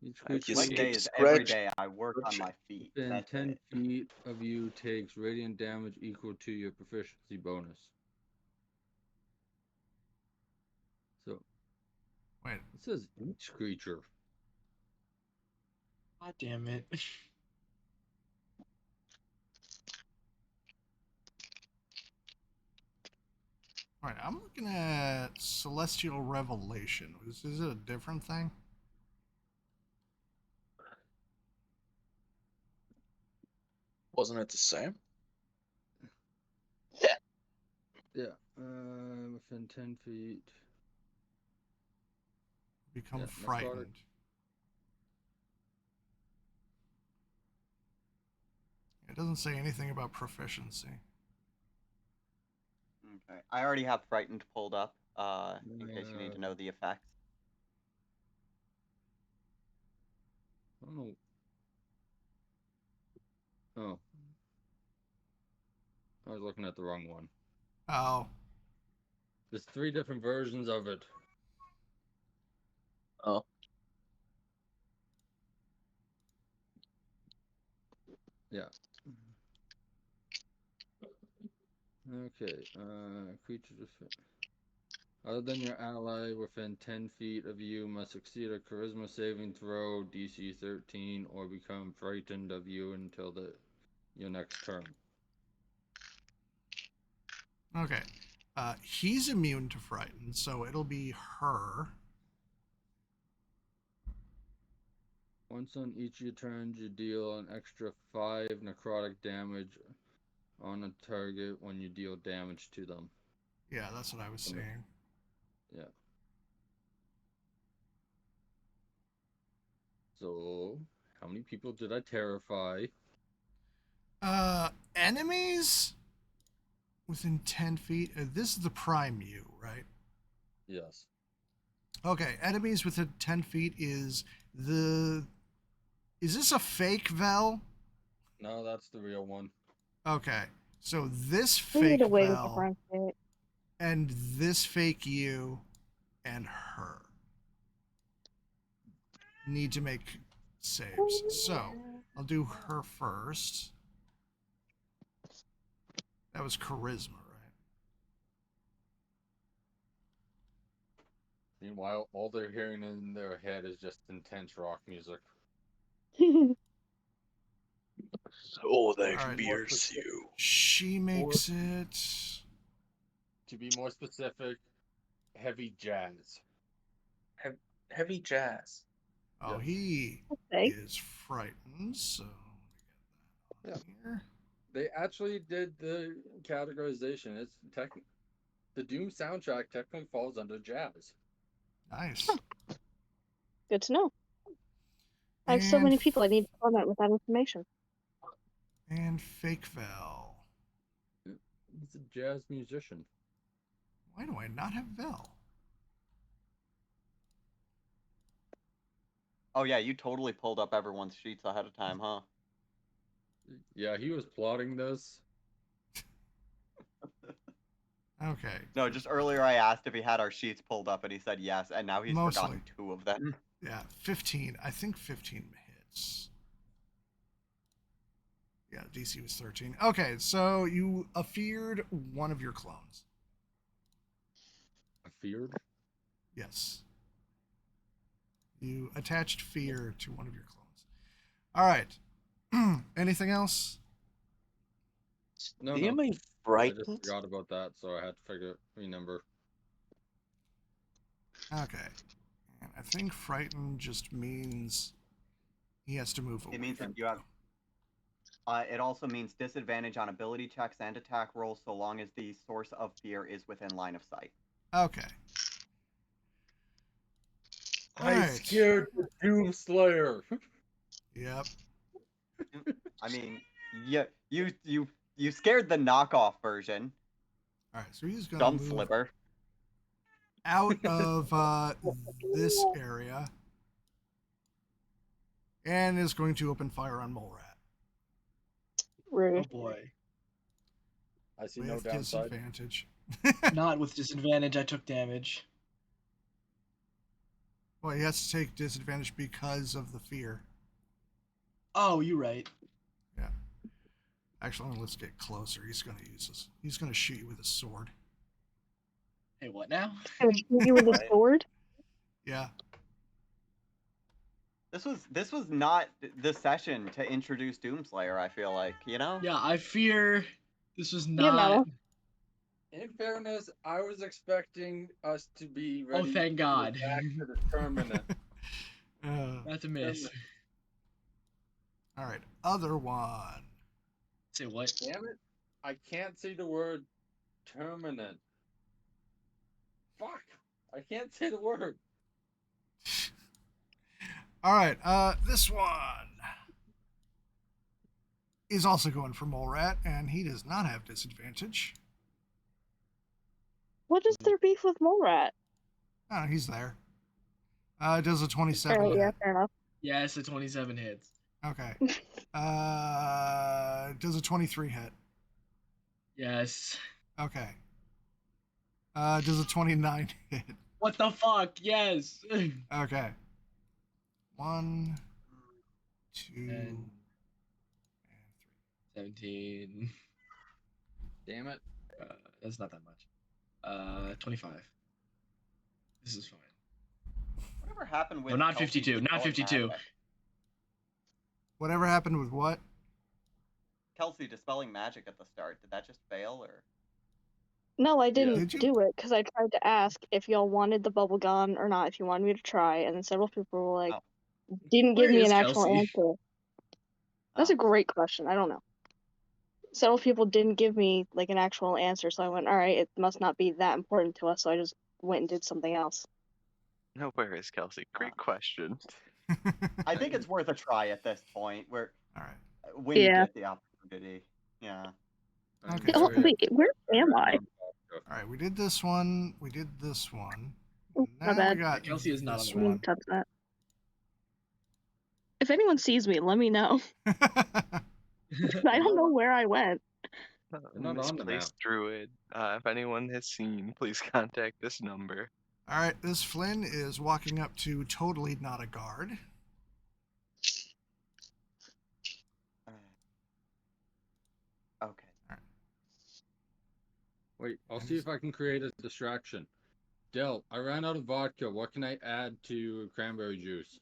Each I creature Leg skip day is scratch- every day I work on my feet. within That's 10 it. feet of you takes radiant damage equal to your proficiency bonus. So Wait, it says each creature. God damn it. all right, I'm looking at Celestial Revelation. Is it a different thing? Wasn't it the same? Yeah. Within 10 feet. Become Yeah, frightened. necrotic. It doesn't say anything about proficiency. Okay. I already have Frightened pulled up, in case you need to know the effects. Oh. Oh. I was looking at the wrong one. Oh. There's 3 different versions of it. Oh. Yeah. Okay. Creatures other than your ally within 10 feet of you must succeed a charisma saving throw, DC 13, or become frightened of you until your next turn. Okay. He's immune to frighten, so it'll be her. Once on each of your turns, you deal an extra 5 necrotic damage on a target when you deal damage to them. Yeah, that's what I was saying. Yeah. So, how many people did I terrify? Enemies within 10 feet. This is the prime you, right? Yes. Okay, enemies within 10 feet is the. Is this a fake Vel? No, that's the real one. Okay, so this We need fake a way to Vel differentiate. and this fake you and her need to make saves. So I'll do her first. That was charisma, right? Meanwhile, all they're hearing in their head is just intense rock music. So that Alright. beers you. She makes it. To be more specific, heavy jazz. Heavy jazz. Oh, Yes. he Okay. is frightened, so let me get that on here. They actually did the categorization. It's the Doom soundtrack technically falls under jazz. Nice. Good to know. I have so many people I need to comment with that information. And fake Vel. He's a jazz musician. Why do I not have Vel? Oh yeah, you totally pulled up everyone's sheets ahead of time, huh? Yeah, he was plotting this. Okay. No, just earlier I asked if he had our sheets pulled up and he said yes, and now he's Mostly. forgotten 2 of them. Yeah, 15. I think 15 hits. Yeah, DC was 13. Okay, so you feared one of your clones. Feared? Yes. You attached fear to one of your clones. All right. Anything else? No, Am no. I I just frightened? forgot about that, so I had to remember. Okay. And I think frightened just means he has to move away. It means from that you have. It also means disadvantage on ability checks and attack rolls so long as the source of fear is within line of sight. Okay. All I right. scared the Doomslayer. Yep. I mean, you scared the knockoff version. All right. So he's gonna Dumb move slipper. out of this area and is going to open fire on Mole Rat Oh Rude. boy. I see with no downside. disadvantage. Not with disadvantage, I took damage. Well, he has to take disadvantage because of the fear. Oh, you're right. Yeah. Actually, let's get closer. He's going to use this. He's going to shoot you with a sword. Hey, what now? Gonna shoot you with a Right. sword? Yeah. This was not the session to introduce Doomslayer, I feel like, you know? Yeah, I fear this was Yeah, not. Mama. In fairness, I was expecting us to be Oh, ready thank to God. go back to the tournament. That's a miss. All right. Other one. Say what? Damn it. I can't say the word terminant. Fuck. I can't say the word. All right. This one is also going for Mole Rat, and he does not have disadvantage. What is their beef with Mole Rat? Oh, he's there. Does a 27 Alright, yeah, hit. fair enough. Yes, a 27 hits. Okay. Does a 23 hit? Yes. Okay. Does a 29 hit? What the fuck? Yes. Okay. 1, 2, And 17. Damn it. That's not that much. 25. This is fine. Whatever happened with No, not Kelsey 52. Not dispelling 52. magic? Whatever happened with what? Kelsey dispelling magic at the start. Did that just fail or? No, I Did didn't you? do it because I tried to ask if y'all wanted the bubble gun or not, if you wanted me to try, and then several people were like, Oh. didn't Where give me is an actual Kelsey? answer. That's a great question. I don't know. Several people didn't give me like an actual answer, so I went, all right, it must not be that important to us, so I just went and did something else. No, where is Kelsey? Great question. I think it's worth a try at this point. Where All right. when you Yeah. get the opportunity. Yeah. Okay. Oh, wait, where am I? All right. We did this one. We did this one. Oh, my Now we bad. got Kelsey is not this on I the one. didn't touch that. If anyone sees me, let me know. I don't know where I went. Not on the map. Misplaced druid. If anyone has seen, please contact this number. All right. This Flynn is walking up to totally not a guard. Okay. Wait, I'll see if I can create a distraction. Del, I ran out of vodka. What can I add to cranberry juice?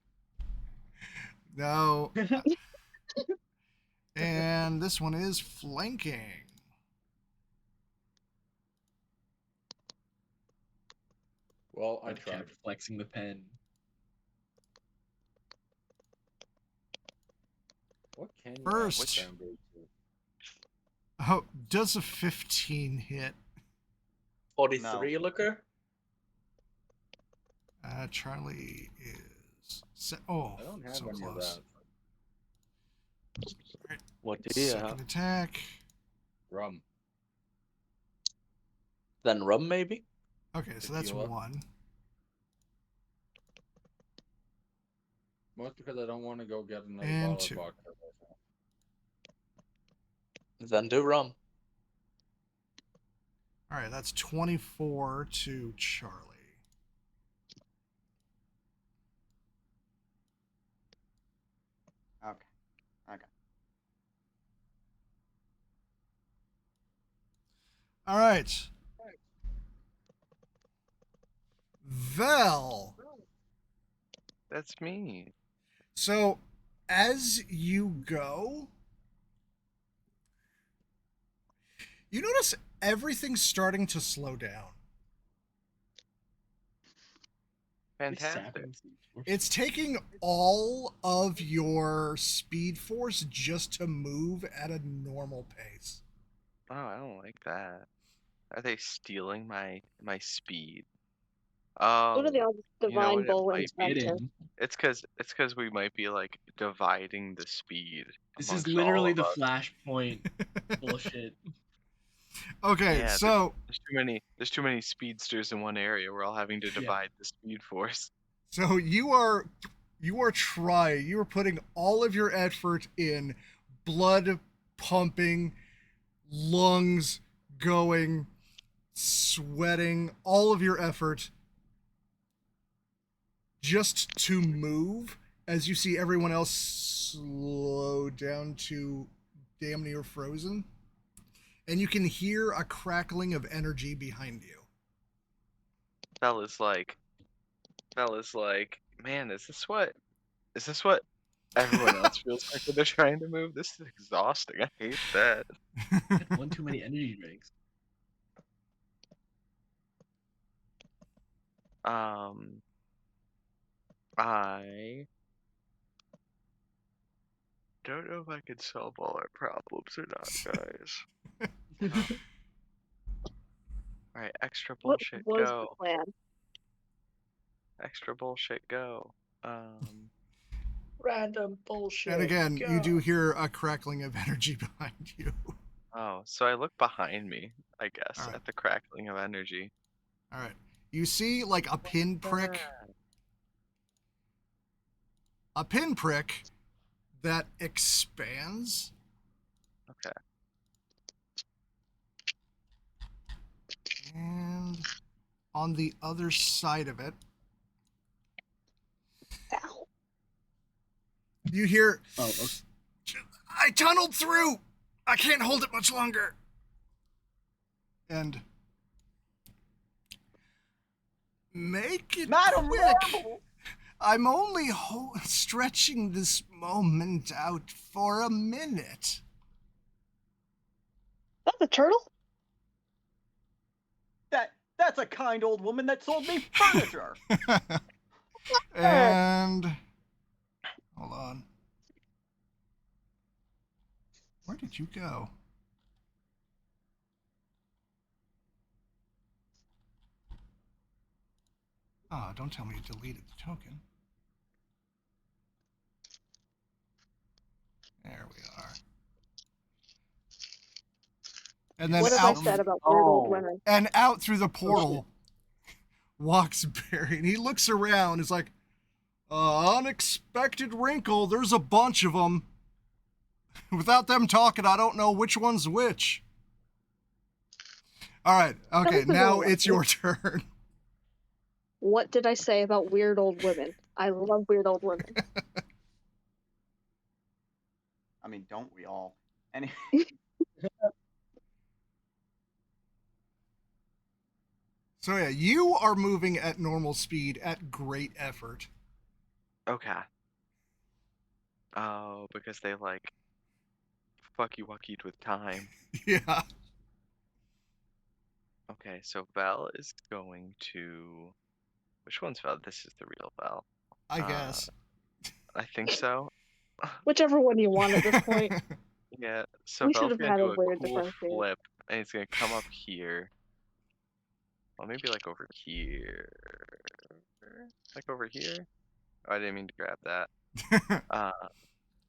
No. And this one is flanking. Well, I I tried. kept flexing the pen. What can you First. add to cranberry juice? Oh, does a 15 hit? 43 looker. Charlie is. Oh, I don't have so any of close. that. What do you Second have? attack. Rum. Then rum, maybe? Okay, so that's Tequila. 1. Mostly because I don't want to go get another And bottle 2. of vodka. Then do rum. All right, that's 24 to Charlie. Okay. Okay. All right. Vel. That's me. So, as you go, you notice everything's starting to slow down. Fantastic. It's taking all of your speed force just to move at a normal pace. Oh, I don't like that. Are they stealing my speed? Oh, What are the odds of you know divine what it bowl might be? inspector? Hidden. It's cause we might be like dividing the speed. This is amongst all literally of the us. flashpoint bullshit. Okay, Yeah, so there's too many speedsters in one area. We're all having to divide the speed force. so you are putting all of your effort in, blood pumping, lungs going, sweating, all of your effort just to move as you see everyone else slow down to damn near frozen. And you can hear a crackling of energy behind you. Bella's like, man, is this what everyone else feels like when they're trying to move? This is exhausting. I hate that. I had one too many energy drinks. I don't know if I can solve all our problems or not, guys. All right, extra What bullshit, was the go. plan? Extra bullshit, go. Random bullshit. And again, you go. do hear a crackling of energy behind you. Oh, so I look behind me, I guess, All right. at the crackling of energy. All right. You see like a pinprick a pinprick that expands. Okay. And on the other side of it, Ow. you hear, Oh, okay. I tunneled through. I can't hold it much longer. And make it Madam quick. Marvel! I'm only stretching this moment out for a minute. That's a turtle? That's a kind old woman that sold me furniture. And hold on. Where did you go? Oh, don't tell me you deleted the token. There we are. And then What have I out, said about weird old Oh. women? and out through the portal walks Barry, and he looks around. He's like, unexpected wrinkle. There's a bunch of them. Without them talking, I don't know which one's which. All right. Okay, least they're now going it's your turn. What did I say about weird old women? I love weird old women. I mean, don't we all? And So yeah, you are moving at normal speed at great effort. Okay. Oh, because they like fucky wuckied with time. Yeah. Okay, so Val is going to. Which one's Val? This is the real Val. I guess. I think so. Whichever one you want at this point. Yeah, so We Val's should have gonna had do a a weird cool differentiator. flip, and he's gonna come up here. Well, maybe like over here. Like over here? Oh, I didn't mean to grab that.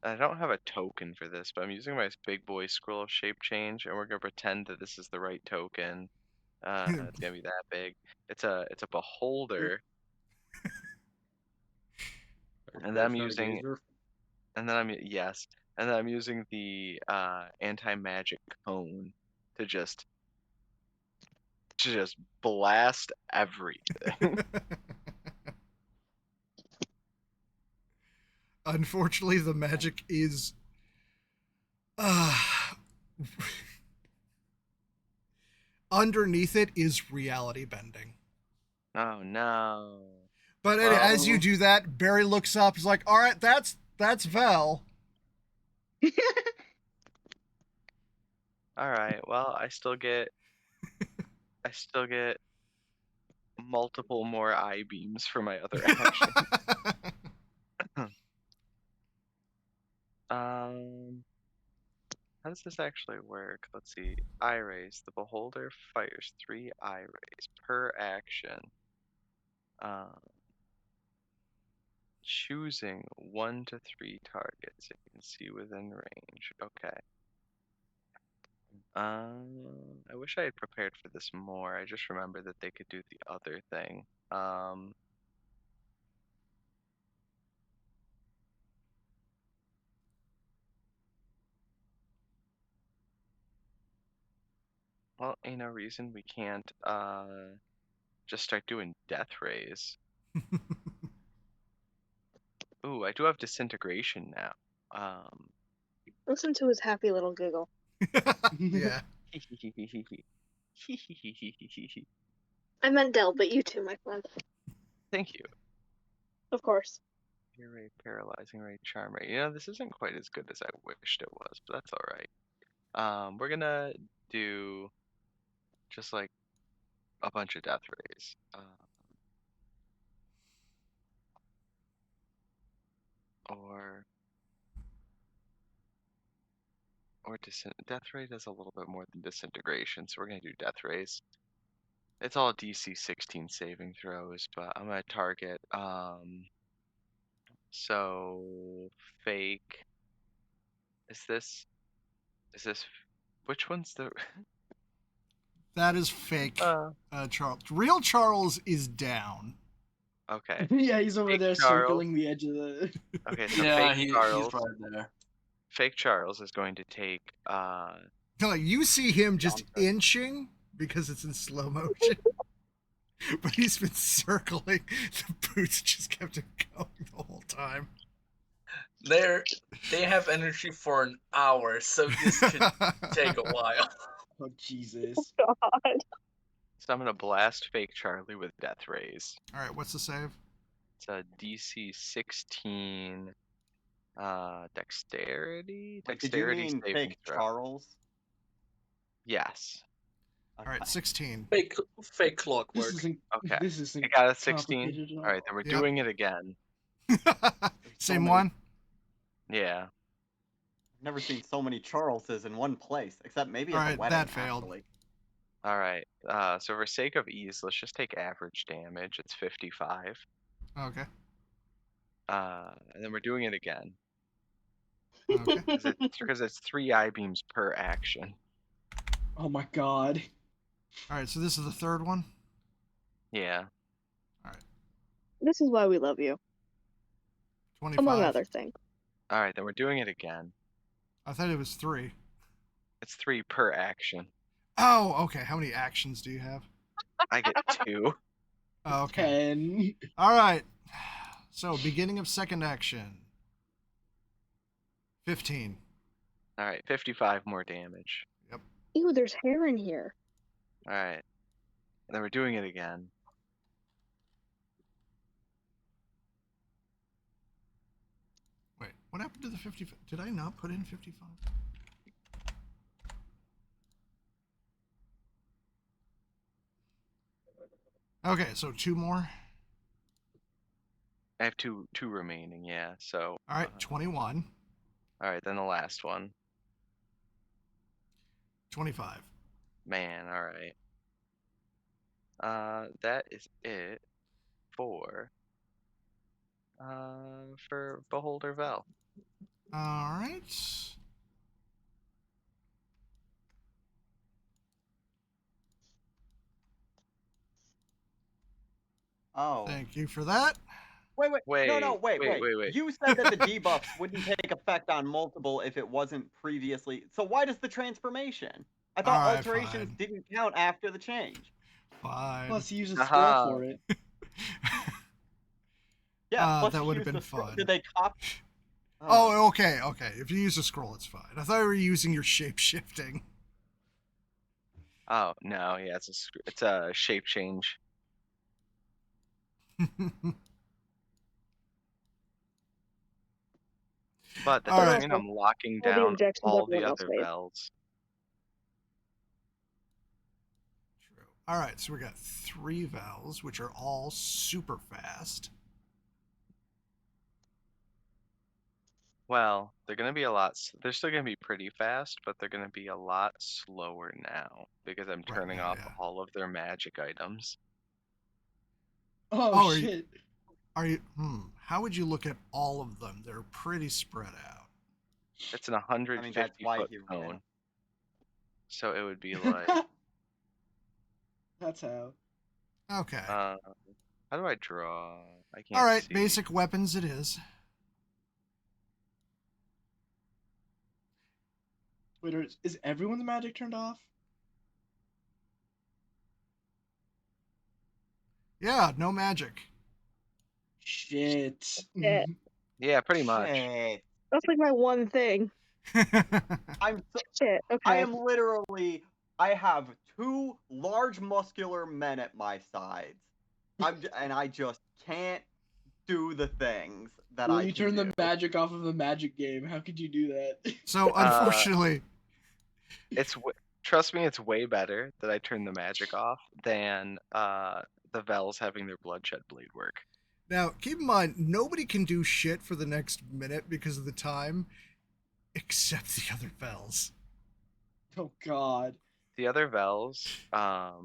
I don't have a token for this, but I'm using my big boy scroll of shape change, and we're gonna pretend that this is the right token. It's gonna be that big. It's a beholder, and then I'm using yes, and then I'm using the anti-magic cone to just blast everything. Unfortunately, the magic is underneath it is reality bending. Oh no. But Well, as you do that, Barry looks up. He's like, "All right, that's Val." all right. Well, I still get multiple more eye beams for my other action. How does this actually work? Let's see. Eye rays. The beholder fires 3 eye rays per action. Choosing 1 to 3 targets it can see within range. Okay. I wish I had prepared for this more. I just remembered that they could do the other thing. Well, ain't no reason we can't just start doing death rays. Ooh, I do have disintegration now. Listen to his happy little giggle. Yeah. I meant Del, but you too, my friend. Thank you. Of course. Fear ray, paralyzing ray, charm ray. You know, this isn't quite as good as I wished it was, but that's all right. We're gonna do just like a bunch of death rays. Or death ray does a little bit more than disintegration, so we're gonna do death rays. It's all DC 16 saving throws, but I'm gonna target so fake. Is this which one's the That is fake. uh Charles. Real Charles is down. Okay. Yeah, he's over Fake there Charles. circling the edge of the. Okay, so Yeah, fake he's Charles. right there. Fake Charles is going to take No, you see him just Down pressure. inching because it's in slow motion. But he's been circling. The boots just kept him going the whole time. They have energy for an hour, so this could take a while. Oh Jesus! God. so I'm gonna blast fake Charlie with Death Rays. All right, what's the save? It's a DC 16 dexterity? Wait, did you Dexterity mean saving fake throw. Charles? Yes. All right, 16. Fake This clockwork. isn't. Okay. This isn't I got a 16. complicated at all. Alright, then we're Yep. doing it again. Same many. one? Yeah. I've never seen so many Charleses in one place, except maybe at Alright, the wedding. that failed. Actually. Alright. So for sake of ease, let's just take average damage. It's 55. Okay. And then we're doing it again. Okay. Because it's 3 I-beams per action. Oh my God! All right, so this is the third one? Yeah. This is why we love you, 25. among other things. Alright, then we're doing it again. I thought it was 3. It's 3 per action. Oh, okay. How many actions do you have? I get 2. Oh, okay. 10. All right. So, beginning of second action. 15. Alright, 55 more damage. Ew, there's hair in here. Alright. And then we're doing it again. Wait, what happened to the 55? Did I not put in 55? Okay, so 2 more. I have two remaining, yeah. So All right, 21. alright, then the last one. 25. Man, alright. That is it for Beholder Vel. All right. Oh. Thank you for that. Wait. No, Wait. You said that the debuffs wouldn't take effect on multiple if it wasn't previously. So why does the transformation? I thought Alright, alterations fine. didn't count after the change. Fine. Plus, he uses Aha. scroll for it. Yeah, plus that you would have used been the scroll. fun. Did they copy? Oh, okay. If you use a scroll, it's fine. I thought you were using your shape shifting. Oh no, yeah, it's a shape change. But that All doesn't right. mean I'm locking All the down objections all the everyone else other made. bells. True. All right, so we got 3 vowels, which are all super fast. Well, they're gonna be they're still gonna be pretty fast, but they're gonna be a lot slower now because I'm Right turning now, off yeah. all of their magic items. Oh, are you- shit! Are you? How would you look at all of them? They're pretty spread out. It's an 150 why foot he ran. cone. So it would be like That's how. Okay. how do I draw? I can't All right, see. basic weapons it is. Wait, is everyone's magic turned off? Yeah, no magic. Shit. Shit. Yeah, pretty much. Shit. That's like my one thing. I'm so, Shit. Okay. I am literally. I have 2 large muscular men at my sides. And I just can't do the things that Well, I you can turned do. the magic off of the magic game. How could you do that? So unfortunately, Trust me, it's way better that I turn the magic off than the Vels having their bloodshed blade work. now keep in mind nobody can do shit for the next minute because of the time, except the other bells. Oh God. The other Vels are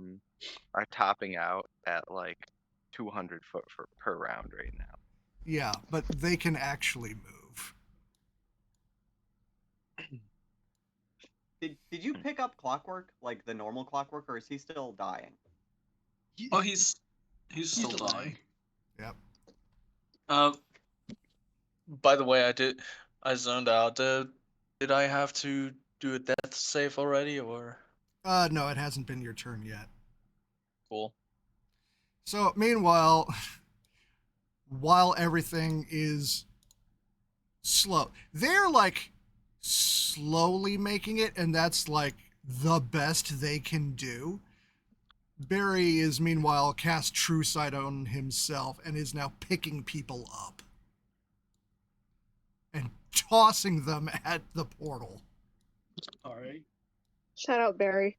topping out at like 200 foot per round right now. Yeah, but they can actually move. Did you pick up Clockwork, like the normal Clockwork, or is he still dying? Oh, he's still dying. Yep. By the way, I zoned out. Did I have to do a death save already, or No, it hasn't been your turn yet. cool? So, meanwhile, while everything is slow, they're like slowly making it, and that's like the best they can do. Barry is meanwhile cast True Sight on himself and is now picking people up and tossing them at the portal. All right. Shout out Barry.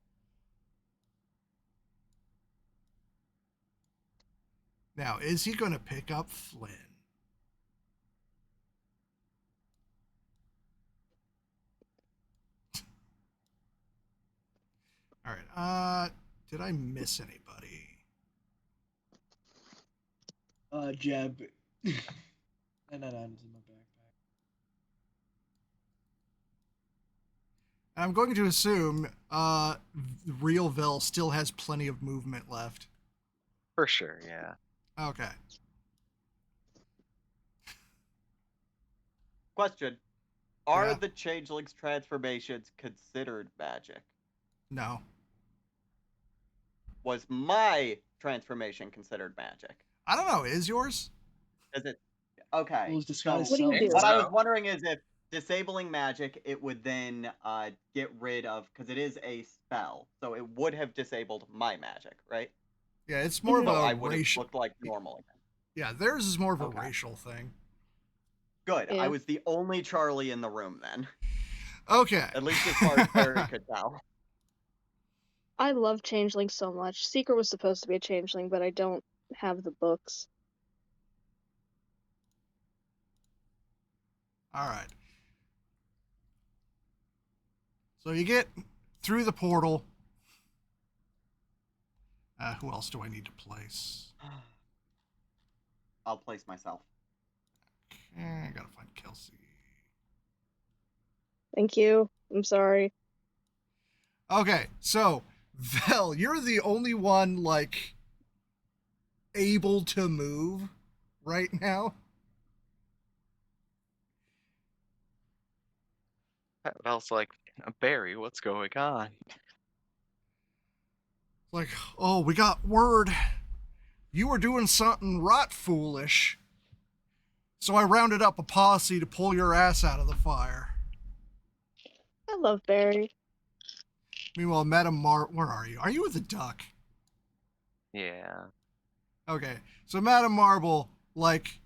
Now, is he going to pick up Flynn? All right. Did I miss anybody? Jeb. And that items in my backpack. I'm going to assume Real Vel still has plenty of movement left. For sure, yeah. Okay. Question: Are Yeah. the changeling's transformations considered magic? No. Was my transformation considered magic? I don't know. Is yours? Is it? Okay. Well, his disguise What do you self. do? What I was So- wondering is if disabling magic, it would then get rid of, because it is a spell, so it would have disabled my magic, right? Yeah, it's more So of I a would have racial. looked like normal again. Yeah, theirs is more of a Okay. racial thing. Good. Yeah. I was the only Charlie in the room then, Okay. at least as far as Barry could tell. I love changelings so much. Seeker was supposed to be a changeling, but I don't have the books. All right. So you get through the portal. Who else do I need to place? I'll place myself. Okay, I gotta find Kelsey. Thank you. I'm sorry. Okay, so Vel, you're the only one like able to move right now. Vel's like, Barry, what's going on? Like, oh, we got word. You were doing something right foolish. So I rounded up a posse to pull your ass out of the fire. I love Barry. Meanwhile, where are you? Are you with the duck? Yeah. Okay, so Madame Marble, like,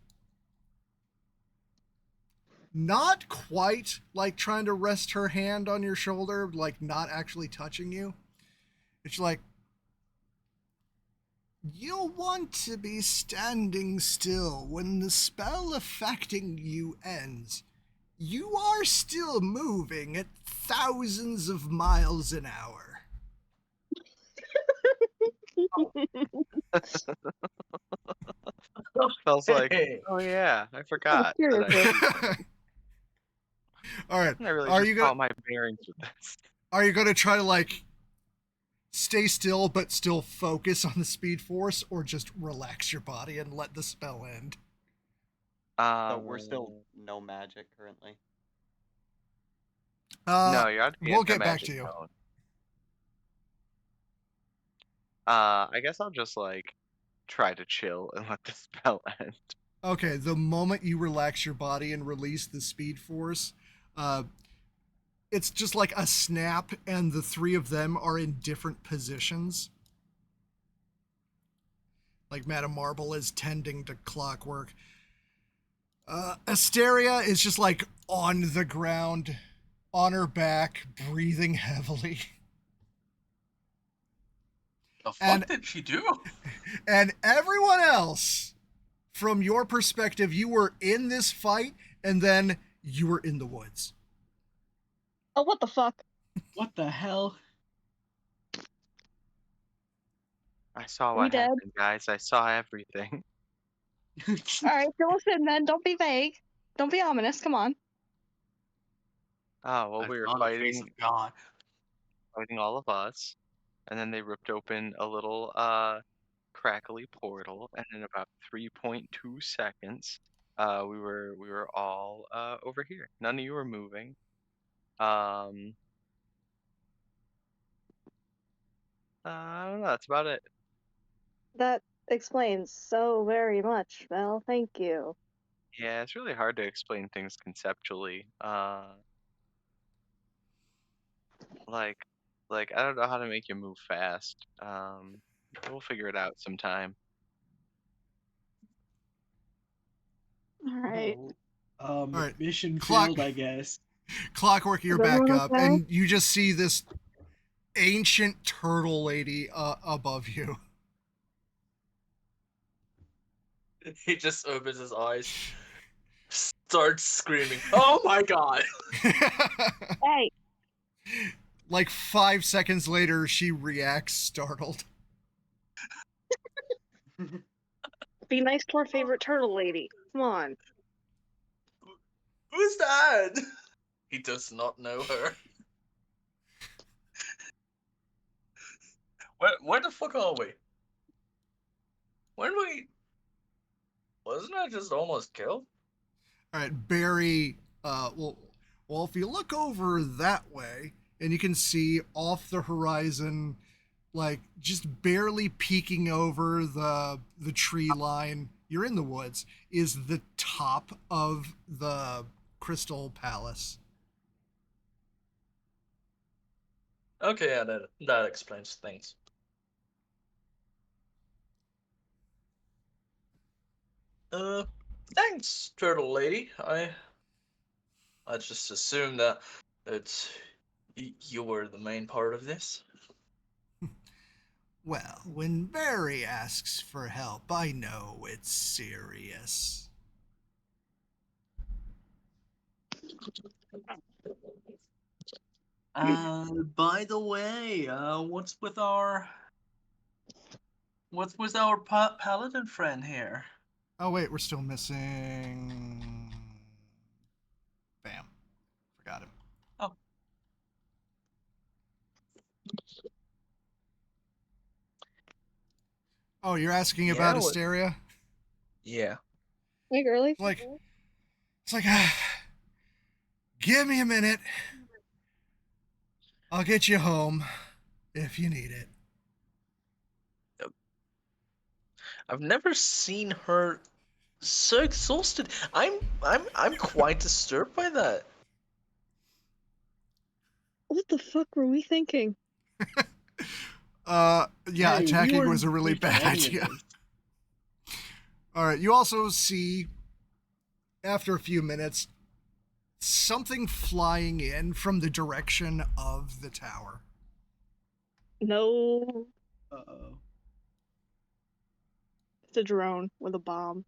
not quite like trying to rest her hand on your shoulder, like not actually touching you. It's like, you'll want to be standing still when the spell affecting you ends. You are still moving at thousands of miles an hour. Vel's like, Hey. oh yeah, I forgot that All right. I really Are just you caught gonna my bearings with this. Are you gonna try to like stay still but still focus on the speed force, or just relax your body and let the spell end? So we're still no magic currently. no, you're out We'll get back to you. I guess I'll just like try to chill and let the spell end. Okay, the moment you relax your body and release the speed force, it's just like a snap, and the three of them are in different positions. Like Madame Marble is tending to clockwork. Asteria is just like on the ground, on her back, breathing heavily. The fuck And- did she do? And everyone else, from your perspective, you were in this fight, and then you were in the woods. Oh, what the fuck? What the hell? I saw We what dead? happened, guys. I saw everything. Alright, fill us in then. Don't be vague. Don't be ominous. Come on. Oh well, I we were saw the face fighting of God. all of us, and then they ripped open a little crackly portal, and in about 3.2 seconds, we were all over here. None of you were moving. I don't know. That's about it. That explains so very much, Val. Thank you. Yeah, it's really hard to explain things conceptually. Like, I don't know how to make you move fast. We'll figure it out sometime. All right. Oh, All right. mission Clock- failed, I guess. Clockwork, you're Is back everyone up, okay? and you just see this ancient turtle lady above you. He just opens his eyes, starts screaming, "Oh my god!" Hey, Like 5 seconds later, she reacts startled. be nice to our favorite turtle lady. Come on. Who's that? He does not know her. Where the fuck are we? Wasn't I just almost killed? All right, Barry. Well, if you look over that way, and you can see off the horizon, like just barely peeking over the tree line, you're in the woods, is the top of the Crystal Palace. Okay, yeah, that explains things. Thanks, turtle lady. I just assumed that it's you were the main part of this. Well, when Barry asks for help, I know it's serious. By the way, what's with our paladin friend here? Oh wait, we're still missing. Bam, forgot him. Oh. Oh, you're asking Yeah, about what- Hysteria? Yeah. Hey, girly. It's like, give me a minute. I'll get you home if you need it. I've never seen her so exhausted. I'm quite disturbed by that. What the fuck were we thinking? Yeah, Hey, we attacking weren't was a really thinking bad any of idea. this. All right, you also see, after a few minutes, something flying in from the direction of the tower. No, Uh-oh. it's a drone with a bomb.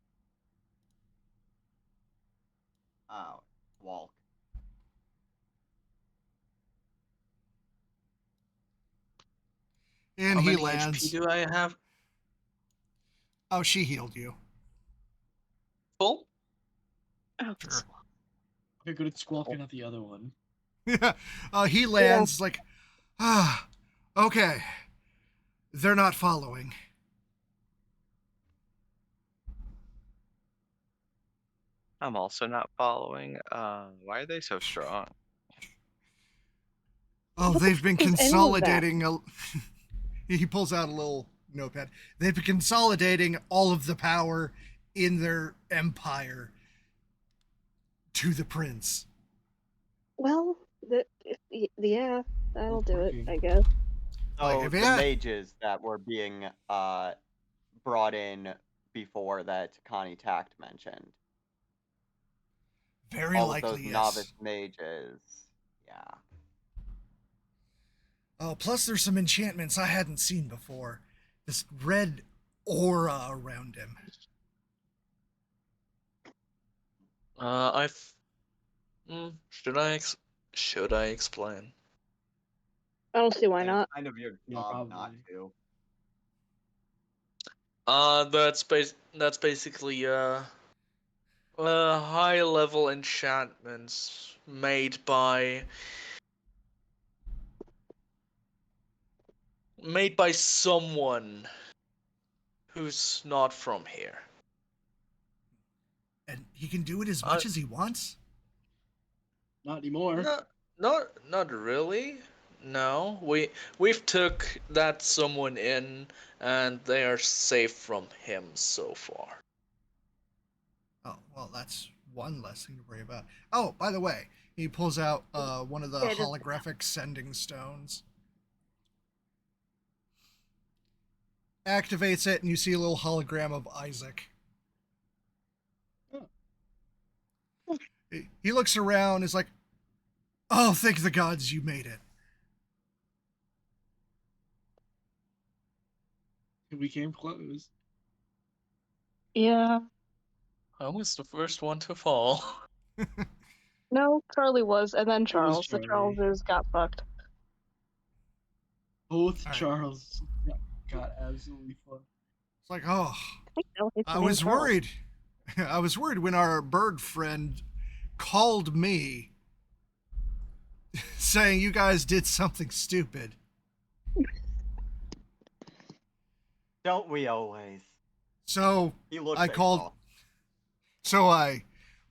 Oh, Walk. And How he many lands. HP do I have? Oh, she healed you. Full? Oh, Sure. Okay, good at squawking at the other one. He lands like, okay. They're not following. I'm also not following. Why are they so strong? Oh, What the they've been fuck was any of that? consolidating. He pulls out a little notepad. They've been consolidating all of the power in their empire to the prince. Well, yeah, that'll do it, Working. I guess. Like, So if the ya- mages that were being brought in before that Connie Tact mentioned. Very All of those likely, yes. novice mages. Yeah. Oh, plus there's some enchantments I hadn't seen before. This red aura around him. Should I explain? I don't see why And not. it's kind of your Yeah, job not probably. to. That's basically high level enchantments made by someone who's not from here. And he can do it as much as he wants? Not anymore. Not really. No, we've took that someone in, and they are safe from him so far. Oh, well, that's one less thing to worry about. Oh, by the way, he pulls out one of the holographic sending stones. Activates it, and you see a little hologram of Isaac. He looks around, is like, oh, thank the gods you made it. We came close. Yeah. I was the first one to fall. No, Charlie was, and then Charles. The Charlie. Charleses got fucked. Both All right. Charles got absolutely fucked. It's like, oh, I was was worried. I was worried when our bird friend called me saying you guys did something stupid. Don't we always? So He looks I called. exhausted. So I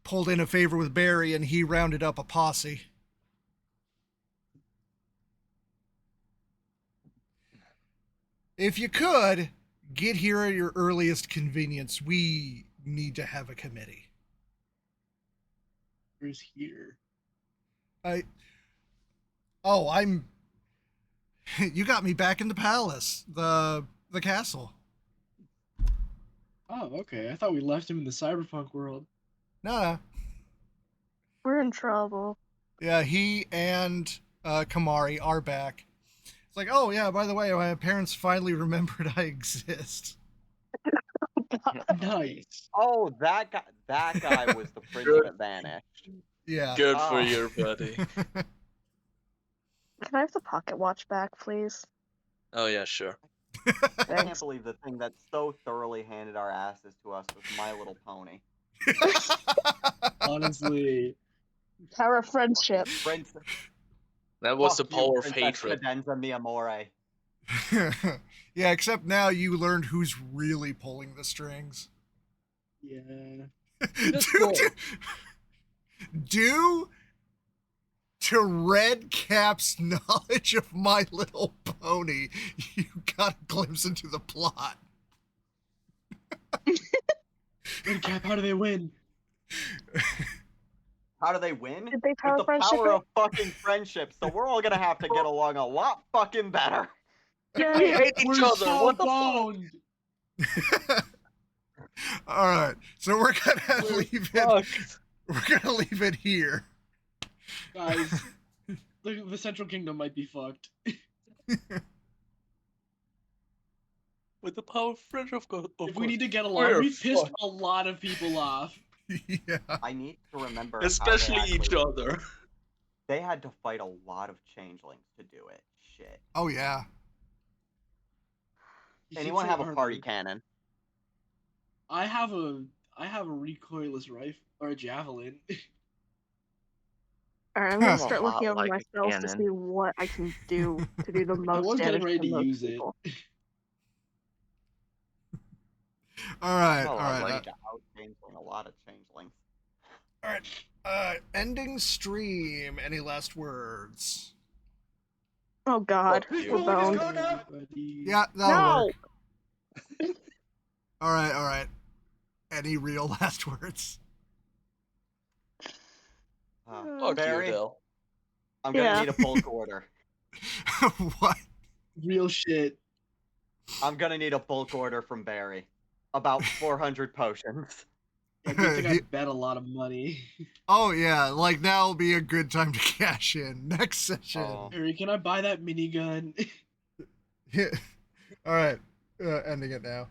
pulled in a favor with Barry, and he rounded up a posse. If you could, get here at your earliest convenience. We need to have a committee. Who's here? I'm. You got me back in the palace, the castle. Oh, okay. I thought we left him in the cyberpunk world. Nah. We're in trouble. Yeah, he and Kamari are back. It's like, oh yeah, by the way, my parents finally remembered I exist. Nice. Oh, that guy was the prince that vanished. Yeah. Good for you, buddy. Can I have the pocket watch back, please? Oh yeah, sure. I can't Thanks. believe the thing that so thoroughly handed our asses to us was My Little Pony. Honestly. Power of friendship. Prince, That was the fuck you, power of Princess hatred. Cadenza mi amore. Yeah, except now you learned who's really pulling the strings. Yeah. Due to Redcap's knowledge of My Little Pony, you got a glimpse into the plot. Redcap, how do they win? How do they win? Did they power With the friendship power it? of fucking friendship, so we're all gonna have to get along a lot fucking better. Yeah. We hate each We're other. so What the fuck? boned. All right, so we're gonna We're leave it. fucked. We're gonna leave it here. Guys, the Central Kingdom might be fucked. With the power of friendship, of course. If we need to get along, We're we pissed fucked. a lot of people off. Yeah. I need to remember. how Especially they each actually- other. They had to fight a lot of changelings to do it. Shit. Oh yeah. You Anyone should have say a party armor. cannon? I have a recoilless rifle or a javelin. Alright, I'm gonna I'm a start lot looking over like my a spells to cannon. see what I can do to do the most was getting damage ready to to most use it. people. All right. Oh, All I right. like to out changeling a lot of changelings. All right. Ending stream. Any last words? Oh god, Fuck you. we're boned. Yeah, that'll No! work. All right. All right. Any real last words? Fuck Barry, you, Dell. I'm gonna Yeah. need a bulk order. What? Real shit. I'm gonna need a bulk order from Barry. About 400 potions. Yeah, good thing I bet a lot of money. Oh yeah, like now'll be a good time to cash in. Next session. Oh. Harry, can I buy that minigun? All right. Ending it now.